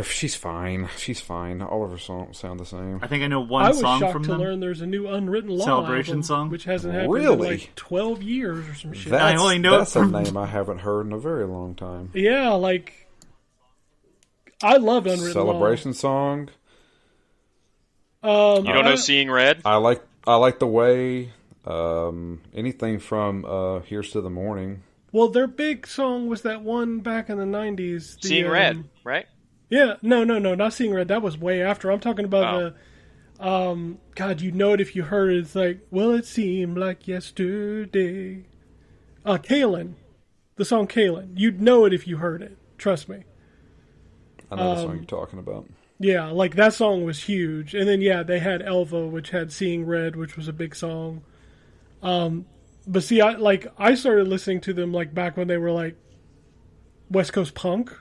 She's fine. She's fine. All of her songs sound the same. I think I know I one was song shocked from to them. learn there's a new Unwritten Law Celebration album, song? which hasn't happened in Really? like 12 years or some shit. I only know it That's a from- name I haven't heard in a very long time. Yeah, like, I loved Unwritten Celebration song. Law. You don't know Seeing Red? I like the way. Anything from Here's to the Morning. Well, their big song was that one back in the 90s. The, Seeing Red, right? Yeah, no, not Seeing Red. That was way after. I'm talking about the, God, you know it if you heard it. It's like, well, it seemed like yesterday. Kalen. The song Kalen. You'd know it if you heard it. Trust me. I know the song you're talking about. Yeah, like that song was huge. And then, yeah, they had Elva, which had Seeing Red, which was a big song. But see, I started listening to them like back when they were like West Coast punk,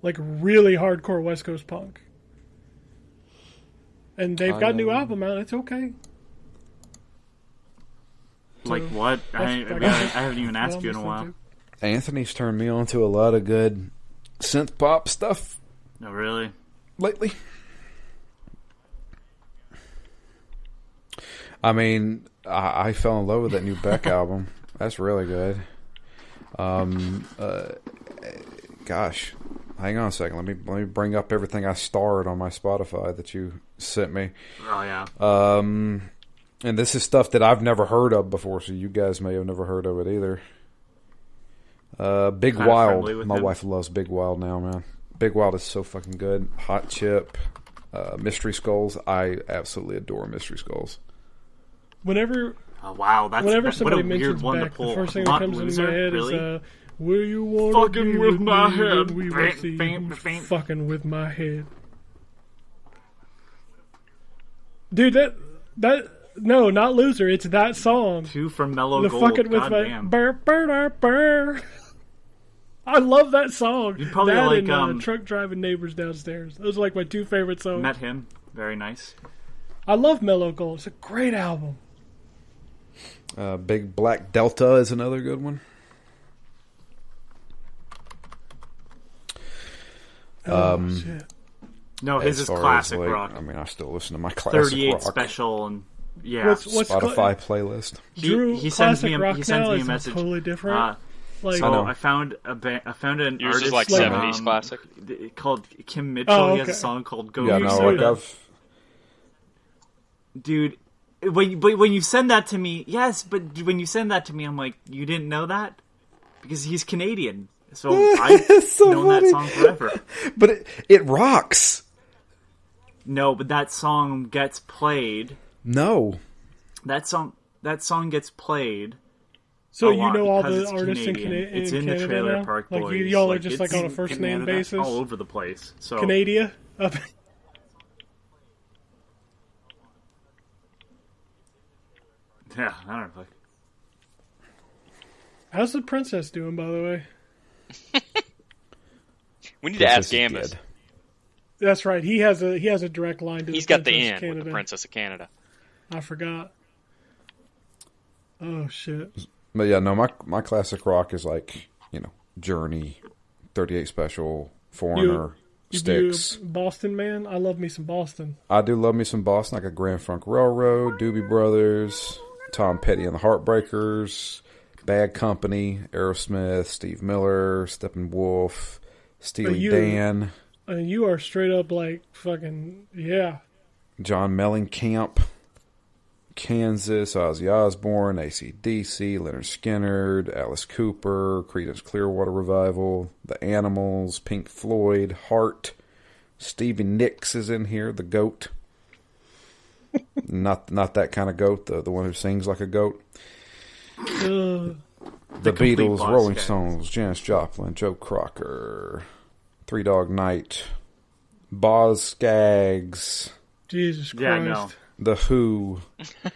like really hardcore West Coast punk. And they've got a new album out. It's okay. Like what? I haven't even asked you in a while. Anthony's turned me on to a lot of good synth pop stuff No, really? lately. I mean, I fell in love with that new Beck album. That's really good. Gosh, hang on a second. Let me bring up everything I starred on my Spotify that you sent me. Oh yeah. And this is stuff that I've never heard of before, so you guys may have never heard of it either. Big Kinda Wild. friendly with My him. wife loves Big Wild now, man. Big Wild is so fucking good. Hot Chip, Mystery Skulls. I absolutely adore Mystery Skulls. Whenever Oh, wow, that's whenever what somebody a weird mentions one back, to pull. the first thing that Not comes loser, into my head really? is, "Where you want Fucking to be with my me head. when we will see who's fucking with my head." Dude, that no, not loser. It's that song. 2 from Mellow The Gold. fucking with my Goddamn. burr, burr, burr, burr. I love that song. You'd probably that like, and Truck Driving Neighbors Downstairs. Those are like my 2 favorite songs. Met him. Very nice. I love Mellow Gold. It's a great album. Big Black Delta is another good one. Shit. No, his As is far as, classic like, rock. I mean, I still listen to my classic 38 rock special and yeah. What's Spotify playlist. Drew, he sends classic me a, rock he sends now me a is message. totally different. I Like, So know. I found an Yours artist is like Like, 70s classic. called Kim Mitchell. Oh, He has a okay. song called Go Yeah, You no, Soda. like I've Dude, when you send that to me, yes, but when you send that to me, I'm like, you didn't know that? Because he's Canadian. So I've so known funny. that song forever. But it rocks. No, but that song gets played. No. That song gets played. so a you lot know all because the it's artists in, Canadian. in It's in Canada the Trailer now? Park Like Boys. y'all are just it's like on a in first name Canada, basis. all over the place. So Canada. Up. yeah, I don't know. How's the princess doing, by the way? We need to ask Princess is Gambus. dead. That's right. He has a direct line to He's the got the Princess end of Canada. with the Princess of Canada. I forgot. Oh shit. But yeah, no, my classic rock is like, Journey, 38 Special, Foreigner, You Styx. a Boston man? I love me some Boston. I do love me some Boston. I got Grand Funk Railroad, Doobie Brothers, Tom Petty and the Heartbreakers, Bad Company, Aerosmith, Steve Miller, Steppenwolf, Steely you- Dan, And you are straight up like fucking yeah. John Mellencamp, Kansas, Ozzy Osbourne, AC/DC, Leonard Skinner, Alice Cooper, Creedence Clearwater Revival, The Animals, Pink Floyd, Heart, Stevie Nicks is in here, the goat. Not that kind of goat, the one who sings like a goat. Uh, The complete Beatles, boss Rolling guys. Stones, Janis Joplin, Joe Crocker, Three Dog Night, Boz Scaggs, Jesus Christ. Yeah, no. The Who.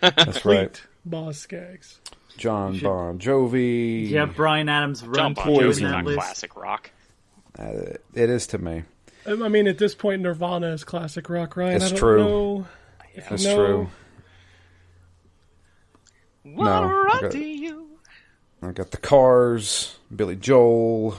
That's right. Boss Skaggs. John Bon Jovi. Yeah, Brian Adams John run Bon through Jovi's in that not list. classic rock. It is to me. I mean, at this point, Nirvana is classic rock, right? It's I don't true. know. if That's you know- true. What I rock got- do you? I got the Cars, Billy Joel,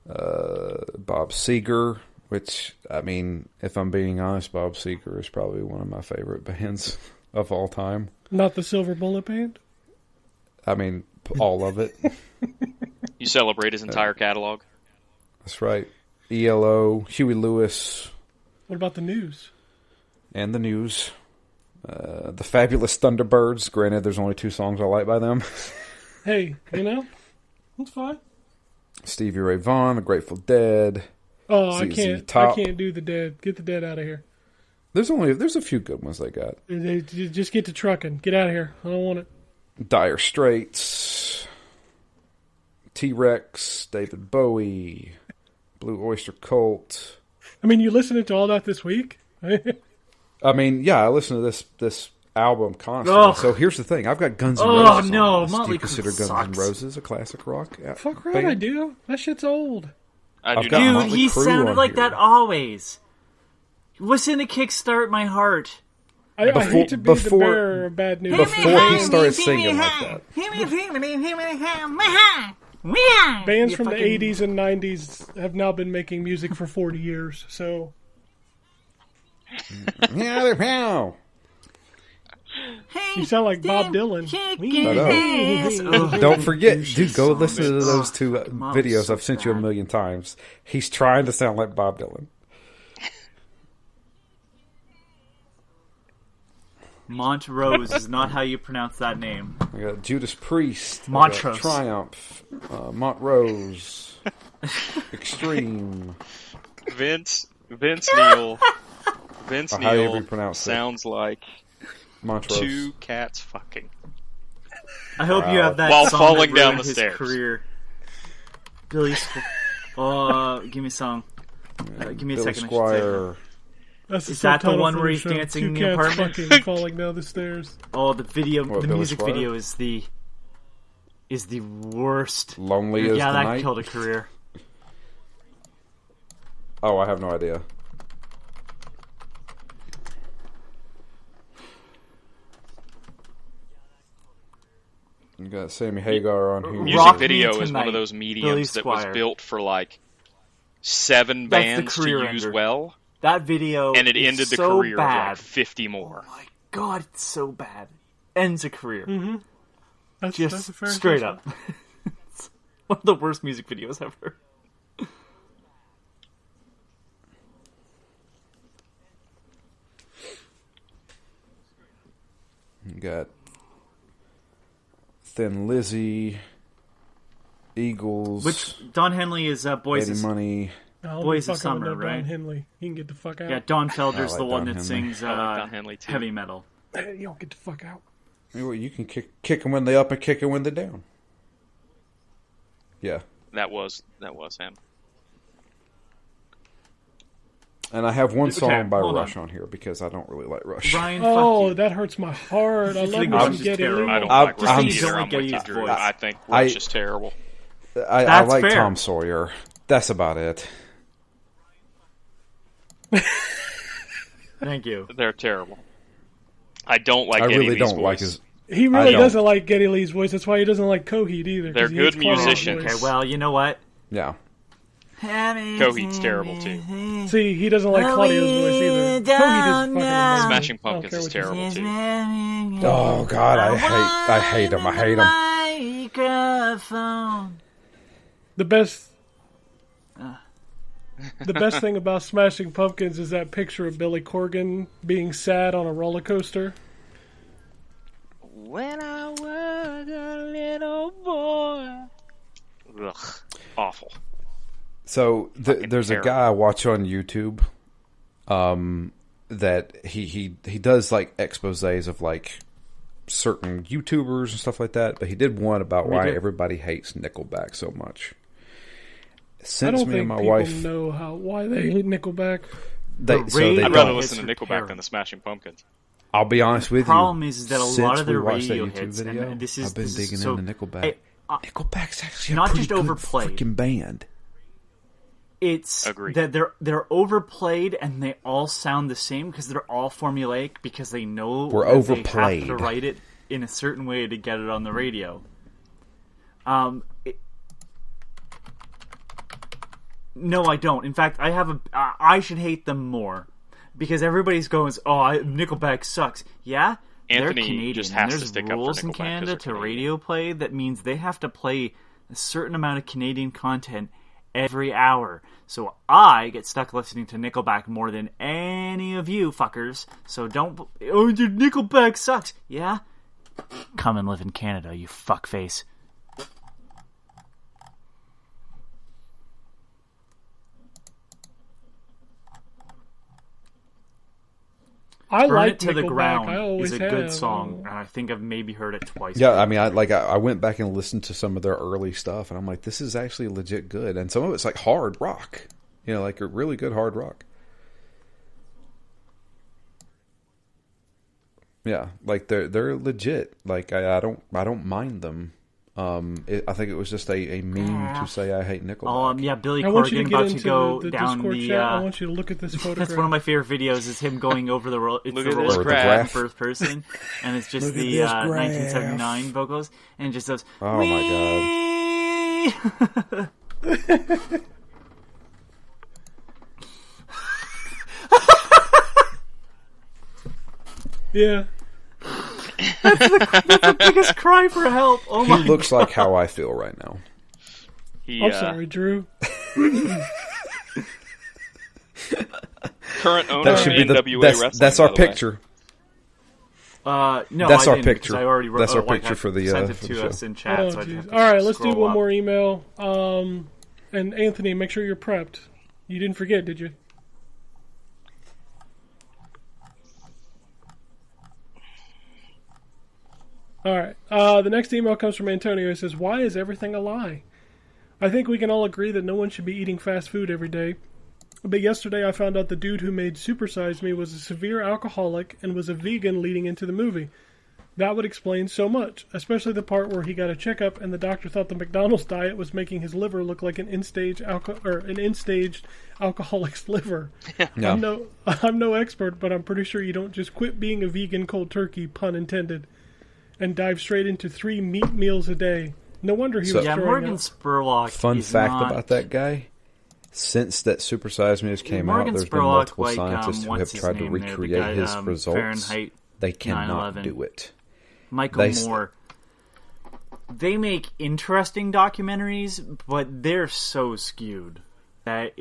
Bob Seger, which, I mean, if I'm being honest, Bob Seger is probably one of my favorite bands of all time. Not the Silver Bullet Band? I mean, all of it. You celebrate his entire catalog. That's right. ELO, Huey Lewis, What about the News? and the News. The Fabulous Thunderbirds. Granted, there's only 2 songs I like by them. Hey, that's fine. Stevie Ray Vaughan, The Grateful Dead. Oh, I ZZ can't. Top. I can't do the Dead. Get the Dead out of here. There's a few good ones they got. Just get to trucking. Get out of here. I don't want it. Dire Straits, T-Rex, David Bowie, Blue Oyster Cult. I mean, you listening to all that this week? I mean, yeah, I listen to this album constantly. Ugh. So here's the thing: I've got Guns N' Oh, Roses. no, on this. Do Motley you consider Crue Guns N' sucks. Roses a classic rock? Fuck right, band? I do. That shit's old. I I've do got not. Dude, Motley he Crue sounded on like here. that always. Listen to Kickstart My Heart. I hate to be the before- bearer of bad news. Before he started singing like that. Bands You from fucking- the 80s and 90s have now been making music for 40 years, so... Yeah, they're pow. You sound like Bob Dylan. Don't forget, dude, go listen to those two videos I've sent you a million times. He's trying to sound like Bob Dylan. Montrose is not how you pronounce that name. I got Judas Priest. I got Montrose. Triumph. Montrose. Extreme. Vince Neil. Vince Or however you Neil pronounce it. sounds like Montrose. two cats fucking. I hope you have that While song falling that down ruined the his stairs. career. Billy. Give me a song. Give me a Billy second. Squire. That's Is that the subtitle one for where the he's show. dancing Two in the cats apartment? fucking falling down the stairs. Oh, the video, What, the Billy music Squire? video is the worst. Lonely as Yeah, the that night. killed a career. Oh, I have no idea. You got Sammy Hagar on here. Music Rock Me video is one Tonight, of those Billy mediums that was Squire. built for like 7 That's the bands to career use ender. well, That video and it is ended the so career bad. of like 50 more. Oh my god, it's so bad. Ends a career. That's Just a fair straight assessment. up. It's one of the worst music videos ever. You got Thin Lizzy, Eagles, Which Don Henley is Lady Boys' Money. I'll Boys be of fucking with Summer, that Don right? Henley. He can get the fuck out. Yeah, Don Felder's I like the one Don that Henley. sings I like Don Henley, too. heavy metal. Hey, you don't get the fuck out. You can kick them when they up and kick them when they're down. Yeah. That was him. And I have one Okay, song by hold Rush on. on here because I don't really like Rush. Ryan, Oh, fuck you. that hurts my heart. I love think me Rush some is Geddy terrible. Lee. I don't I'm- like Rush I'm- either. Just I'm like with you, Geddy's Drew. voice. I think I- Rush is terrible. I That's like fair. Tom Sawyer. That's about it. Thank you. They're terrible. I don't like I Eddie really Lee's don't voice. like his. He I really don't. doesn't like Geddy Lee's voice. That's why he doesn't like Coheed either. 'cause They're he good hates Claudio's musicians. voice. Okay, well, you know what? Yeah. Coheed's terrible too. See, he doesn't like Claudio's voice either. Coheed is fucking amazing. Smashing I don't Pumpkins care is what you terrible say. too. Oh God, I hate him. I hate him. Microphone. The best thing about Smashing Pumpkins is that picture of Billy Corgan being sad on a roller coaster. When I was a little boy. Ugh, awful. So there's a terrible. guy I watch on YouTube, that he does like exposés of like certain YouTubers and stuff like that. But he did one about why everybody hates Nickelback so much. I Since don't me think and my people wife, know why they hate Nickelback. they The I'd rather don't. listen to It's Nickelback terrible. than the Smashing Pumpkins. I'll be honest with you. Problem is that a lot since of their we watched that radio YouTube hits, and video, this is- I've been this is digging so- into Nickelback. Hey, Nickelback's actually not a pretty just good overplayed. freaking band. It's Agreed. that they're overplayed and they all sound the same because they're all formulaic because they know We're that they overplayed. have to write it in a certain way to get it on the radio. No, I don't. In fact, I should hate them more because everybody's going, Nickelback sucks. Yeah, Anthony they're Canadian. just and has to there's stick up for rules in Nickelback 'cause Canada they're to Canadian. radio play that means they have to play a certain amount of Canadian content every hour. So I get stuck listening to Nickelback more than any of you fuckers. So don't. Dude, Nickelback sucks. Yeah? Come and live in Canada, you fuckface. I Burn like It to the Nickelback. Ground I always is a have. good song. And I think I've maybe heard it twice. Yeah, I mean, I went back and listened to some of their early stuff, and I'm like, this is actually legit good. And some of it's like hard rock, like a really good hard rock. Yeah, like they're legit. Like I don't mind them. I think it was just a meme to say I hate Nickelback. Yeah, Billy I want you Corgan to get about to into go the down Discord the. chat. I want you to look at this photograph. That's one of my favorite videos. Is him going over the roller. It's Look the at roller this coaster graph. in first person, and it's just Look at the this graph. 1979 vocals, and it just goes. Oh my God! Yeah. That's the biggest cry for help. Oh He my looks God. like how I feel right now. I'm sorry, Drew. Current owner That should be of NWA Wrestling. that's our by the way. picture. No, That's I our didn't, picture. because I already wrote, That's our like, picture I for the, sent it for to the us show. in chat. Oh, so I'd jeez. have to All right, let's do scroll one up. more email. And Anthony, make sure you're prepped. You didn't forget, did you? All right. The next email comes from Antonio. He says, "Why is everything a lie? I think we can all agree that no one should be eating fast food every day. But yesterday I found out the dude who made Super Size Me was a severe alcoholic and was a vegan leading into the movie. That would explain so much, especially the part where he got a checkup and the doctor thought the McDonald's diet was making his liver look like an end-staged alcoholic's liver. No. I'm no expert, but I'm pretty sure you don't just quit being a vegan cold turkey, pun intended, and dive straight into 3 meat meals a day. No wonder he was Yeah, throwing Morgan up." Spurlock. Fun is fact not, about that guy: since that Super Size Me came Morgan out, there's been Spurlock, multiple like, scientists who have what's his tried to name there, the recreate guy, his results. Fahrenheit They cannot 9/11. do it. Michael They Moore. They make interesting documentaries, but they're so skewed that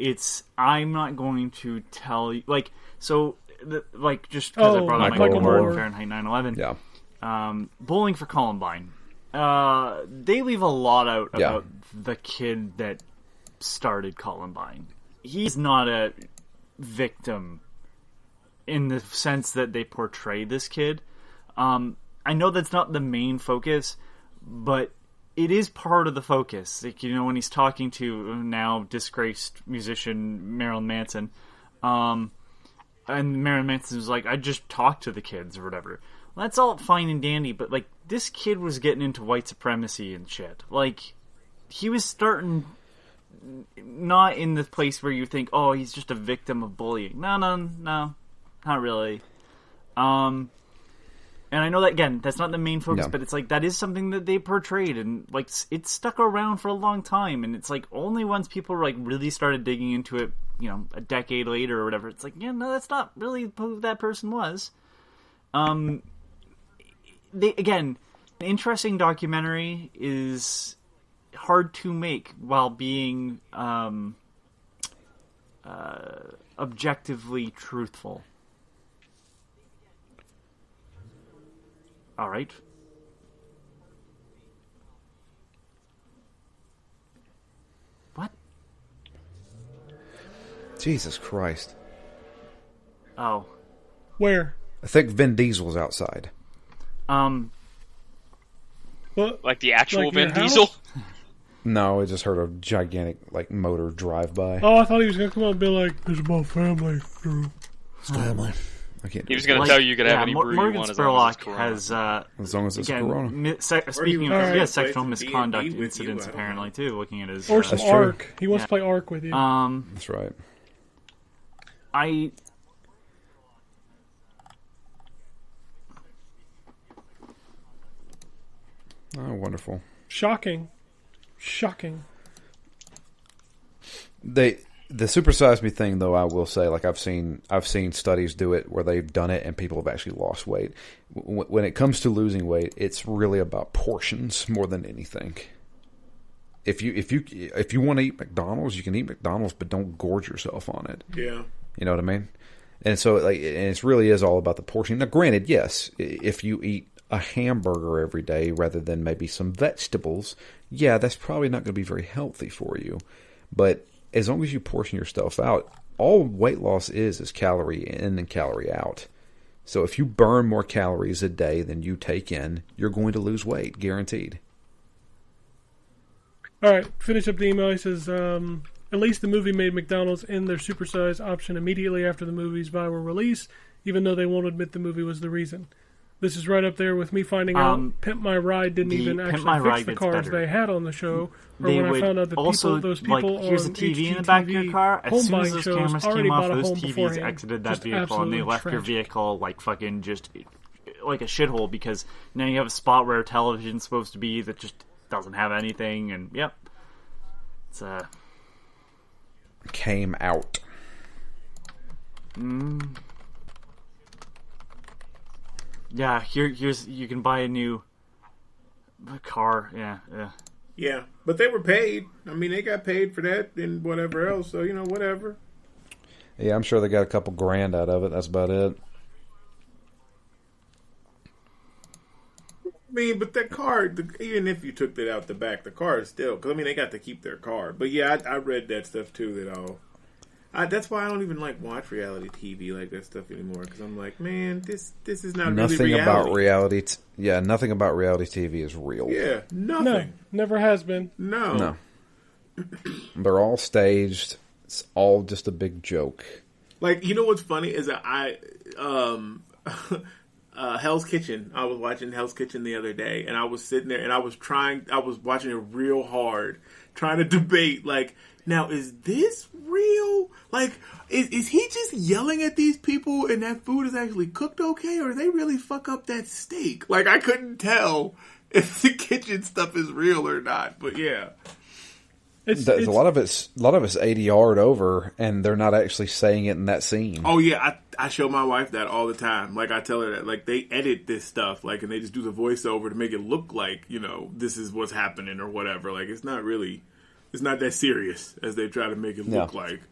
I'm not going to tell you. Like, so, just because I brought up Michael Michael Moore Moore. and Fahrenheit 9/11. Yeah. Bowling for Columbine. They leave a lot out Yeah. about the kid that started Columbine. He's not a victim in the sense that they portray this kid. I know that's not the main focus, but it is part of the focus. Like, when he's talking to now disgraced musician Marilyn Manson, and Marilyn Manson was like, "I just talked to the kids" or whatever. Well, that's all fine and dandy, but like, this kid was getting into white supremacy and shit. Like, he was starting not in the place where you think, oh, he's just a victim of bullying. No, not really. And I know that, again, that's not the main focus, No. but it's like, that is something that they portrayed, and like, it's stuck around for a long time, and it's like, only once people like really started digging into it, a decade later or whatever, it's like, yeah, no, that's not really who that person was. Again, an interesting documentary is hard to make while being objectively truthful. All right. What? Jesus Christ! Oh. Where? I think Vin Diesel's outside. What? Like the actual Like your Vin house? Diesel. No, I just heard a gigantic motor drive by. Oh, I thought he was going to come out and be like, "It's about family, Drew." Family. I can't. He do was it. going to tell you could have any brew you Morgan want as long as it's Spurlock Corona. has, As long as it's again, Corona. speaking Or of even sexual play some misconduct D&D with you, incidents, I don't apparently, too, looking at his... Or some That's true. Ark. He wants Yeah. to play Ark with you. That's right. Oh, wonderful. Shocking. The Super Size Me thing, though, I will say, like I've seen studies do it where they've done it and people have actually lost weight. When it comes to losing weight, it's really about portions more than anything. If you want to eat McDonald's, you can eat McDonald's, but don't gorge yourself on it. Yeah. You know what I mean? And so, and it really is all about the portion. Now, granted, yes, if you eat a hamburger every day rather than maybe some vegetables, yeah, that's probably not going to be very healthy for you. But as long as you portion your stuff out, all weight loss is calorie in and calorie out. So if you burn more calories a day than you take in, you're going to lose weight, guaranteed. All right, finish up the email. He says, at least the movie made McDonald's end their supersize option immediately after the movie's viral release, even though they won't admit the movie was the reason. This is right up there with me finding out Pimp My Ride didn't even Pimp My actually Ride fix the gets cars better. they had on the show, or They when I would found out that also, those people like, here's on a TV in the HGTV back of your car. As home soon as buying those shows cameras already came off, bought a those home TVs beforehand. exited that Just vehicle and they absolute left your trash. vehicle like fucking just like a shithole, because now you have a spot where a television's supposed to be that just doesn't have anything, and yep. It's Came out. Yeah, here's you can buy a new car. Yeah. Yeah, but they were paid. I mean, they got paid for that and whatever else. So whatever. Yeah, I'm sure they got a couple grand out of it. That's about it. I mean, but that car, even if you took that out the back, the car is still, because they got to keep their car. But yeah, I read that stuff too. That's why I don't even watch reality TV like that stuff anymore. Because I'm like, man, this is not Nothing really reality. about reality. Nothing about reality TV is real. Yeah, No, nothing. never has been. No. They're all staged. It's all just a big joke. What's funny is that Hell's Kitchen. I was watching Hell's Kitchen the other day, and I was sitting there, and I was watching it real hard, trying to debate, now, is this real? Is he just yelling at these people and that food is actually cooked okay, or they really fuck up that steak? I couldn't tell if the kitchen stuff is real or not, but yeah. A lot of it's ADR'd over, and they're not actually saying it in that scene. Oh yeah, I show my wife that all the time. I tell her that they edit this stuff, and they just do the voiceover to make it look like this is what's happening or whatever. It's not that serious as they try to make it look like.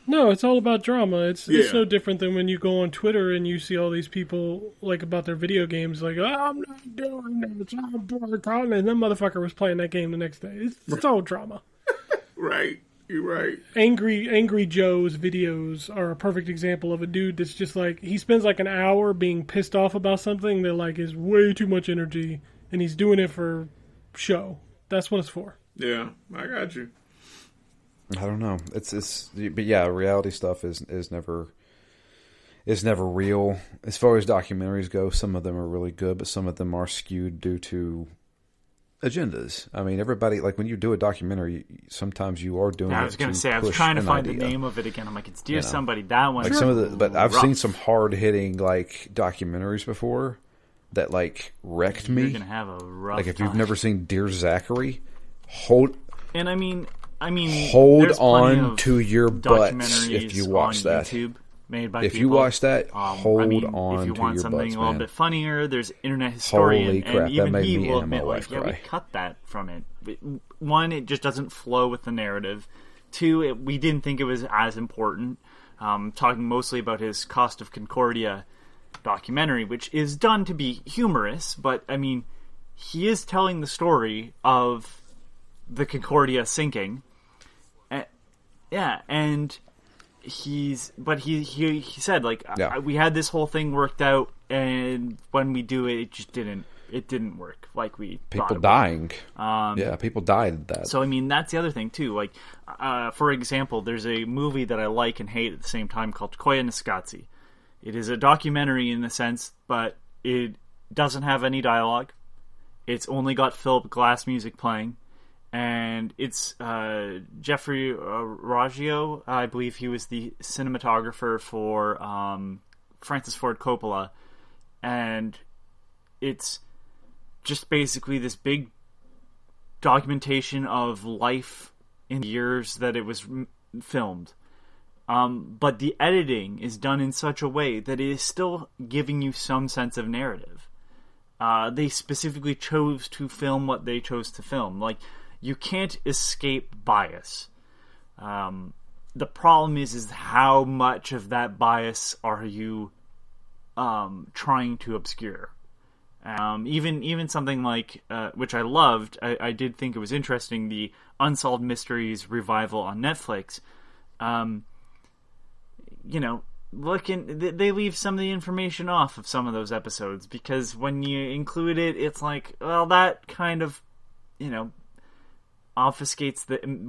No, it's all about drama. It's no different than when you go on Twitter and you see all these people about their video games, I'm not doing this, I'm boycotting, and that motherfucker was playing that game the next day. It's all drama. Right, you're right. Angry Joe's videos are a perfect example of a dude that's just he spends an hour being pissed off about something that is way too much energy, and he's doing it for show. That's what it's for. Yeah, I got you. I don't know. But yeah, reality stuff is never real. As far as documentaries go, some of them are really good, but some of them are skewed due to agendas. I mean, everybody, when you do a documentary, sometimes you are doing. I was going to say, I was trying to find the name of it again. I'm like, it's Dear Somebody. That one. But I've seen some hard hitting documentaries before that wrecked me. You're going to have a rough. If you've never seen Dear Zachary, hold there's on to your butts if you watch on that. YouTube made by if people. you watch that, hold on to if you your want something butts, a little man. bit funnier, there's Internet Historian, Holy crap, and that even made he me will and my admit, wife we cry. cut that from it. One, it just doesn't flow with the narrative. Two, we didn't think it was as important. Talking mostly about his Cost of Concordia documentary, which is done to be humorous, but he is telling the story of the Concordia sinking. And he said we had this whole thing worked out, and when we do it just didn't work like we people thought it dying would. People died at that. So that's the other thing too, for example, there's a movie that I like and hate at the same time called Koya Niskatsi. It is a documentary in a sense, but it doesn't have any dialogue. It's only got Philip Glass music playing. And it's Jeffrey Raggio. I believe he was the cinematographer for Francis Ford Coppola. And it's just basically this big documentation of life in the years that it was filmed. But the editing is done in such a way that it is still giving you some sense of narrative. They specifically chose to film what they chose to film. You can't escape bias. The problem is how much of that bias are you trying to obscure? Even something which I loved, I did think it was interesting, the Unsolved Mysteries revival on Netflix. They leave some of the information off of some of those episodes, because when you include it, it's that kind of, obfuscates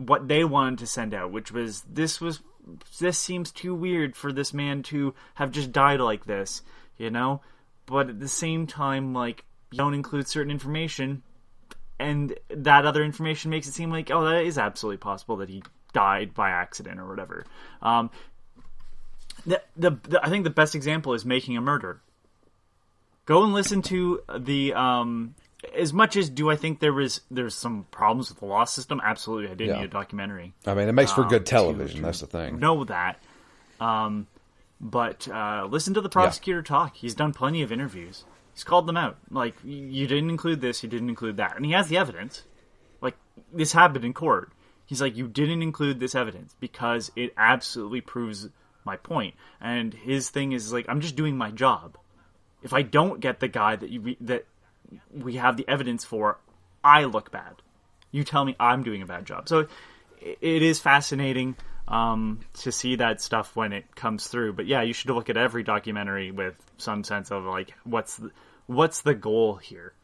what they wanted to send out, which was this seems too weird for this man to have just died like this, but at the same time, you don't include certain information, and that other information makes it seem that is absolutely possible that he died by accident or whatever. I think the best example is Making a Murder. Go and listen to the as much as do I think there's some problems with the law system? Absolutely, I did need a documentary. It makes for good television. That's the thing. Know that. But listen to the prosecutor talk. He's done plenty of interviews. He's called them out. Like, you didn't include this, you didn't include that. And he has the evidence. Like, this happened in court. He's like, you didn't include this evidence because it absolutely proves my point. And his thing is, like, I'm just doing my job. If I don't get the guy that we have the evidence for, I look bad. You tell me I'm doing a bad job. So it is fascinating to see that stuff when it comes through. But yeah, you should look at every documentary with some sense of, like, what's the goal here?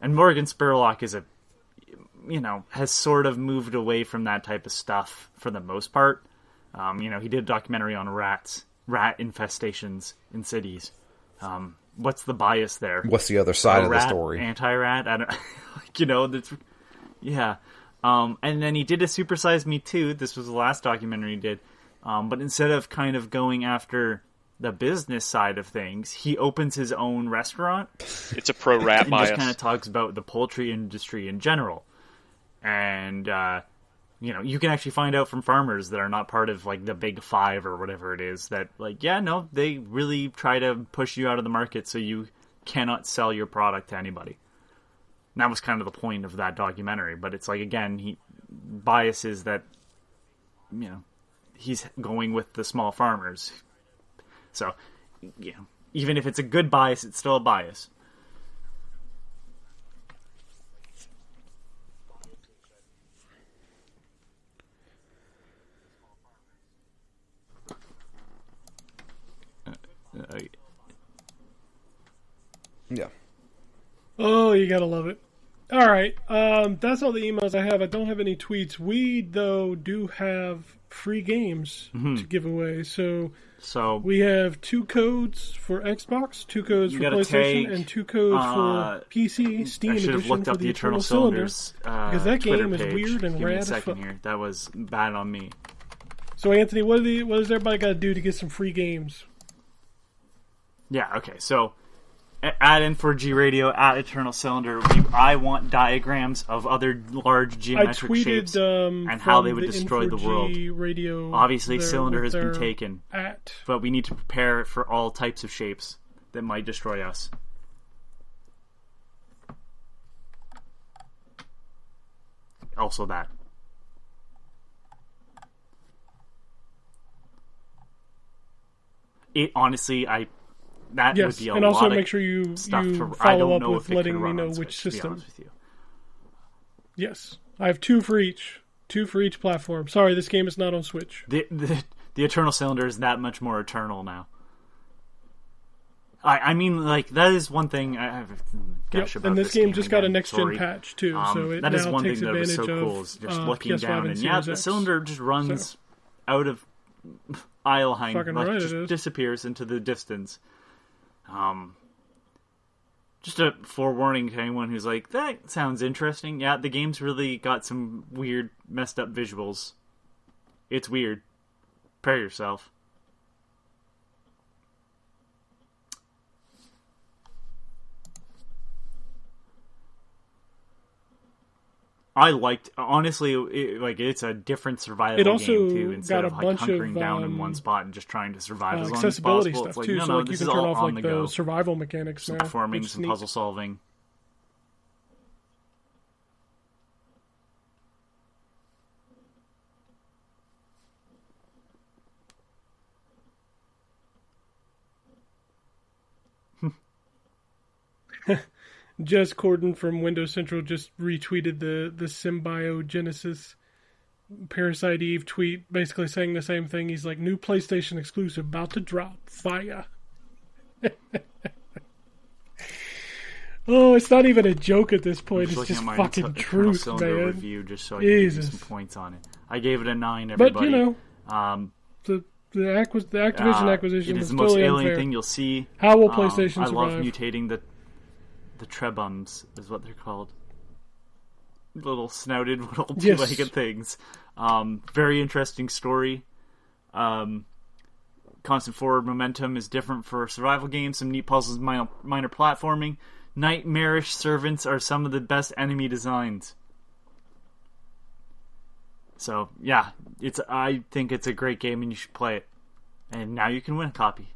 And Morgan Spurlock is has sort of moved away from that type of stuff for the most part. He did a documentary on rat infestations in cities. What's the bias there? What's the other side of the story? Anti-rat? I don't, that's, yeah. And then he did a Super Size Me Too. This was the last documentary he did. But instead of kind of going after the business side of things, he opens his own restaurant. It's a pro-rat and bias. just kind of talks about the poultry industry in general. And, you can actually find out from farmers that are not part of, like, the big five or whatever it is that, like, yeah, no, they really try to push you out of the market so you cannot sell your product to anybody. And that was kind of the point of that documentary. But it's like, again, biases that, he's going with the small farmers. So, even if it's a good bias, it's still a bias. Yeah. Oh, you gotta love it. All right, that's all the emails I have. I don't have any tweets. We, though, do have free games to give away. So we have 2 codes for Xbox, 2 codes for PlayStation, and 2 codes for PC, Steam I should have Edition looked for up the the Eternal Cylinders because that Twitter game is page. weird and Give me a rad as second fuck. here. That was bad on me. So, Anthony, what does everybody got to do to get some free games? Yeah, okay, so at N4G Radio, at Eternal Cylinder, I want diagrams of other large geometric shapes and how they would destroy the world. Radio Obviously, Cylinder has been taken, at. but we need to prepare for all types of shapes that might destroy us. Also that. It honestly, that yes, would be a and also lot make of sure you stuff to, follow up know with if it letting could me run know on which Switch, to be system. honest with you. Yes, I have 2 for each. 2 for each platform. Sorry, this game is not on Switch. The Eternal Cylinder is that much more eternal now. I mean, like, that is one thing I have gush about and this game just got a again, next sorry. gen patch too, so it that is now one takes thing that was advantage so cool. of Is just looking PS5 down, and and Series the X. cylinder just runs out of Isleheim, Fucking like, right just it is. disappears into the distance. Just a forewarning to anyone who's like, that sounds interesting. Yeah, the game's really got some weird, messed up visuals. It's weird. Prepare yourself. I liked, honestly, it's a different survival It also game too. Instead got a of like bunch hunkering of, down in one spot and just trying to survive as long as accessibility possible. stuff It's too. like, So no, like you this can is turn all off on like the the go. survival mechanics Some now. performing, which is some neat. puzzle solving. Jess Corden from Windows Central just retweeted the Symbiogenesis Parasite Eve tweet, basically saying the same thing. He's like, new PlayStation exclusive about to drop. Fire. Oh, it's not even a joke at this point. I'm It's just looking at my fucking Eternal truth, Cylinder man. review just so I can give you Jesus. some points on it. I gave it a 9, everybody. But, you know, the Activision acquisition it is is the most totally alien unfair. thing you'll see. How will PlayStation I love survive? mutating the trebums, is what they're called. Little snouted, little Yes. two-legged things. Very interesting story. Constant forward momentum is different for survival games. Some neat puzzles, minor platforming. Nightmarish servants are some of the best enemy designs. So, yeah, I think it's a great game and you should play it. And now you can win a copy.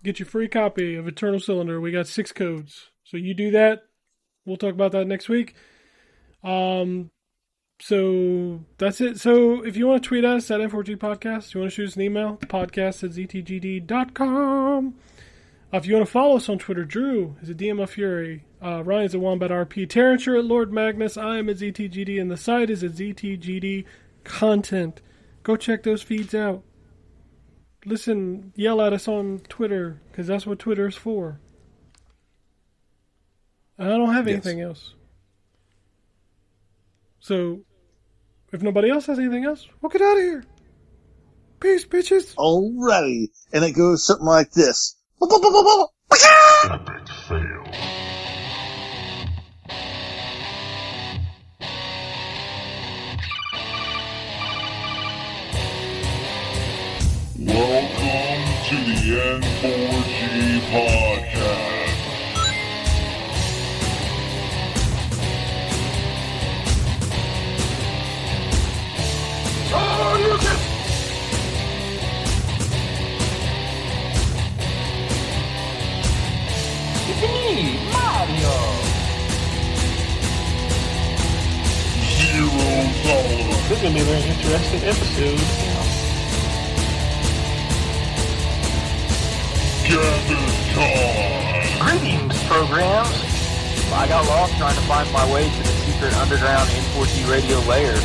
get your free copy of Eternal Cylinder. We got 6 codes. So you do that. We'll talk about that next week. So that's it. So if you want to tweet us at N4G Podcast, you want to shoot us an email, podcast@ztgd.com. If you want to follow us on Twitter, Drew is at DM of Fury. Ryan's at Wombat RP. Terrence, you're at Lord Magnus. I am at ZTGD. And the site is at ZTGD Content. Go check those feeds out. Listen, yell at us on Twitter, because that's what Twitter is for. And I don't have anything else. So, if nobody else has anything else, we'll get out of here. Peace, bitches. Alrighty. And it goes something like this. Epic fail. Welcome to the N4G Podcast. $0. This is going to be a very interesting episode. Greetings, programs. I got lost trying to find my way to the secret underground N4G Radio lair.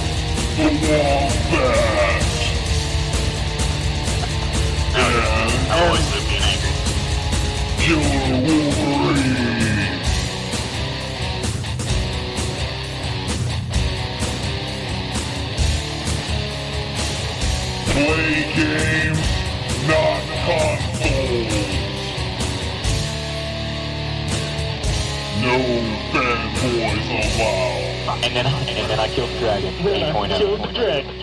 The Wombat. I've always lived being angry. Killer Wolverine. Play games, not consoles. No fanboys allowed. And then I killed the dragon. 8.0.